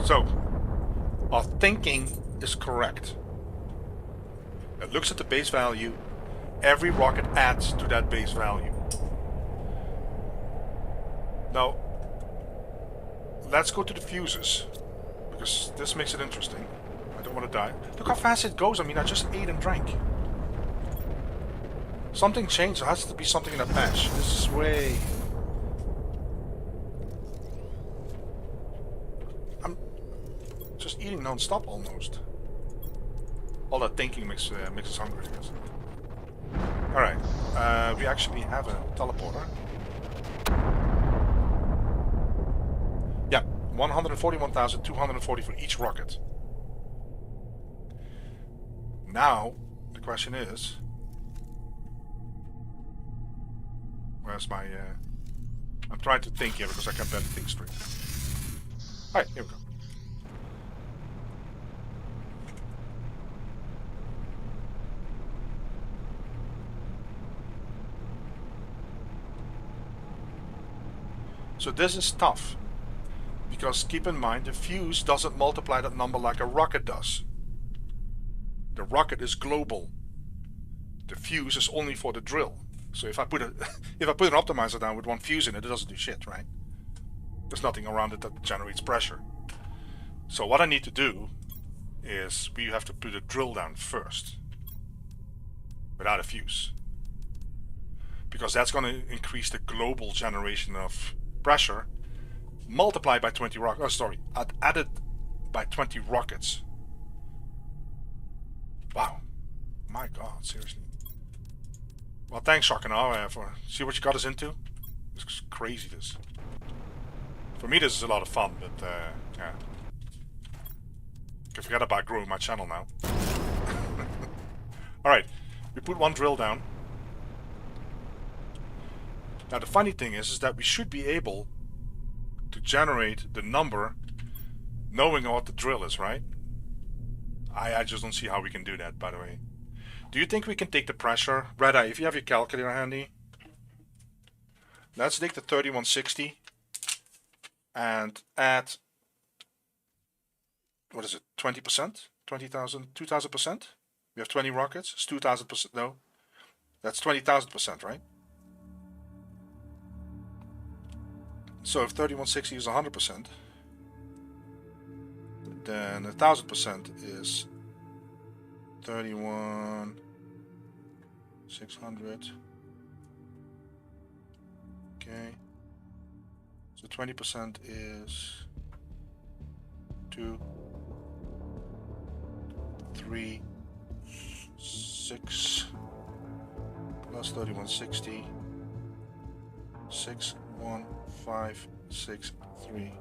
So, our thinking is correct. It looks at the base value. Every rocket adds to that base value. Now, let's go to the fuses, because this makes it interesting. I don't want to die. Look how fast it goes. I mean, I just ate and drank. Something changed. There has to be something in that patch. This is way... I'm just eating non-stop almost. All that thinking makes us hungry, I guess. Alright, we actually have a teleporter. Yeah, 141,240 for each rocket. Now, the question is... Where's my... I'm trying to think here because I can't barely think straight. Alright, here we go. So this is tough, because keep in mind the fuse doesn't multiply that number like a rocket does. The rocket is global. The fuse is only for the drill. So if I put an optimizer down with one fuse in it, it doesn't do shit, right? There's nothing around it that generates pressure. So what I need to do is we have to put a drill down first, without a fuse, because that's going to increase the global generation of pressure multiplied by 20 rockets. Added by 20 rockets. Wow, my god, seriously. Well, thanks, Sharkanar, for see what you got us into. This is crazy. This for me, this is a lot of fun, but yeah, I forget about growing my channel now. All right, we put one drill down. Now the funny thing is that we should be able to generate the number knowing what the drill is, right? I just don't see how we can do that, by the way. Do you think we can take the pressure? Red Eye, if you have your calculator handy, let's take the 3160 and add, what is it, 20%? 20,000, 2,000%? We have 20 rockets, it's 2,000%, no, that's 20,000%, right? So if 3160 is 100%, then 1,000% is 31,600. Okay. So 20% is 2, 3, 6 plus 3160. 6, 1, 5, 6, 3.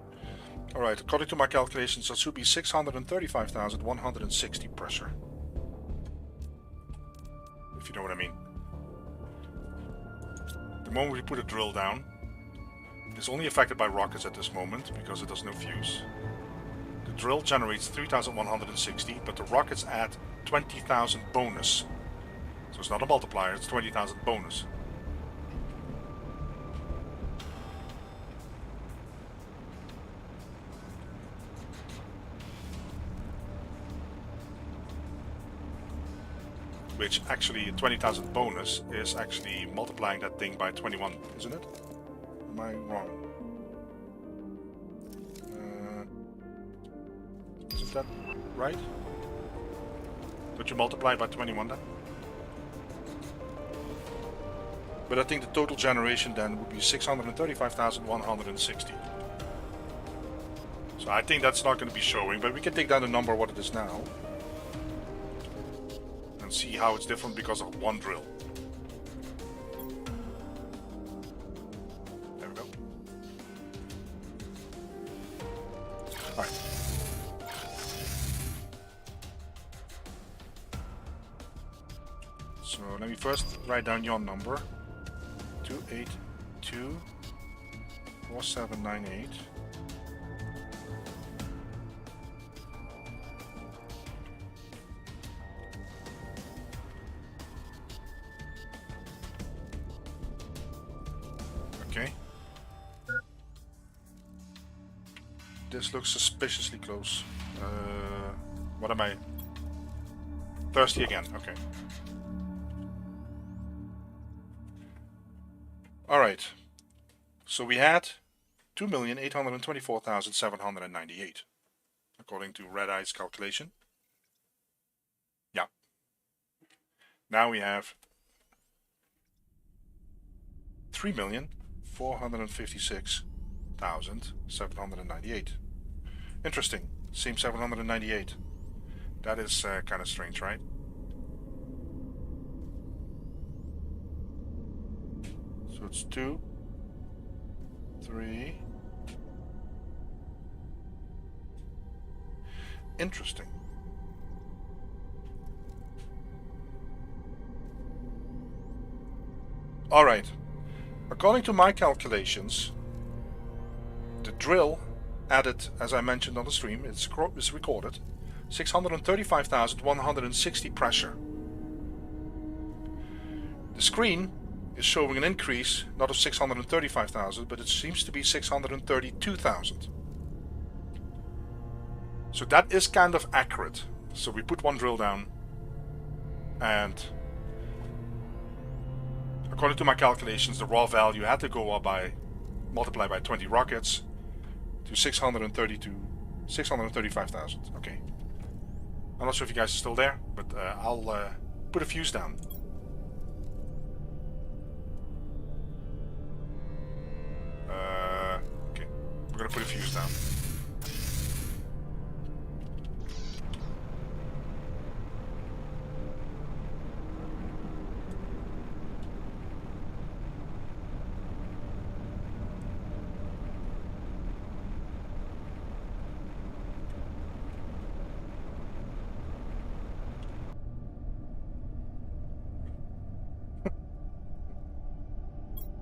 Alright, according to my calculations, that should be 635,160 pressure. If you know what I mean. The moment we put a drill down, it's only affected by rockets at this moment because it has no fuse. The drill generates 3,160, but the rockets add 20,000 bonus. So it's not a multiplier, it's 20,000 bonus. Which actually 20,000 bonus is actually multiplying that thing by 21, isn't it? Am I wrong? Isn't that right? Don't you multiply by 21 then? But I think the total generation then would be 635,160. So I think that's not going to be showing, but we can take down the number what it is now. See how it's different because of one drill. There we go. Alright. So let me first write down your number. 2824798. Okay. This looks suspiciously close. What am I? Thirsty again. Okay. Alright. So we had 2,824,798 according to Red Eye's calculation. Yeah. Now we have 3,456,798. Interesting. Same 798. That is kind of strange, right? So it's 2, 3. Interesting. All right. According to my calculations, the drill added, as I mentioned on the stream, it's recorded, 635,160 pressure. The screen is showing an increase, not of 635,000, but it seems to be 632,000. So that is kind of accurate. So we put one drill down, and according to my calculations, the raw value had to go up by, multiply by 20 rockets to 635,000. Okay. I'm not sure if you guys are still there, but I'll put a fuse down. Okay, we're gonna put a fuse down.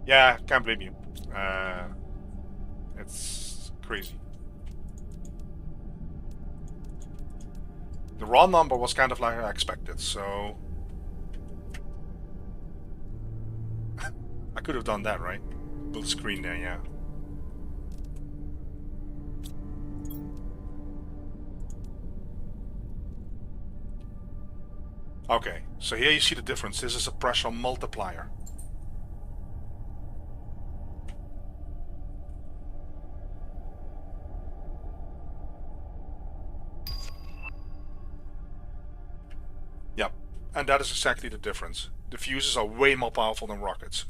Yeah, can't blame you. It's crazy. The raw number was kind of like I expected, so I could have done that, right? Build screen there, yeah. Okay, so here you see the difference. This is a pressure multiplier. Yep, and that is exactly the difference. The fuses are way more powerful than rockets.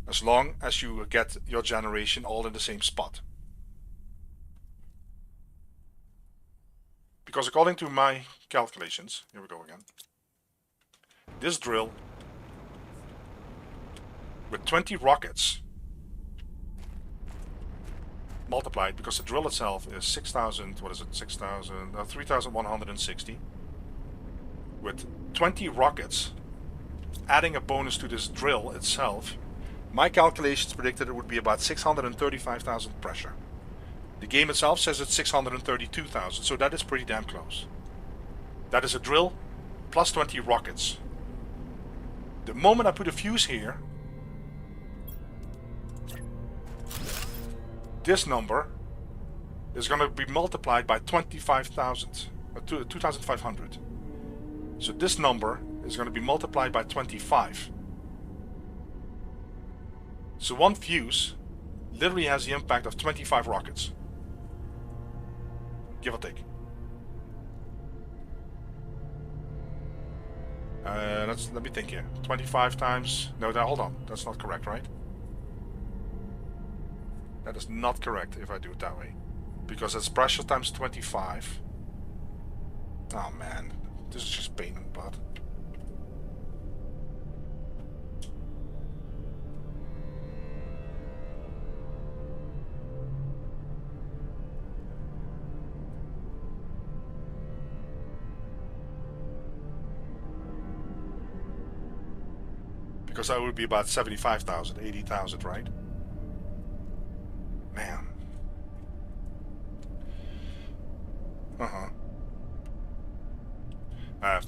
As long as you get your generation all in the same spot. Because according to my calculations, here we go again, this drill with 20 rockets multiplied, because the drill itself is 6,000, what is it, 3,160. With 20 rockets, adding a bonus to this drill itself, my calculations predicted it would be about 635,000 pressure. The game itself says it's 632,000, so that is pretty damn close. That is a drill plus 20 rockets. The moment I put a fuse here, this number is going to be multiplied by 25,000, 2,500. So this number is going to be multiplied by 25. So one fuse literally has the impact of 25 rockets. Give or take. Let me think here. 25 times... No, hold on. That's not correct, right? That is not correct if I do it that way. Because it's pressure times 25. Oh man. This is just pain in the butt. Because that would be about 75,000, 80,000, right? Man. I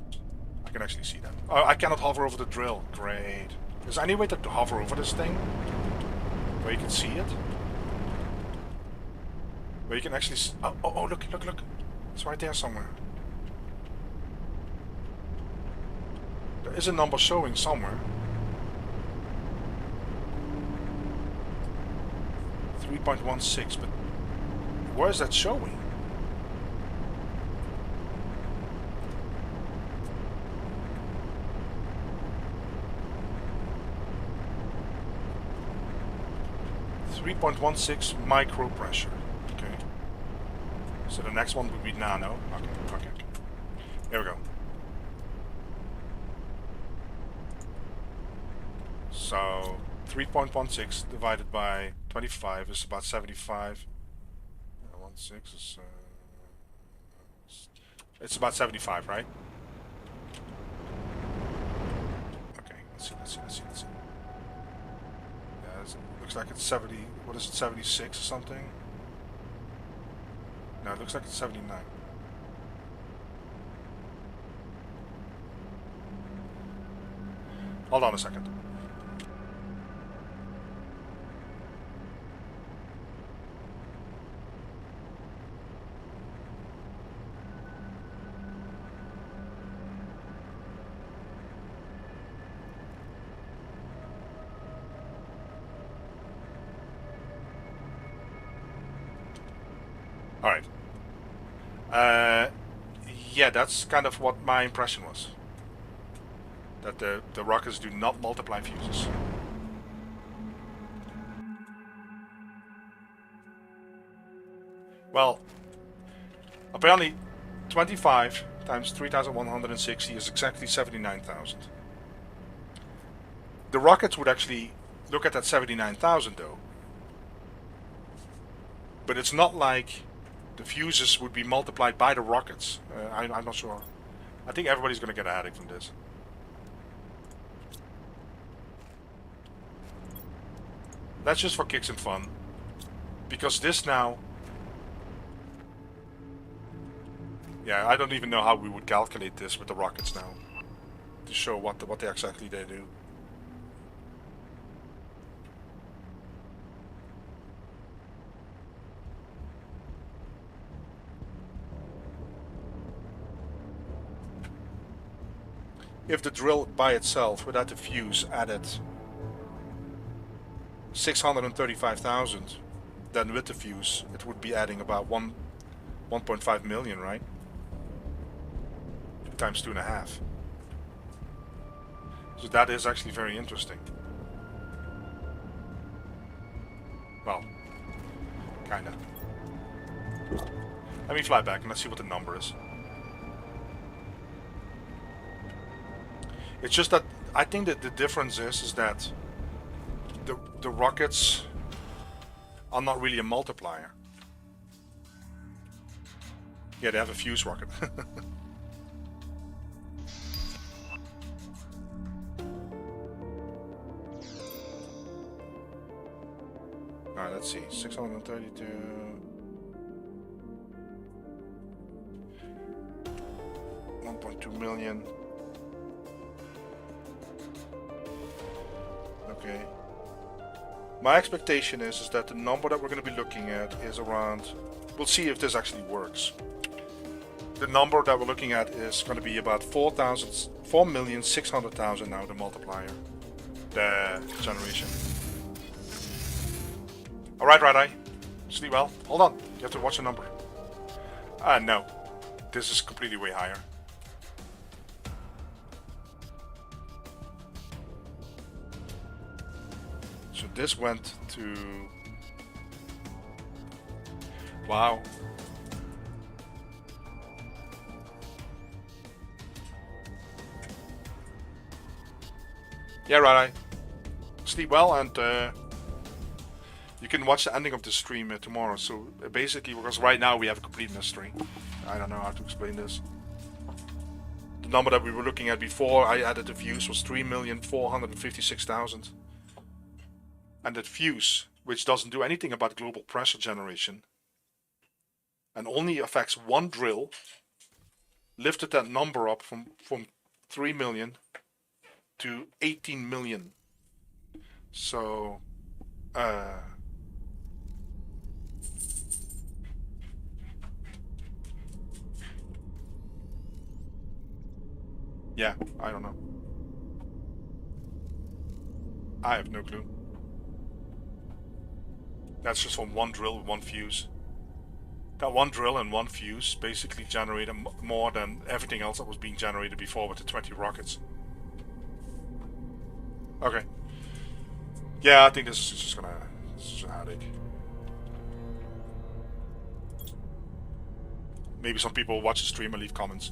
can actually see that. Oh, I cannot hover over the drill. Great. Is there any way to hover over this thing? Where you can see it? Where you can actually oh, look. It's right there somewhere. There is a number showing somewhere. 3.16, but where is that showing? .16 micro pressure. Okay. So the next one would be nano. Okay. Here we go. So 3.16 divided by 25 is about 75. 16 is it's about 75, right? Okay, let's see. Yeah, looks like it's 70. What is it, 76 or something? No, it looks like it's 79. Hold on a second. Alright. Yeah, that's kind of what my impression was. That the rockets do not multiply fuses. Well, apparently 25 times 3,160 is exactly 79,000. The rockets would actually look at that 79,000 though. But it's not like the fuses would be multiplied by the rockets. I'm not sure. I think everybody's going to get a headache from this. That's just for kicks and fun. Because this now... Yeah, I don't even know how we would calculate this with the rockets now. To show what exactly they do. If the drill by itself, without the fuse, added 635,000, then with the fuse, it would be adding about 1.5 million, right? Times 2.5. So that is actually very interesting. Well, kinda. Let me fly back and let's see what the number is. It's just that I think that the difference is that the rockets are not really a multiplier. Yeah, they have a fuse rocket. Alright, let's see. 632. 1.2 million. Okay. My expectation is that the number that we're going to be looking at is around... We'll see if this actually works. The number that we're looking at is going to be about 4,600,000 now, the multiplier. The generation. Alright, right-eye. Sleep well. Hold on. You have to watch the number. No. This is completely way higher. So this went to... Wow. Yeah, right. Sleep well, and you can watch the ending of the stream tomorrow. So basically, because right now we have a complete mystery. I don't know how to explain this. The number that we were looking at before I added the views was 3,456,000. And that fuse, which doesn't do anything about global pressure generation and only affects one drill, lifted that number up from 3 million to 18 million. So yeah, I don't know. I have no clue. That's just from one drill with one fuse. That one drill and one fuse basically generated more than everything else that was being generated before with the 20 rockets. Okay. Yeah, I think this is just gonna... This is a headache. Maybe some people watch the stream and leave comments.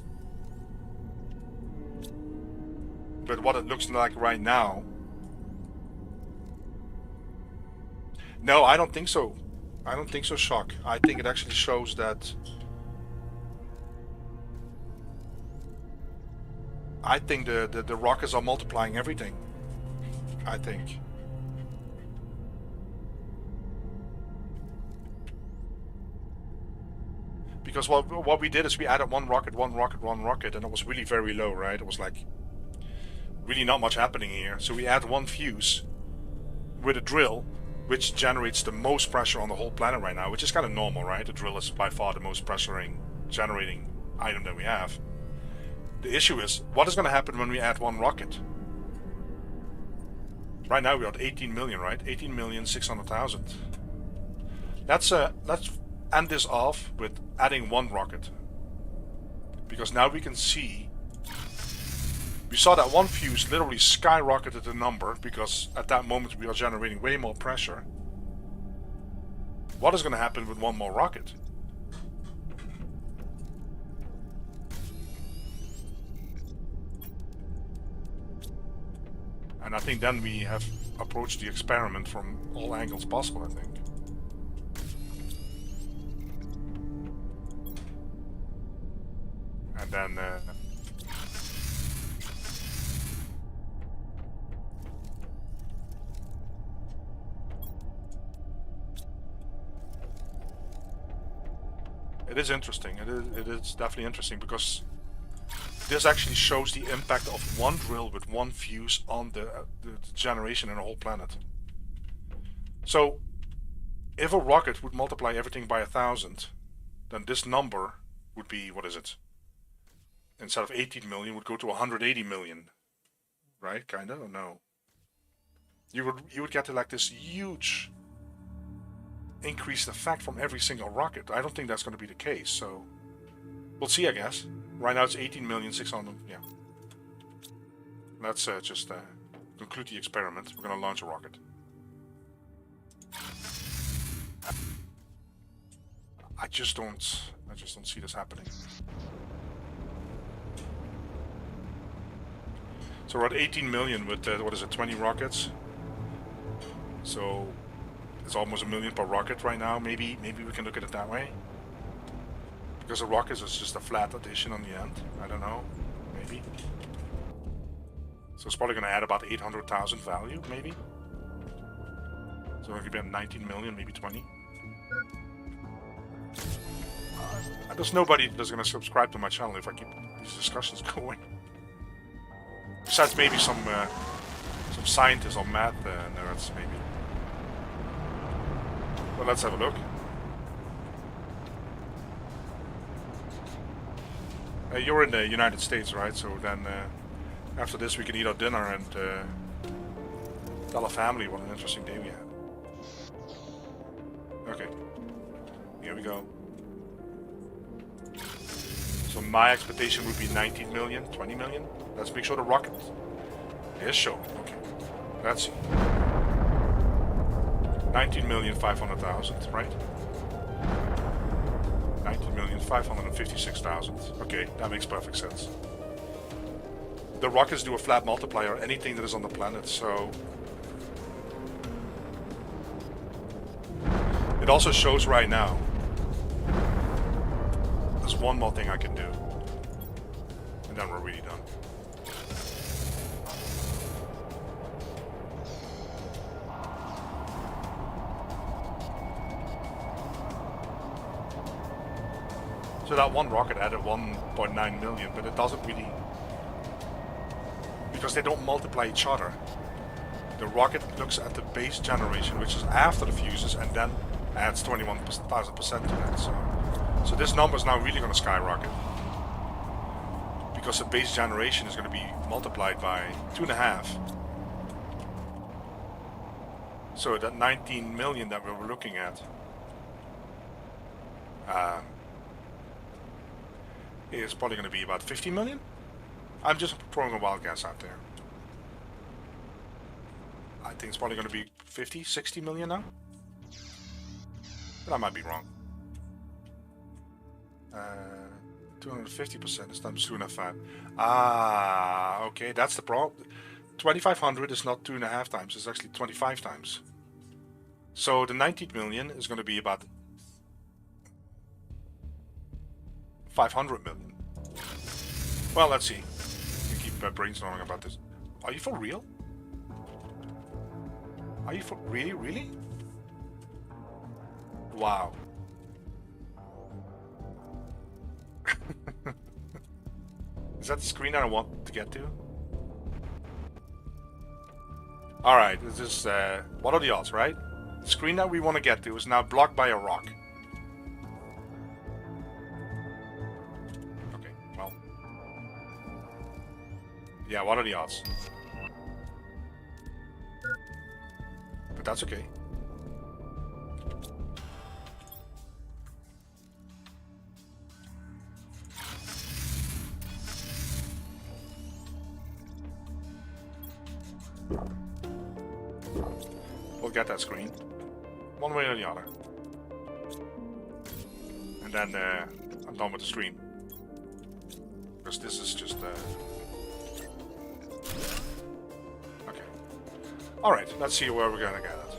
But what it looks like right now... No, I don't think so. I don't think so, Shock. I think it actually shows that... I think the rockets are multiplying everything. I think. Because what we did is we added one rocket, and it was really very low, right? It was like really not much happening here. So we add one fuse with a drill, which generates the most pressure on the whole planet right now, which is kind of normal, right? The drill is by far the most pressuring generating item that we have. The issue is, what is going to happen when we add one rocket? Right now we're at 18 million, right? 18,600,000. Let's end this off with adding one rocket. Because now we can see... We saw that one fuse literally skyrocketed the number, because at that moment we are generating way more pressure. What is going to happen with one more rocket? And I think then we have approached the experiment from all angles possible, I think. And then... it is interesting. It is definitely interesting, because this actually shows the impact of one drill with one fuse on the generation in a whole planet. So, if a rocket would multiply everything by 1,000, then this number would be, what is it? Instead of 18 million, would go to 180 million. Right? Kinda? Or no? You would get to like this huge increased effect from every single rocket. I don't think that's going to be the case, so we'll see, I guess. Right now it's 18,600,000. Yeah. Let's just conclude the experiment. We're going to launch a rocket. I just don't see this happening. So we're at 18 million with what is it, 20 rockets. So it's almost 1 million per rocket right now. Maybe we can look at it that way. Because a rocket is just a flat addition on the end. I don't know. Maybe. So it's probably going to add about 800,000 value, maybe. So we're going to be at 19 million, maybe 20. There's nobody that's going to subscribe to my channel if I keep these discussions going. Besides maybe some scientists or math nerds, maybe. Well, let's have a look. You're in the United States, right? So then after this we can eat our dinner and tell our family what an interesting day we had. Okay. Here we go. So my expectation would be 19 million, 20 million. Let's make sure the rocket is showing. Okay. Let's see. 19,500,000, right? 19,556,000. Okay, that makes perfect sense. The rockets do a flat multiplier on anything that is on the planet, so... It also shows right now. There's one more thing I can do. And And then we're really done. So that one rocket added 1.9 million, but it doesn't really, because they don't multiply each other. The rocket looks at the base generation, which is after the fuses, and then adds 21,000% to that. So this number is now really going to skyrocket, because the base generation is going to be multiplied by 2.5. So that 19 million that we were looking at is probably going to be about 50 million. I'm just throwing a wild guess out there. I think it's probably going to be 50, 60 million now. But I might be wrong. 250% is times 2.5. Ah, okay, that's the problem. 2,500 is not 2.5 times, it's actually 25 times. So the 19 million is going to be about 500 million. Well, let's see. You keep brainstorming about this. Are you for real? Are you for really? Wow. Is that the screen I want to get to? Alright, this is, what are the odds, right? The screen that we want to get to is now blocked by a rock. Okay, well. Yeah, what are the odds? But that's okay. We'll get that screen, one way or the other. And then I'm done with the stream. Because this is just... Okay. Alright, let's see where we're gonna get it.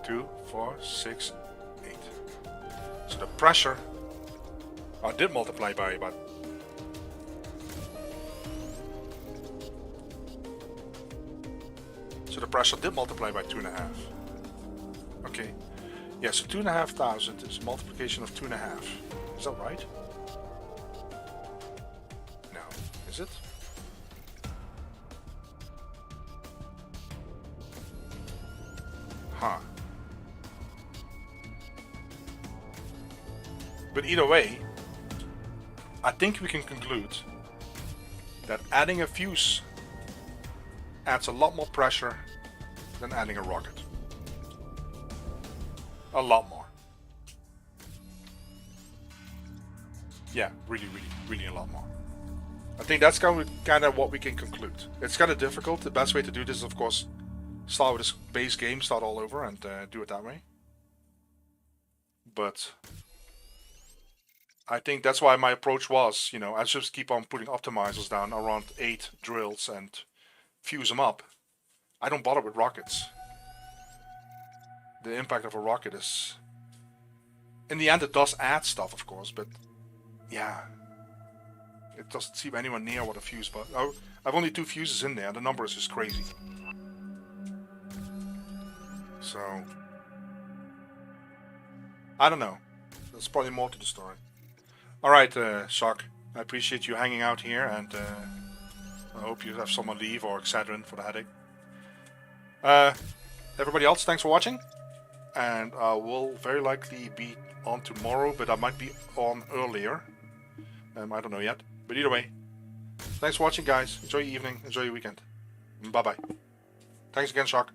2, 4, 6, 8. So the pressure... I did multiply by about... So the pressure did multiply by 2.5. Okay. Yeah, so 2,500 is a multiplication of 2.5. Is that right? No. Is it? Huh. But either way, I think we can conclude that adding a fuse adds a lot more pressure than adding a rocket. A lot more. Yeah, really a lot more. I think that's kind of what we can conclude. It's kind of difficult. The best way to do this is, of course, start with this base game, start all over, and do it that way. But I think that's why my approach was, you know, I just keep on putting optimizers down around 8 drills and fuse them up. I don't bother with rockets. The impact of a rocket is... In the end it does add stuff, of course, but... Yeah. It doesn't seem anywhere near what a fuse... But oh, I've only 2 fuses in there, the number is just crazy. So... I don't know. There's probably more to the story. Alright, Shock. I appreciate you hanging out here, and... I hope you have someone leave or Excedrin for the headache. Everybody else, thanks for watching. And I will very likely be on tomorrow, but I might be on earlier. I don't know yet. But either way, thanks for watching, guys. Enjoy your evening, enjoy your weekend. Bye-bye. Thanks again, Shock.